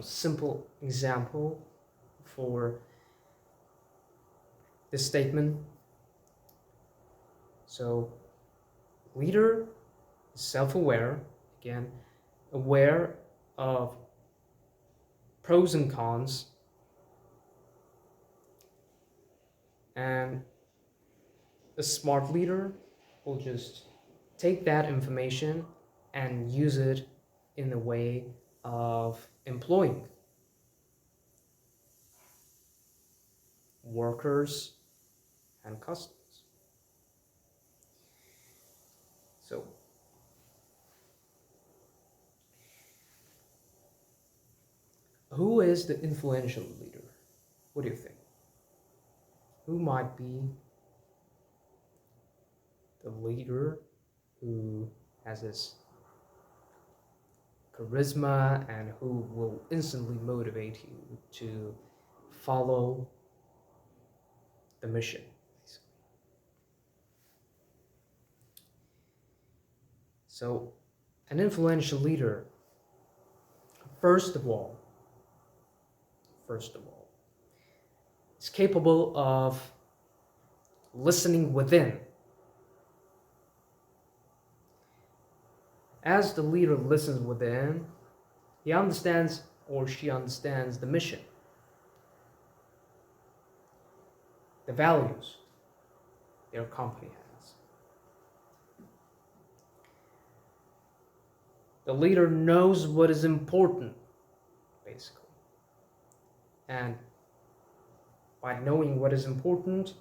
simple example for this statement. So, leader is self-aware, again, aware of pros and cons, and a smart leader will just take that information and use it in the way of employing workers and customers. So, who is the influential leader? What do you think? Who might be the leader who has this charisma and who will instantly motivate you to follow the mission? So, an influential leader, first of all, is capable of listening within. As the leader listens within, he understands or she understands the mission, the values their company has. The leader knows what is important, basically. And by knowing what is important,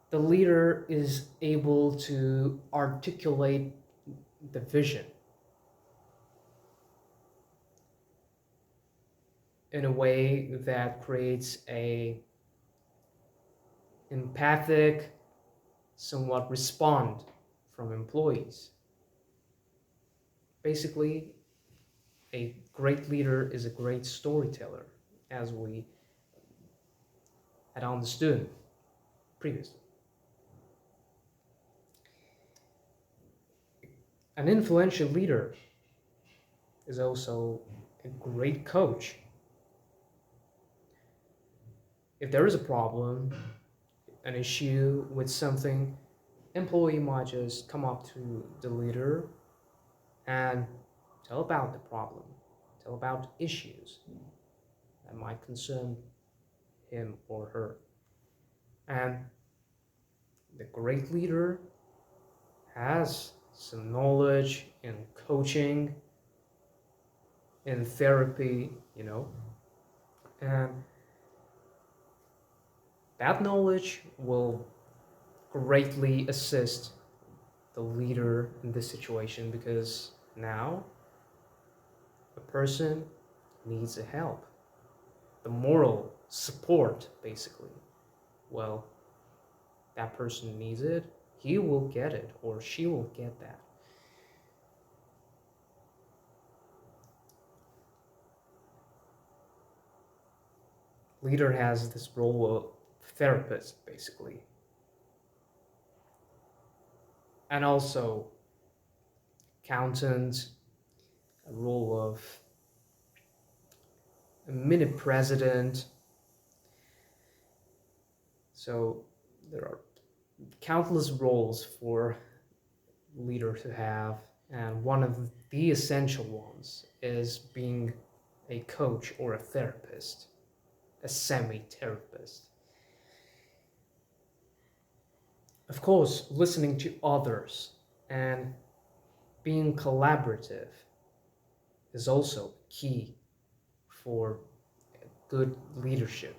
the leader is able to articulate the vision in a way that creates a empathic, somewhat respond from employees. Basically, a great leader is a great storyteller, as we had understood previously. An influential leader is also a great coach. If there is a problem, an issue with something, employee might just come up to the leader and tell about the problem, tell about issues that might concern him or her. And the great leader has some knowledge in coaching, in therapy, and that knowledge will greatly assist the leader in this situation, because now a person needs a help, the moral support, basically. Well, that person needs it, he will get it, or she will get that. Leader has this role of therapist, basically. And also accountant, a role of a mini president. So there are countless roles for leader to have, and one of the essential ones is being a coach or a therapist, a semi-therapist. Of course, listening to others and being collaborative is also key for good leadership.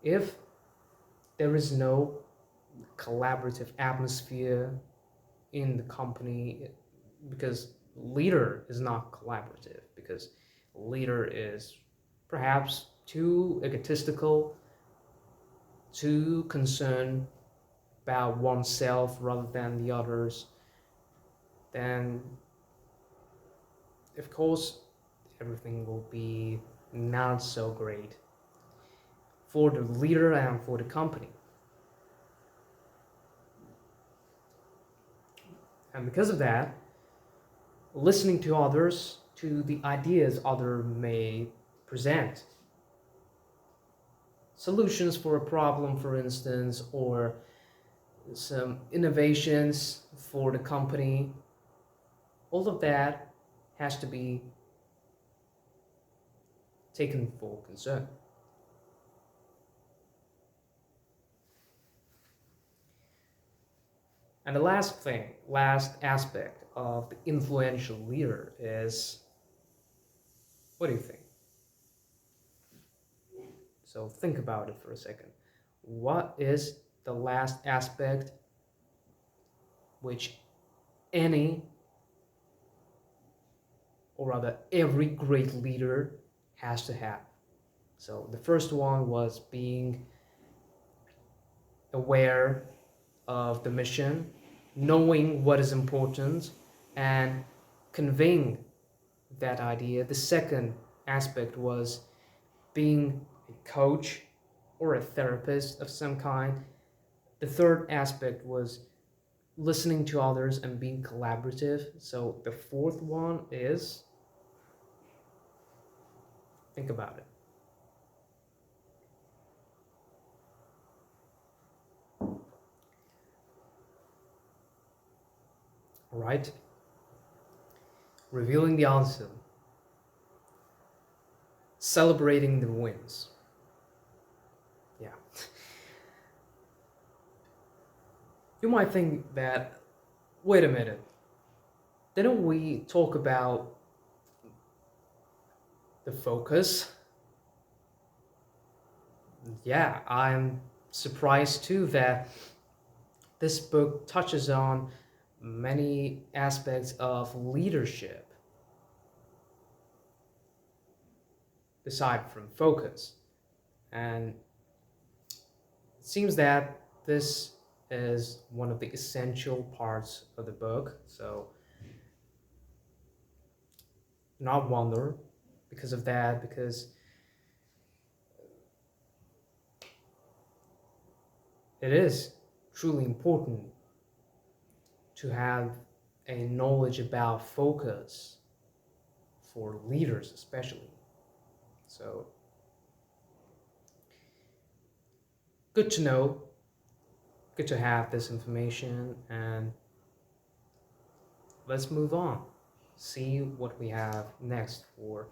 If there is no collaborative atmosphere in the company, because leader is not collaborative, because leader is perhaps too egotistical, too concerned about oneself rather than the others, then of course everything will be not so great for the leader and for the company. And because of that, listening to others, to the ideas others may present, solutions for a problem, for instance, or some innovations for the company, all of that has to be taken for concern. And the last aspect of the influential leader is, what do you think? So think about it for a second. What is the last aspect which any, or rather every great leader has to have? So the first one was being aware of the mission, knowing what is important, and conveying that idea. The second aspect was being a coach or a therapist of some kind. The third aspect was listening to others and being collaborative. So the fourth one is, think about it. All right? Revealing the answer. Celebrating the wins. Yeah. You might think that, wait a minute, Then we talk about the focus. Yeah, I'm surprised too that this book touches on many aspects of leadership aside from focus. And it seems that this is one of the essential parts of the book. So, not wonder because of that, because it is truly important to have a knowledge about focus for leaders, especially. So, good to know, good to have this information, and let's move on. See what we have next for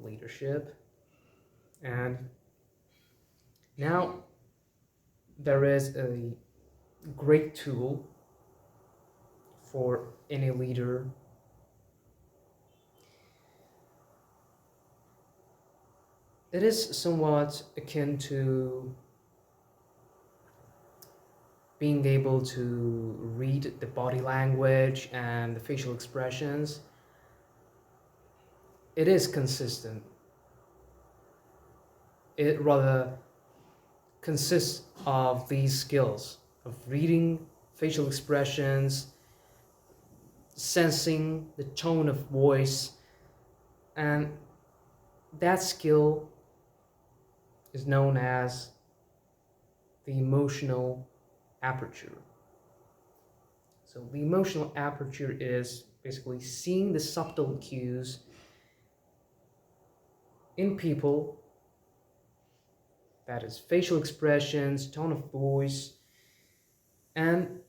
leadership. And now there is a great tool for any leader. It is somewhat akin to being able to read the body language and the facial expressions. It is consistent. It rather consists of these skills of reading facial expressions, sensing the tone of voice, and that skill is known as the emotional aperture. So, the emotional aperture is basically seeing the subtle cues in people, that is, facial expressions, tone of voice, and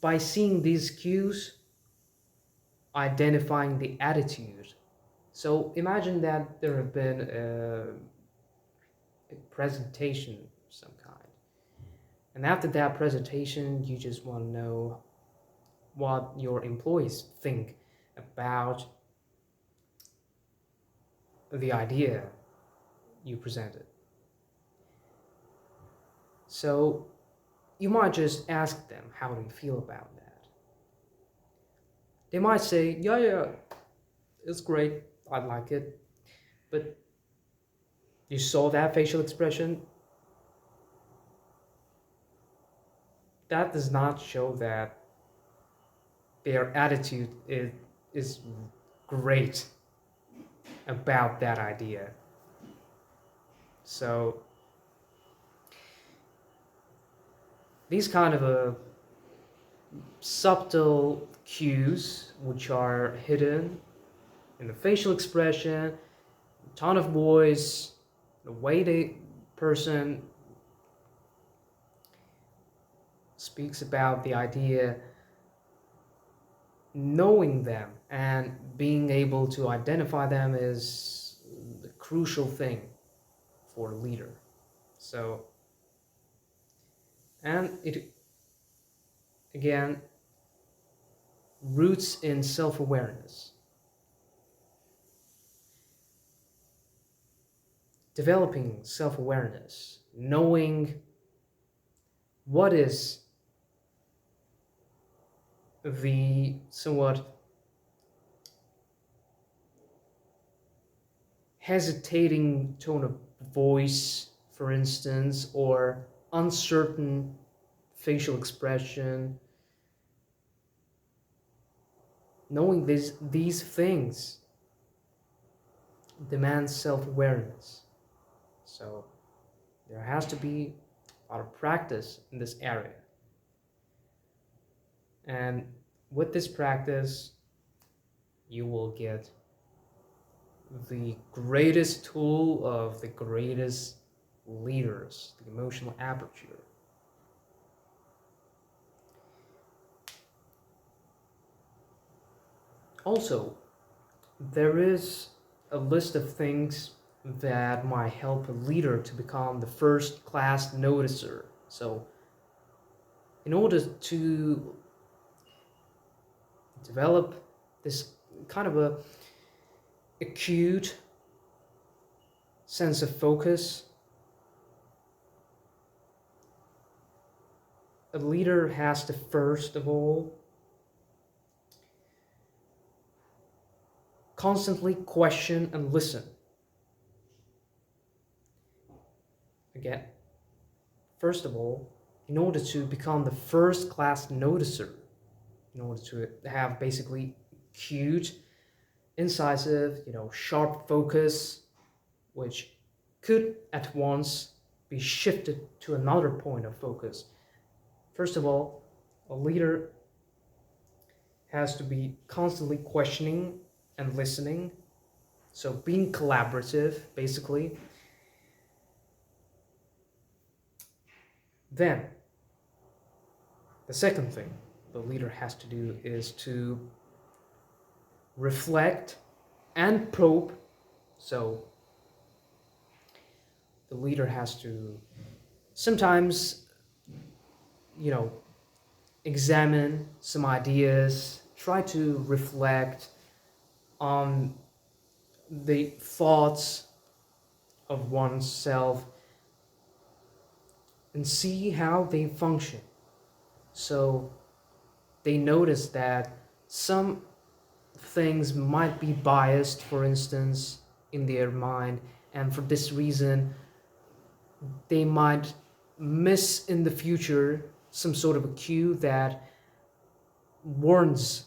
by seeing these cues, identifying the attitude. So, imagine that there have been a presentation of some kind. And after that presentation, you just want to know what your employees think about the idea you presented. So you might just ask them, how do you feel about that? They might say, yeah, yeah, it's great, I like it. But you saw that facial expression? That does not show that their attitude is great about that idea. So these kind of subtle cues which are hidden in the facial expression, tone of voice, the way the person speaks about the idea, knowing them and being able to identify them is the crucial thing for a leader. So, and it again roots in self-awareness. Developing self-awareness, knowing what is the somewhat hesitating tone of voice, for instance, or uncertain facial expression. Knowing these things demands self-awareness. So there has to be a lot of practice in this area. And with this practice, you will get the greatest tool of the greatest leaders, the emotional aperture. Also, there is a list of things that might help a leader to become the first class noticer. So, in order to develop this kind of a acute sense of focus, a leader has to first of all constantly question and listen. Again, first of all, in order to become the first class noticer, in order to have basically acute, incisive, sharp focus, which could at once be shifted to another point of focus. First of all, a leader has to be constantly questioning and listening, so being collaborative, basically. Then, the second thing the leader has to do is to reflect and probe. So, the leader has to sometimes, examine some ideas, try to reflect on the thoughts of oneself and see how they function. So they notice that some things might be biased, for instance, in their mind, and for this reason, they might miss in the future some sort of a cue that warns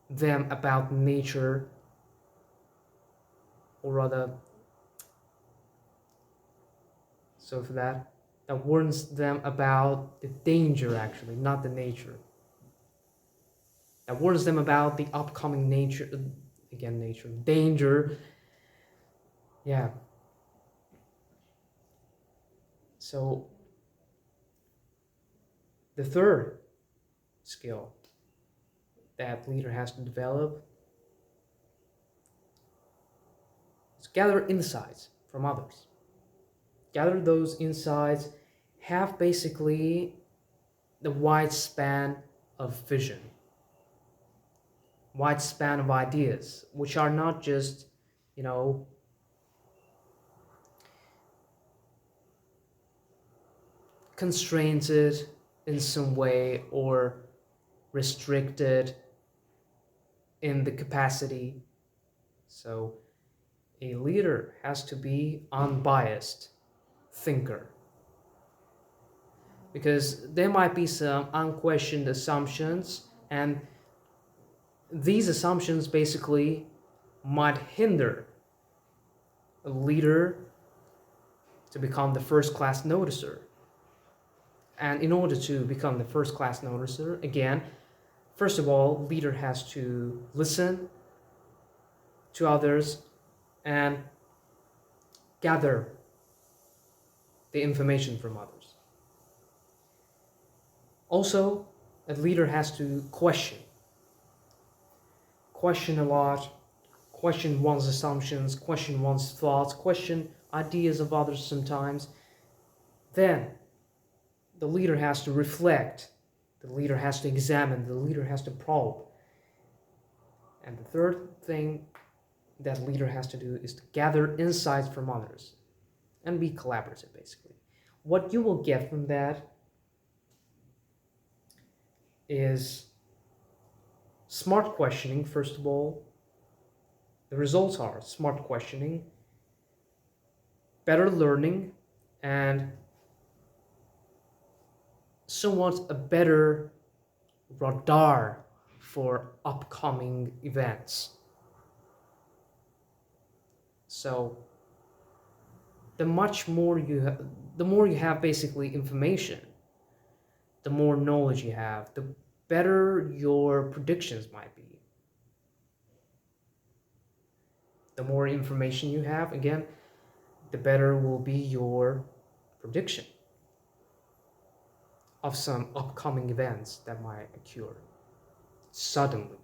them about nature, or rather, so for that warns them about the danger, actually, not the nature. That warns them about the upcoming nature, again, nature, danger. Yeah. So, the third skill that leader has to develop is gather insights from others. Gather those insights, have basically the wide span of vision, wide span of ideas, which are not just, constrained in some way or restricted in the capacity. So a leader has to be unbiased thinker, because there might be some unquestioned assumptions, and these assumptions basically might hinder a leader to become the first class noticer. And in order to become the first class noticer, again, first of all, leader has to listen to others and gather the information from others. Also, a leader has to question a lot, question one's assumptions, question one's thoughts, question ideas of others sometimes. Then the leader has to reflect, the leader has to examine, the leader has to probe. And the third thing that leader has to do is to gather insights from others and be collaborative, basically. What you will get from that is smart questioning, first of all. The results are smart questioning, better learning, and somewhat a better radar for upcoming events. So the more you have basically information, the more knowledge you have, the better your predictions might be. The more information you have, again, the better will be your prediction of some upcoming events that might occur suddenly.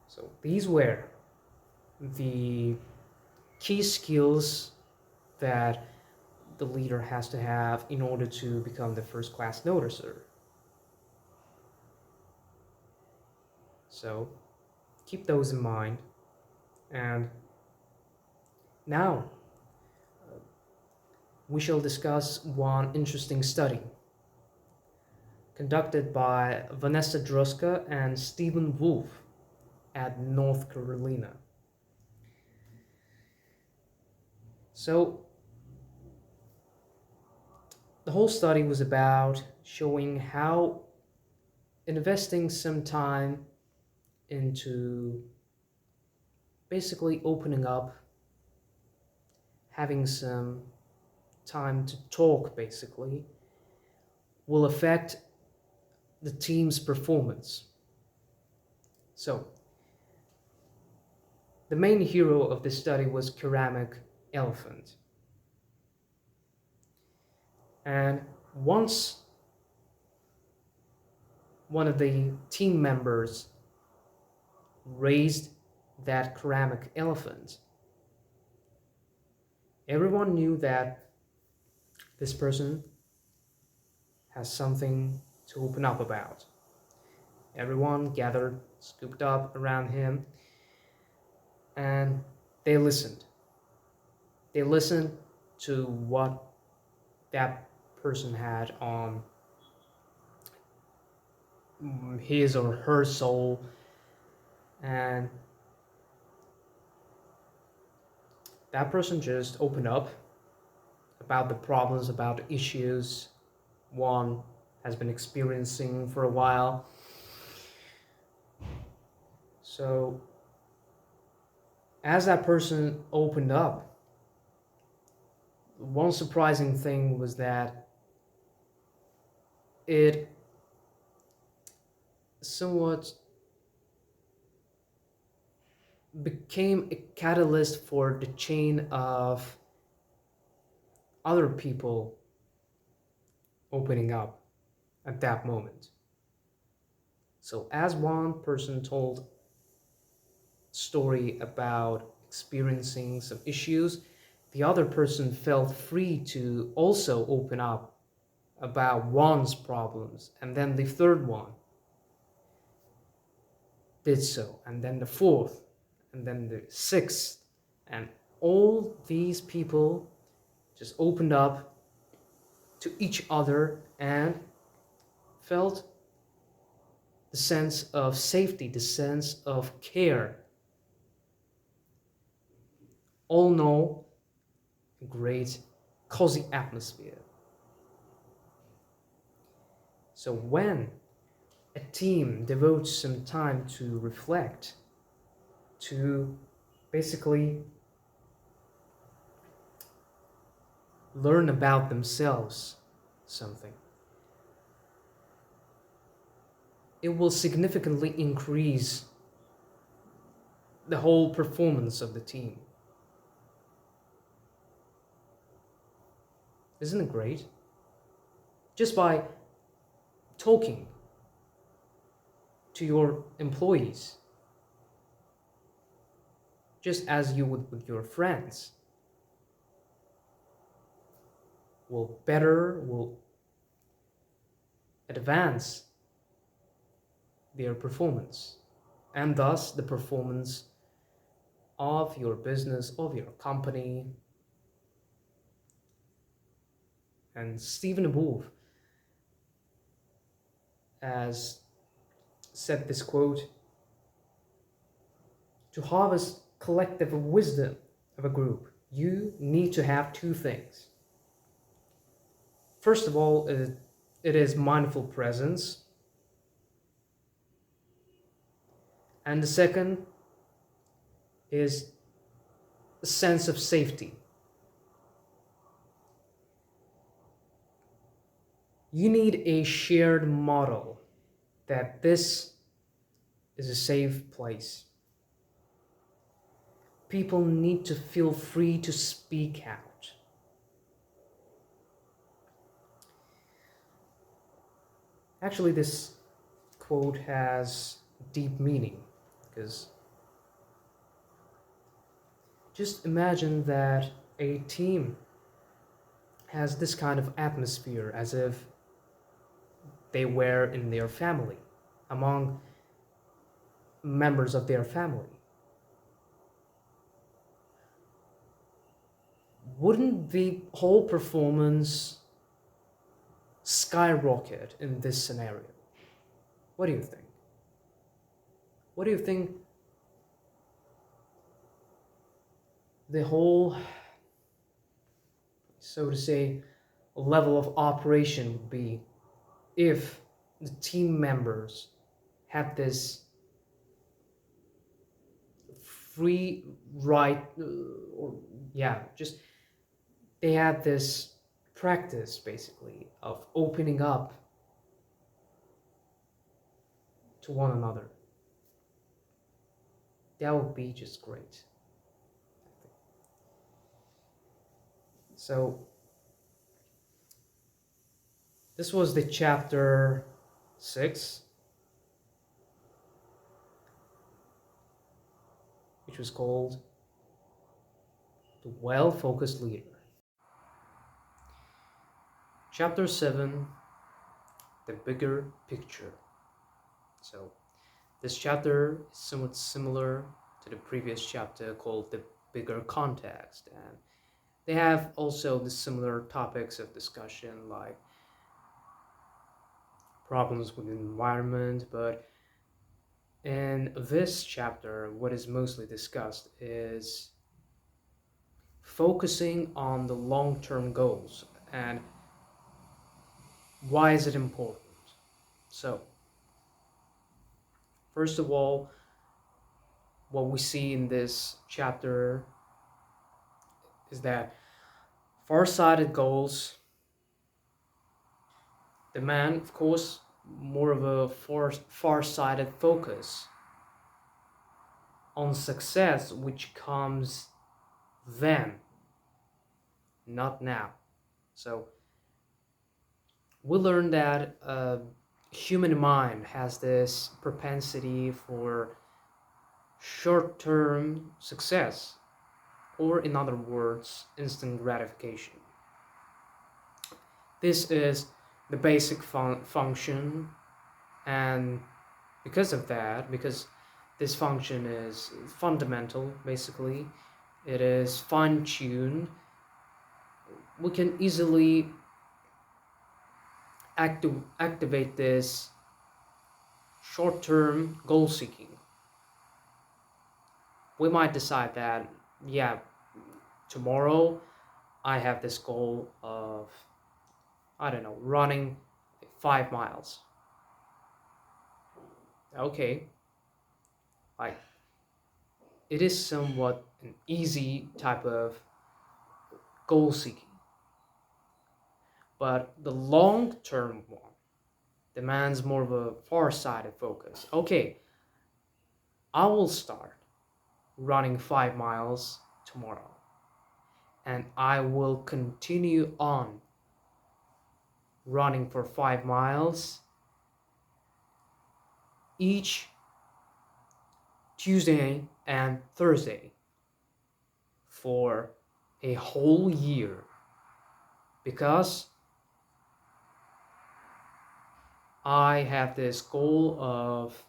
So these were the key skills that the leader has to have in order to become the first class noticer. So keep those in mind. And now we shall discuss one interesting study conducted by Vanessa Druska and Stephen Wolf at North Carolina. So the whole study was about showing how investing some time into basically opening up, having some time to talk basically, will affect the team's performance. So the main hero of this study was Ceramic Elephant. And once one of the team members raised that ceramic elephant, everyone knew that this person has something to open up about. Everyone gathered, scooped up around him, and they listened. They listened to what that person had on his or her soul, and that person just opened up about the problems, about the issues one has been experiencing for a while. So as that person opened up, one surprising thing was that it somewhat became a catalyst for the chain of other people opening up at that moment. So as one person told story about experiencing some issues, the other person felt free to also open up about one's problems, and then the third one did so, and then the fourth, and then the sixth, and all these people just opened up to each other and felt the sense of safety, the sense of care. All know a great cozy atmosphere. So when a team devotes some time to reflect, to basically learn about themselves something, it will significantly increase the whole performance of the team. Isn't it great? Just by talking to your employees, just as you would with your friends, will advance their performance, and thus the performance of your business, of your company. And Stephen Wolf has said this quote: to harvest collective wisdom of a group, you need to have two things. First of all, it is mindful presence. And the second is a sense of safety. You need a shared model that this is a safe place. People need to feel free to speak out. Actually, this quote has deep meaning, because just imagine that a team has this kind of atmosphere as if they were in their family, among members of their family. Wouldn't the whole performance skyrocket in this scenario? What do you think? What do you think the whole, so to say, level of operation would be if the team members had this free right, or yeah, just they had this practice basically of opening up to one another? That would be just great. So this was the chapter 6, which was called The Well-Focused Leader. Chapter 7, The Bigger Picture. So this chapter is somewhat similar to the previous chapter called The Bigger Context, and they have also the similar topics of discussion like problems with the environment, but in this chapter, what is mostly discussed is focusing on the long-term goals and why is it important. So, first of all, what we see in this chapter is that far-sighted goals demand, of course, more of a far-sighted focus on success, which comes then, not now. So we learned that human mind has this propensity for short-term success, or in other words, instant gratification. This is the basic function, and because of that, because this function is fundamental, basically, it is fine-tuned, we can easily activate this short-term goal seeking. We might decide that, yeah, tomorrow I have this goal of, I don't know, running 5 miles. Okay, like it is somewhat an easy type of goal seeking, but the long-term one demands more of a far-sighted focus. Okay, I will start running 5 miles tomorrow, and I will continue on running for 5 miles each Tuesday and Thursday for a whole year, because I have this goal of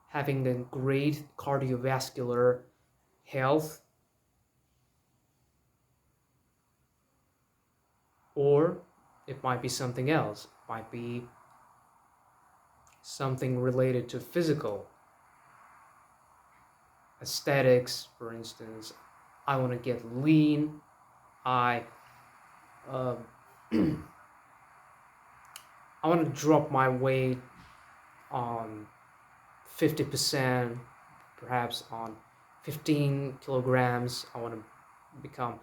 having a great cardiovascular health, or it might be something else. It might be something related to physical aesthetics, for instance. I want to get lean. I uh, I want to drop my weight on 50%, perhaps on 15 kilograms. I want to become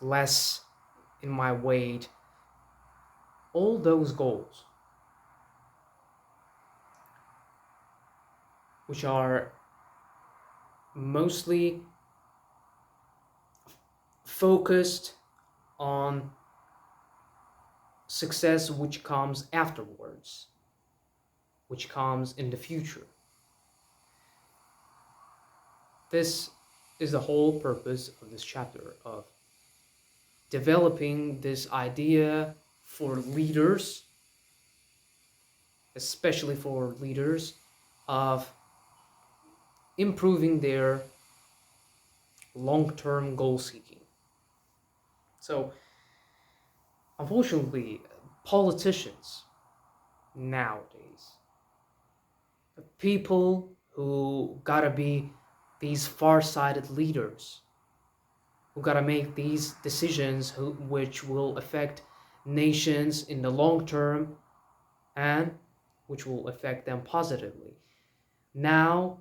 less in my weight. All those goals, which are mostly focused on success which comes afterwards, which comes in the future. This is the whole purpose of this chapter, of developing this idea for leaders, especially for leaders, of improving their long-term goal seeking. So, unfortunately, politicians nowadays, people who gotta be these far-sighted leaders, who gotta make these decisions which will affect nations in the long term and which will affect them positively. Now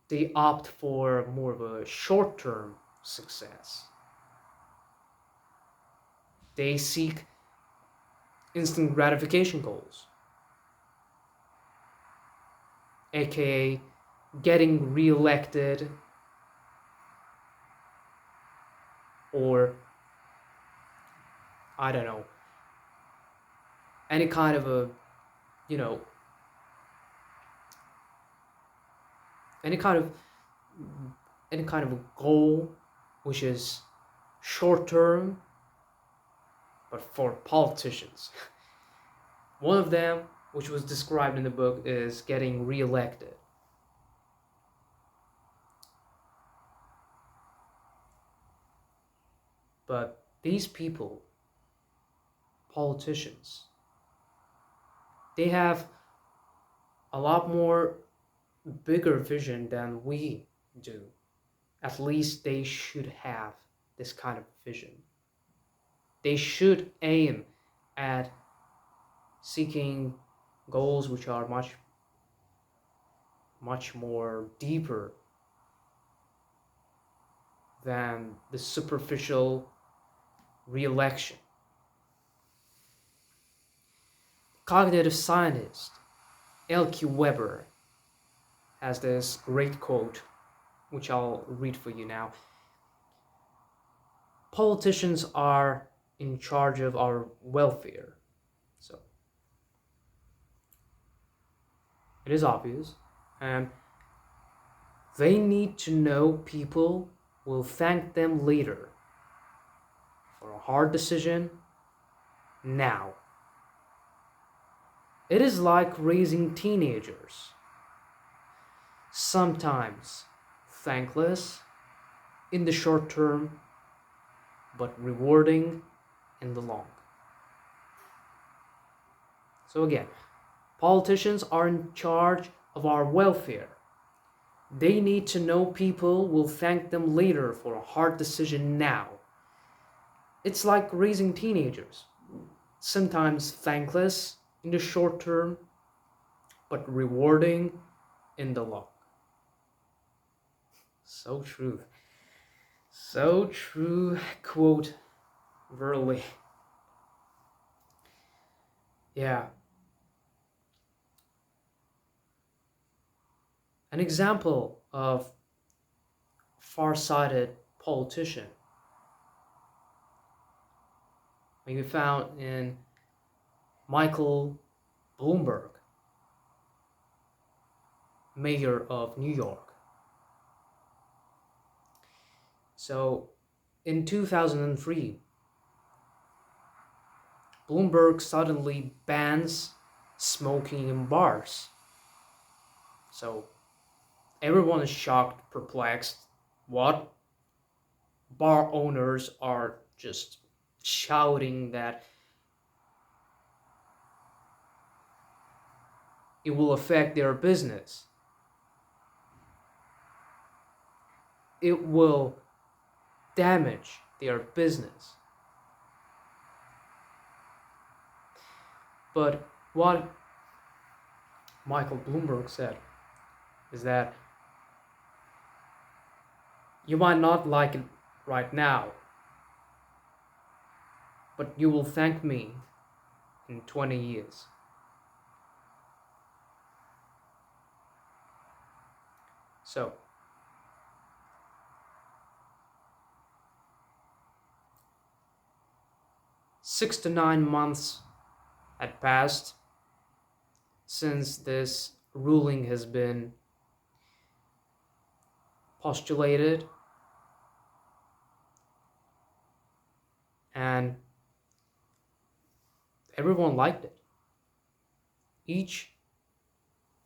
they opt for more of a short-term success. They seek instant gratification goals, aka getting reelected, or I don't know, any kind of a, you know, any kind of a goal which is short term, but for politicians. One of them, which was described in the book, is getting reelected. But these people, politicians, they have a lot more bigger vision than we do. At least they should have this kind of vision. They should aim at seeking goals which are much more deeper than the superficial re-election. Cognitive scientist L.Q. Weber has this great quote, which I'll read for you now. Politicians are in charge of our welfare. So it is obvious, and they need to know people will thank them later for a hard decision now. It is like raising teenagers, sometimes thankless in the short term, but rewarding in the long. So again, politicians are in charge of our welfare. They need to know people will thank them later for a hard decision now. It's like raising teenagers, sometimes thankless in the short term, but rewarding in the long. So true. So true, quote, Verily. Yeah. An example of far-sighted politician may be found in Michael Bloomberg, mayor of New York. So, in 2003, Bloomberg suddenly bans smoking in bars. So, everyone is shocked, perplexed. What? Bar owners are just shouting that it will affect their business. It will damage their business. But what Michael Bloomberg said is that you might not like it right now, but you will thank me in 20 years. So, six to 9 months had passed since this ruling has been postulated. and everyone liked it. Each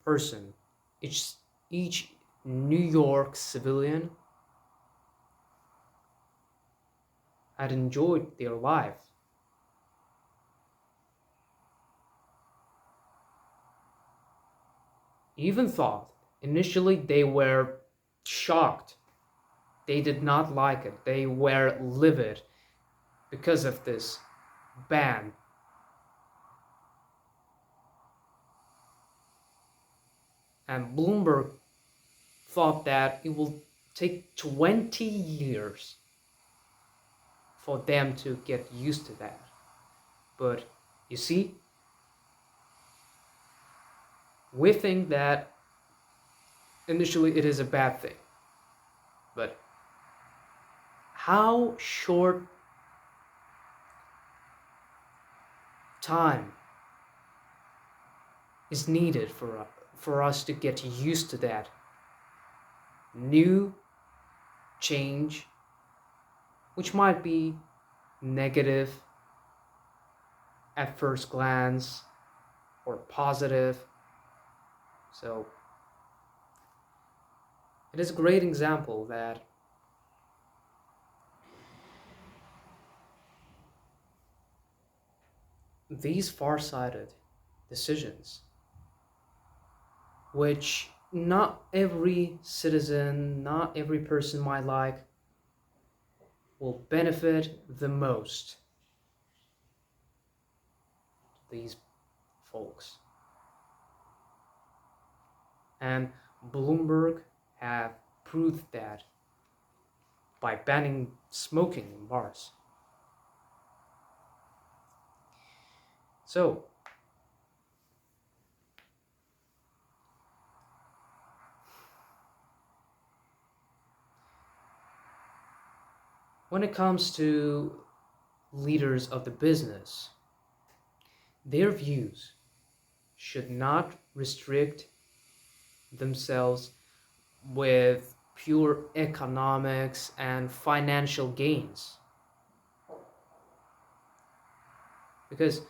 person, each each New York civilian had enjoyed their life. Even thought initially they were shocked. They did not like it. They were livid because of this ban. And Bloomberg thought that it will take 20 years for them to get used to that. But you see, we think that initially it is a bad thing. But how short time is needed for us to get used to that new change, which might be negative at first glance or positive. So it is a great example that these far-sighted decisions, which not every citizen, not every person might like, will benefit the most these folks. And Bloomberg have proved that by banning smoking in bars. So, when it comes to leaders of the business, their views should not restrict themselves with pure economics and financial gains. Because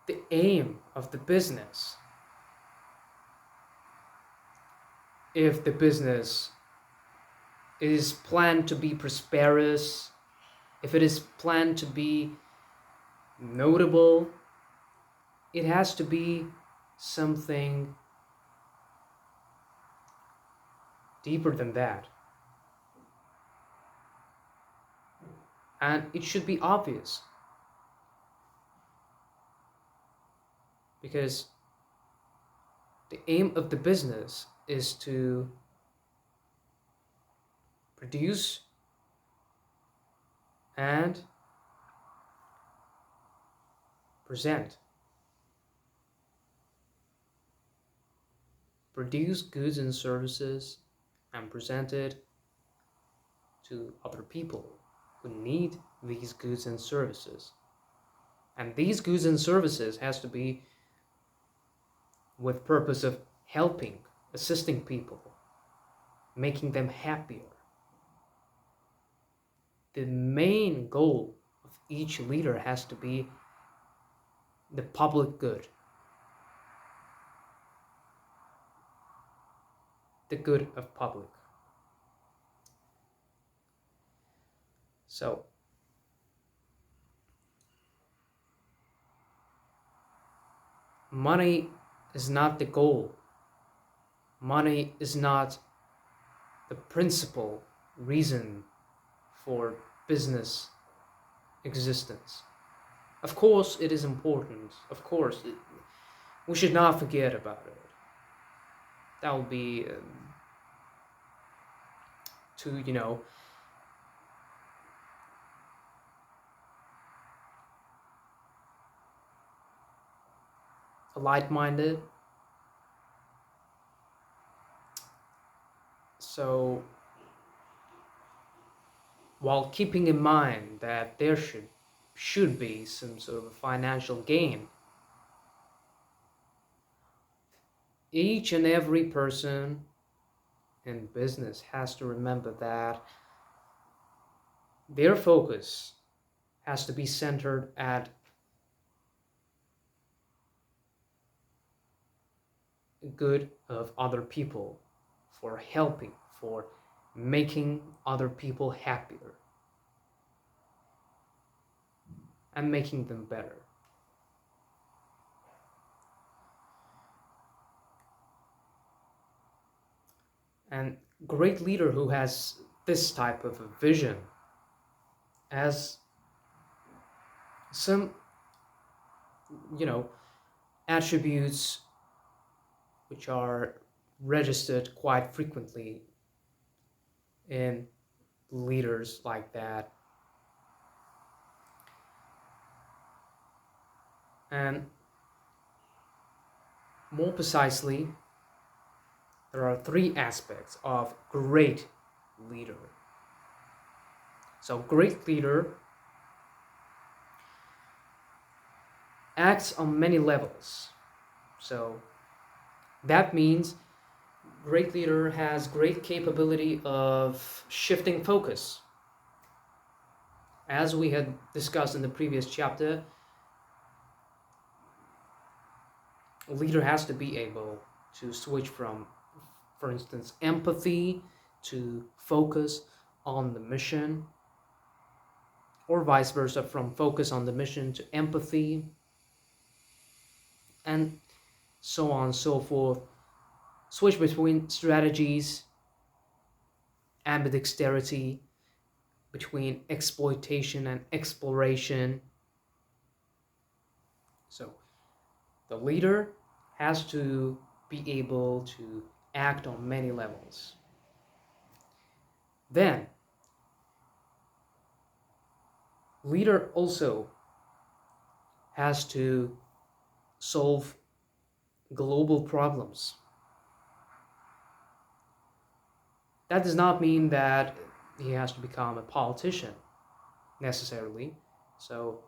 the aim of the business, if the business is planned to be prosperous, if it is planned to be notable, it has to be something deeper than that. And it should be obvious. Because the aim of the business is to produce and present. Produce goods and services and present it to other people who need these goods and services. And these goods and services has to be with purpose of helping, assisting people, making them happier. The main goal of each leader has to be the public good, the good of public. So, money is not the goal. Money is not the principal reason for business existence. Of course, it is important. Of course, we should not forget about it. That would be too, light-minded. So, while keeping in mind that there should be some sort of financial gain, each and every person in business has to remember that their focus has to be centered at good of other people, for helping, for making other people happier and making them better. And great leader who has this type of a vision has some, you know, attributes which are registered quite frequently in leaders like that. And more precisely, there are three aspects of great leader. So great leader acts on many levels. So that means great leader has great capability of shifting focus. As we had discussed in the previous chapter, a leader has to be able to switch from, for instance, empathy to focus on the mission, or vice versa, from focus on the mission to empathy, and so on and so forth. Switch between strategies, ambidexterity, between exploitation and exploration. So the leader has to be able to act on many levels. Then, leader also has to solve global problems. That does not mean that he has to become a politician necessarily. So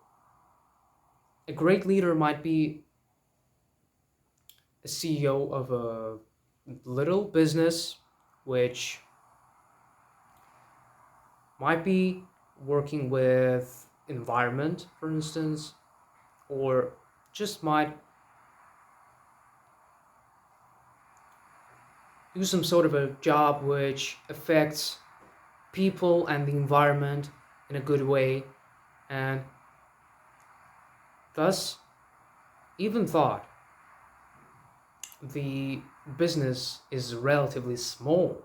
a great leader might be a CEO of a little business which might be working with environment, for instance, or just might do some sort of a job which affects people and the environment in a good way, and thus, even thought the business is relatively small,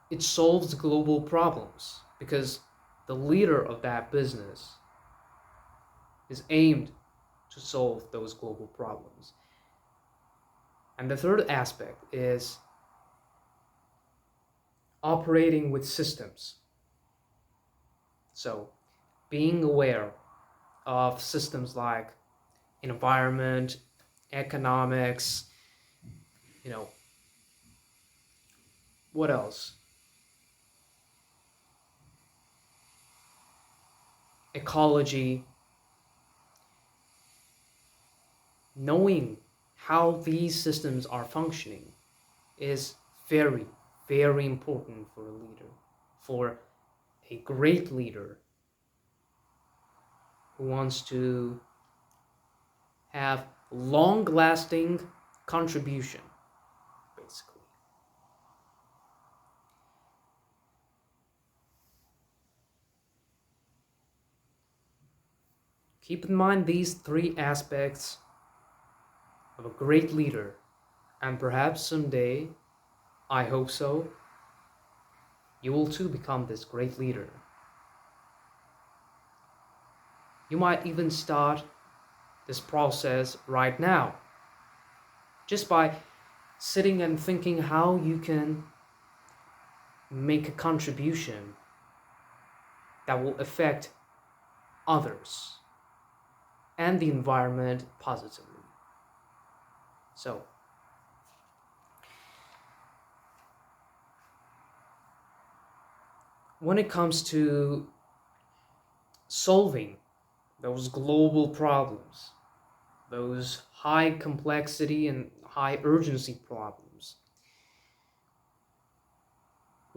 it solves global problems because the leader of that business is aimed to solve those global problems. And the third aspect is operating with systems. So being aware of systems like environment, economics, what else? Ecology. Knowing how these systems are functioning is very, very important for a leader, for a great leader who wants to have long-lasting contribution, basically. Keep in mind these three aspects of a great leader, and perhaps someday, I hope so, you will too become this great leader. You might even start this process right now, just by sitting and thinking how you can make a contribution that will affect others and the environment positively. So, when it comes to solving those global problems, those high complexity and high urgency problems,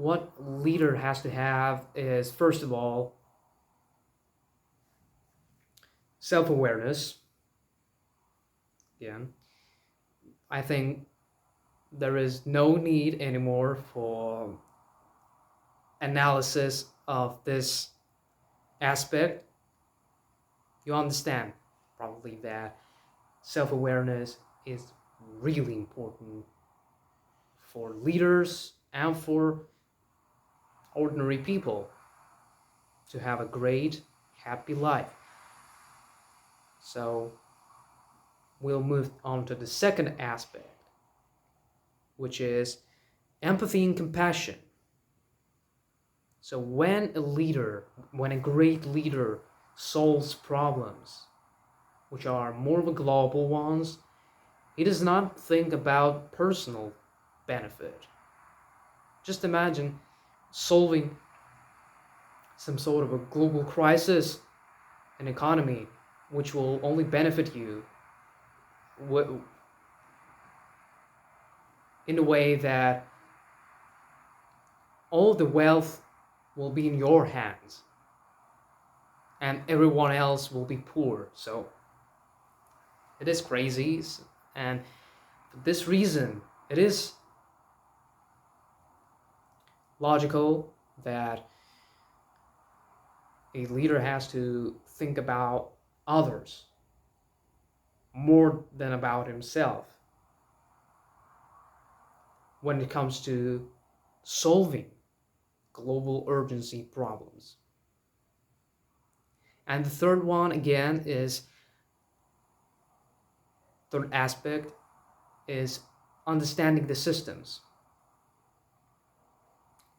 what leader has to have is, first of all, self-awareness. Again, I think there is no need anymore for analysis of this aspect. You understand probably that self-awareness is really important for leaders and for ordinary people to have a great, happy life. So we'll move on to the second aspect, which is empathy and compassion. So when a great leader solves problems, which are more of a global ones, he does not think about personal benefit. Just imagine solving some sort of a global crisis, an economy, which will only benefit you in a way that all the wealth will be in your hands and everyone else will be poor. So it is crazy, and for this reason it is logical that a leader has to think about others more than about himself when it comes to solving global urgency problems. And the third one, again, third aspect is understanding the systems.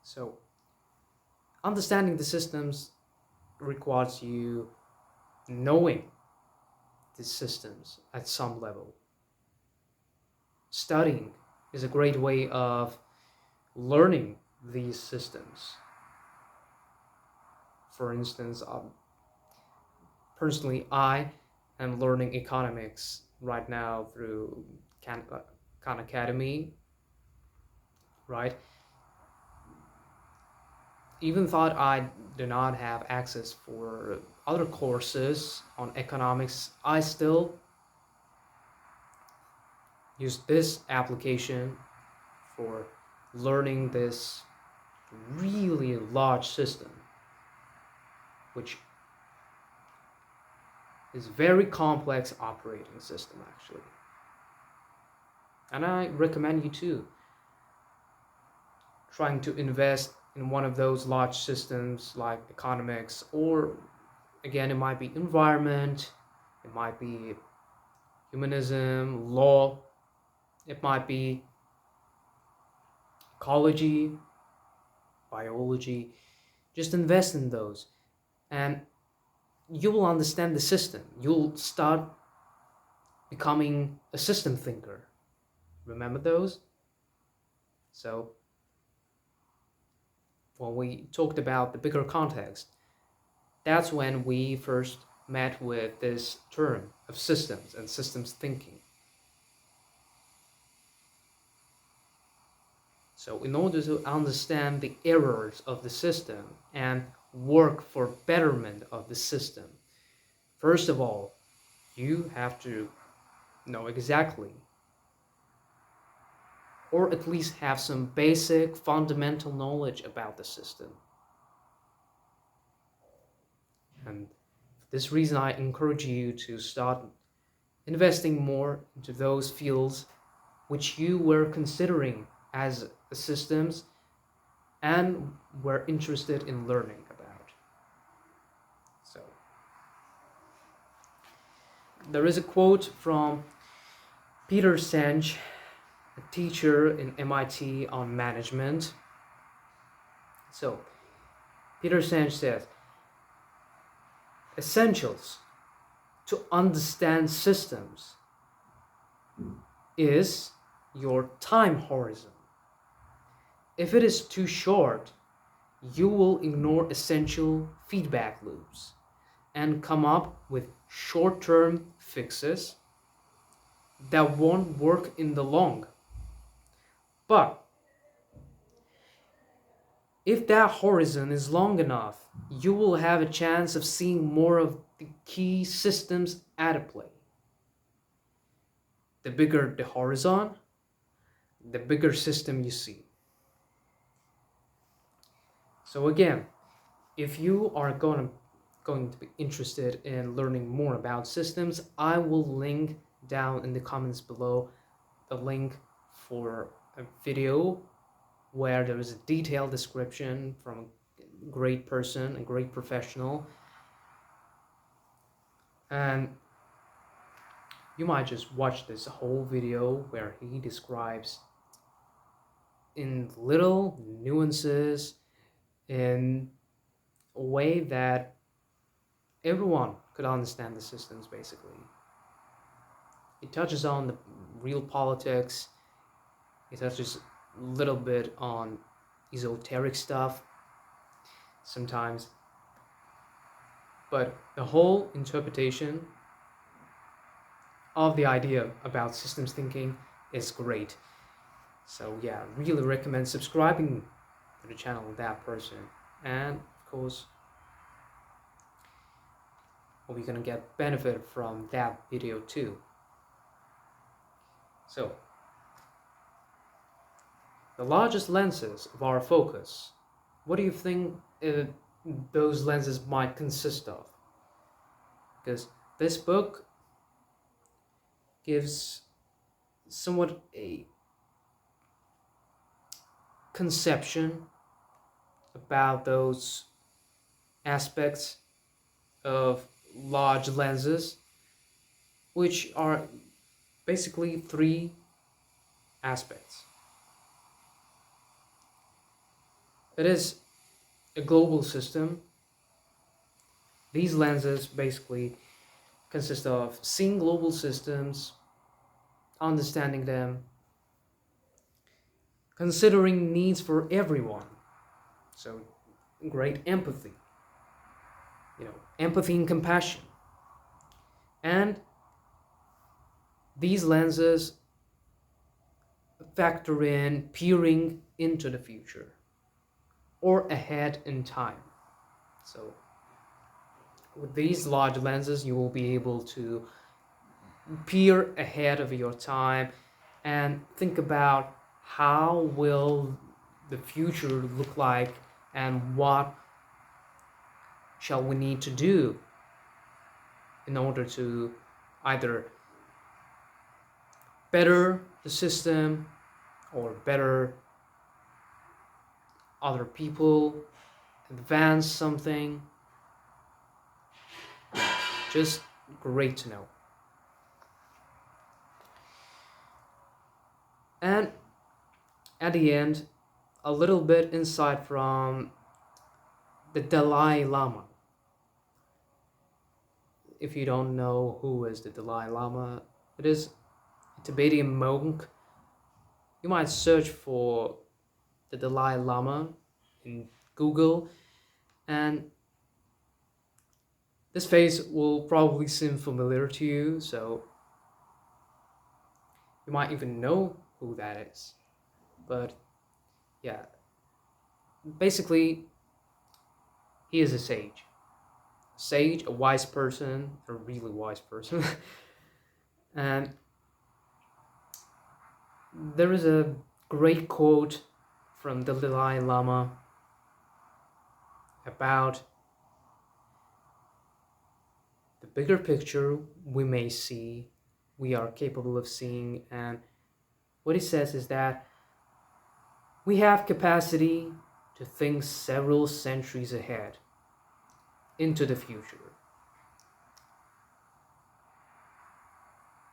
So understanding the systems requires you knowing the systems at some level. Studying is a great way of learning these systems. For instance, personally, I am learning economics right now through Khan Academy, right? Even thought I do not have access for other courses on economics, I still use this application for learning this really large system, which is very complex operating system actually. And I recommend you too trying to invest in one of those large systems like economics, or again, it might be environment, it might be humanism, law, it might be ecology, biology. Just invest in those and you will understand the system. You'll start becoming a system thinker. Remember those? So when we talked about the bigger context, that's when we first met with this term of systems and systems thinking. So in order to understand the errors of the system and work for betterment of the system, first of all, you have to know exactly, or at least have some basic fundamental knowledge about the system. And for this reason, I encourage you to start investing more into those fields which you were considering as systems and were interested in learning about. So there is a quote from Peter Senge, a teacher in MIT on management. So Peter Senge says, essentials to understand systems is your time horizon. If it is too short, you will ignore essential feedback loops and come up with short-term fixes that won't work in the long. But If that horizon is long enough, you will have a chance of seeing more of the key systems at play. The bigger the horizon, the bigger system you see. So again, if you are going to be interested in learning more about systems, I will link down in the comments below the link for a video where there is a detailed description from a great person, a great professional, and you might just watch this whole video where he describes in little nuances in a way that everyone could understand the systems. Basically, it touches on the real politics, it touches a little bit on esoteric stuff sometimes, but the whole interpretation of the idea about systems thinking is great. So yeah, really recommend subscribing to the channel of that person, and of course we're gonna get benefit from that video too. So the largest lenses of our focus, what do you think those lenses might consist of? Because this book gives somewhat a conception about those aspects of large lenses, which are basically three aspects. It is a global system. These lenses basically consist of seeing global systems, understanding them, considering needs for everyone. So great empathy, empathy and compassion. And these lenses factor in peering into the future or ahead in time. So with these large lenses, you will be able to peer ahead of your time and think about how will the future look like and what shall we need to do in order to either better the system or better other people, advance something. Just great to know. And at the end, a little bit insight from the Dalai Lama. If you don't know who is the Dalai Lama, it is a Tibetan monk. You might search for the Dalai Lama in Google, and this face will probably seem familiar to you, so you might even know who that is. But yeah, basically, he is a sage. Sage, a wise person, a really wise person. And there is a great quote from the Dalai Lama about the bigger picture we are capable of seeing, and what he says is that we have capacity to think several centuries ahead into the future.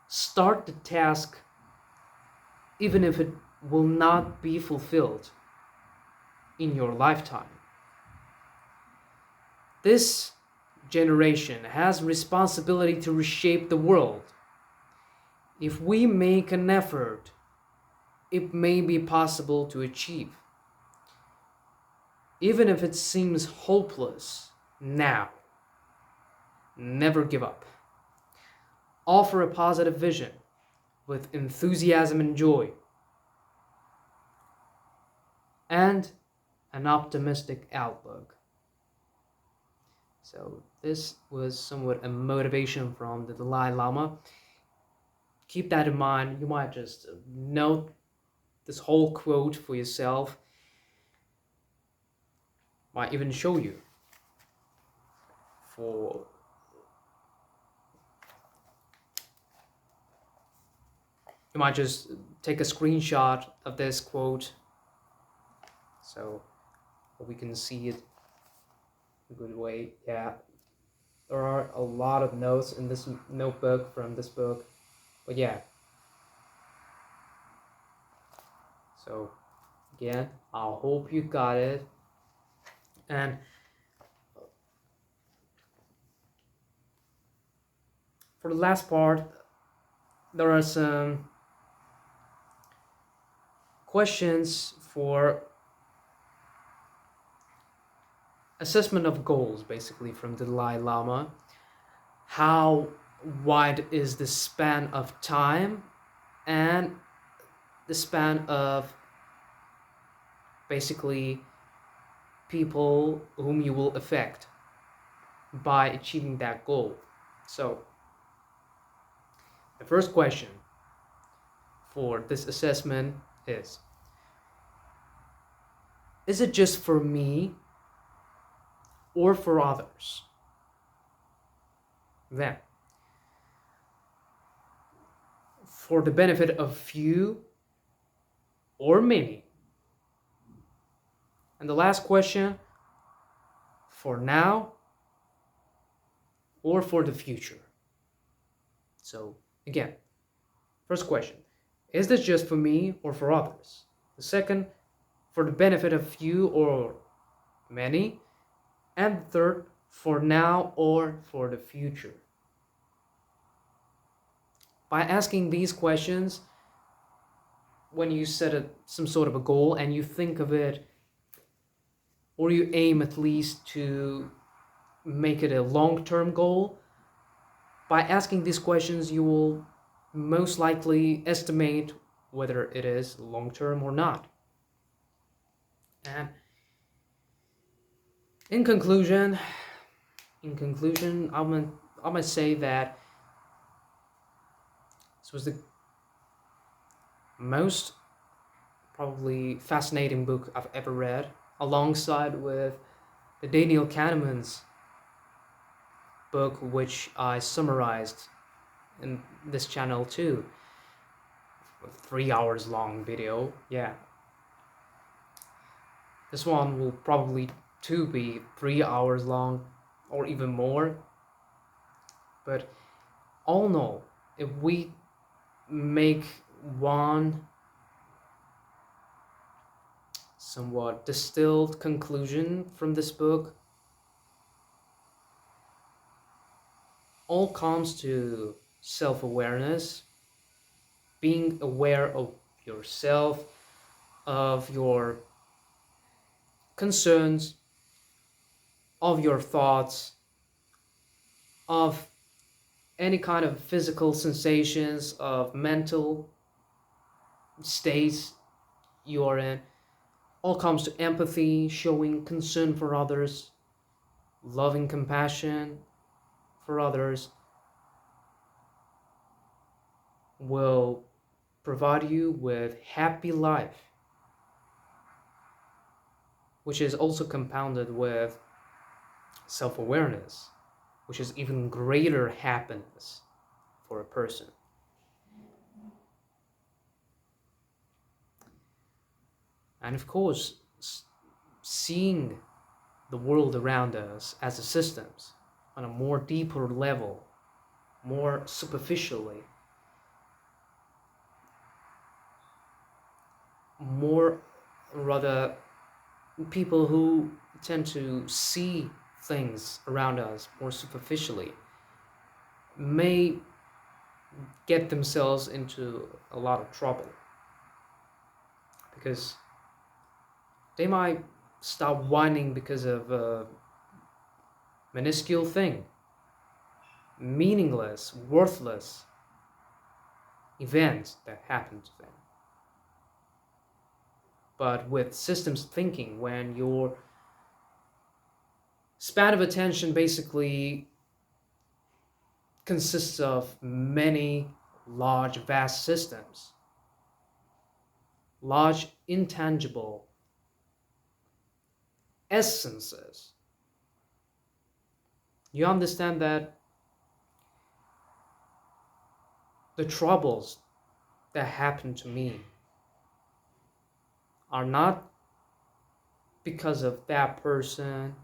Start the task even if it will not be fulfilled in your lifetime. This generation has responsibility to reshape the world. If we make an effort, it may be possible to achieve. Even if it seems hopeless now, never give up. Offer a positive vision with enthusiasm and joy. And an optimistic outlook. So this was somewhat a motivation from the Dalai Lama. Keep that in mind. You might just note this whole quote for yourself. Might even show you for you might just take a screenshot of this quote so we can see it a good way. Yeah, there are a lot of notes in this notebook from this book, but yeah. So again, I hope you got it. And for the last part, there are some questions for assessment of goals, basically, from the Dalai Lama. How wide is the span of time and the span of basically people whom you will affect by achieving that goal? So the first question for this assessment is it just for me or for others? Then, for the benefit of few or many? And the last question, for now or for the future? So again, first question, is this just for me or for others? The second, for the benefit of few or many? And the third, for now or for the future? By asking these questions, when you set some sort of a goal and you think of it, or you aim at least to make it a long-term goal, by asking these questions, you will most likely estimate whether it is long-term or not. And in conclusion, I'm gonna say that this was the most probably fascinating book I've ever read, alongside with the Daniel Kahneman's book, which I summarized in this channel too. A 3 hours long video. Yeah. This one will probably too be 3 hours long or even more. But all in all, if we make one somewhat distilled conclusion from this book, all comes to self-awareness, being aware of yourself, of your concerns, of your thoughts, of any kind of physical sensations, of mental states you are in. All comes to empathy, showing concern for others, loving compassion for others will provide you with happy life, which is also compounded with self-awareness, which is even greater happiness for a person. And of course, seeing the world around us as a systems on a more deeper level, more superficially, more rather people who tend to see things around us more superficially may get themselves into a lot of trouble, because they might stop whining because of a minuscule thing, meaningless, worthless event that happened to them. But with systems thinking, when your span of attention basically consists of many large, vast systems, large, intangible essences, you understand that the troubles that happen to me are not because of that person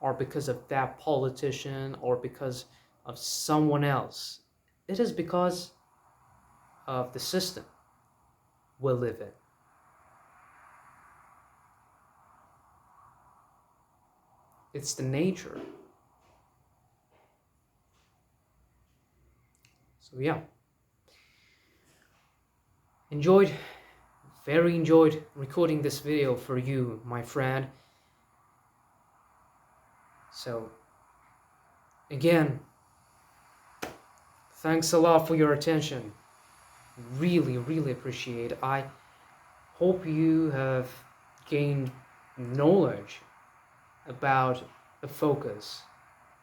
or because of that politician or because of someone else. It is because of the system we live in. It's the nature. So yeah, enjoyed, very enjoyed recording this video for you, my friend. So again, thanks a lot for your attention. Really, really appreciate it. I hope you have gained knowledge about the focus,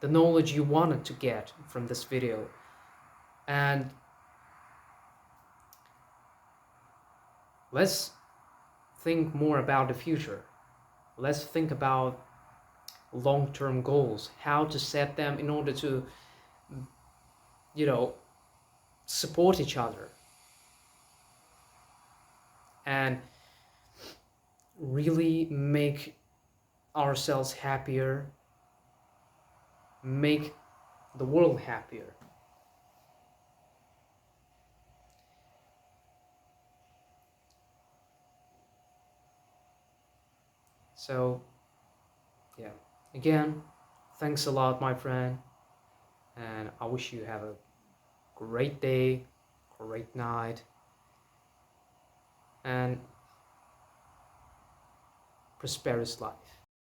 the knowledge you wanted to get from this video. And let's think more about the future. Let's think about long-term goals, how to set them in order to, support each other and really make ourselves happier, make the world happier. So yeah, again, thanks a lot, my friend, and I wish you have a great day, great night, and prosperous life.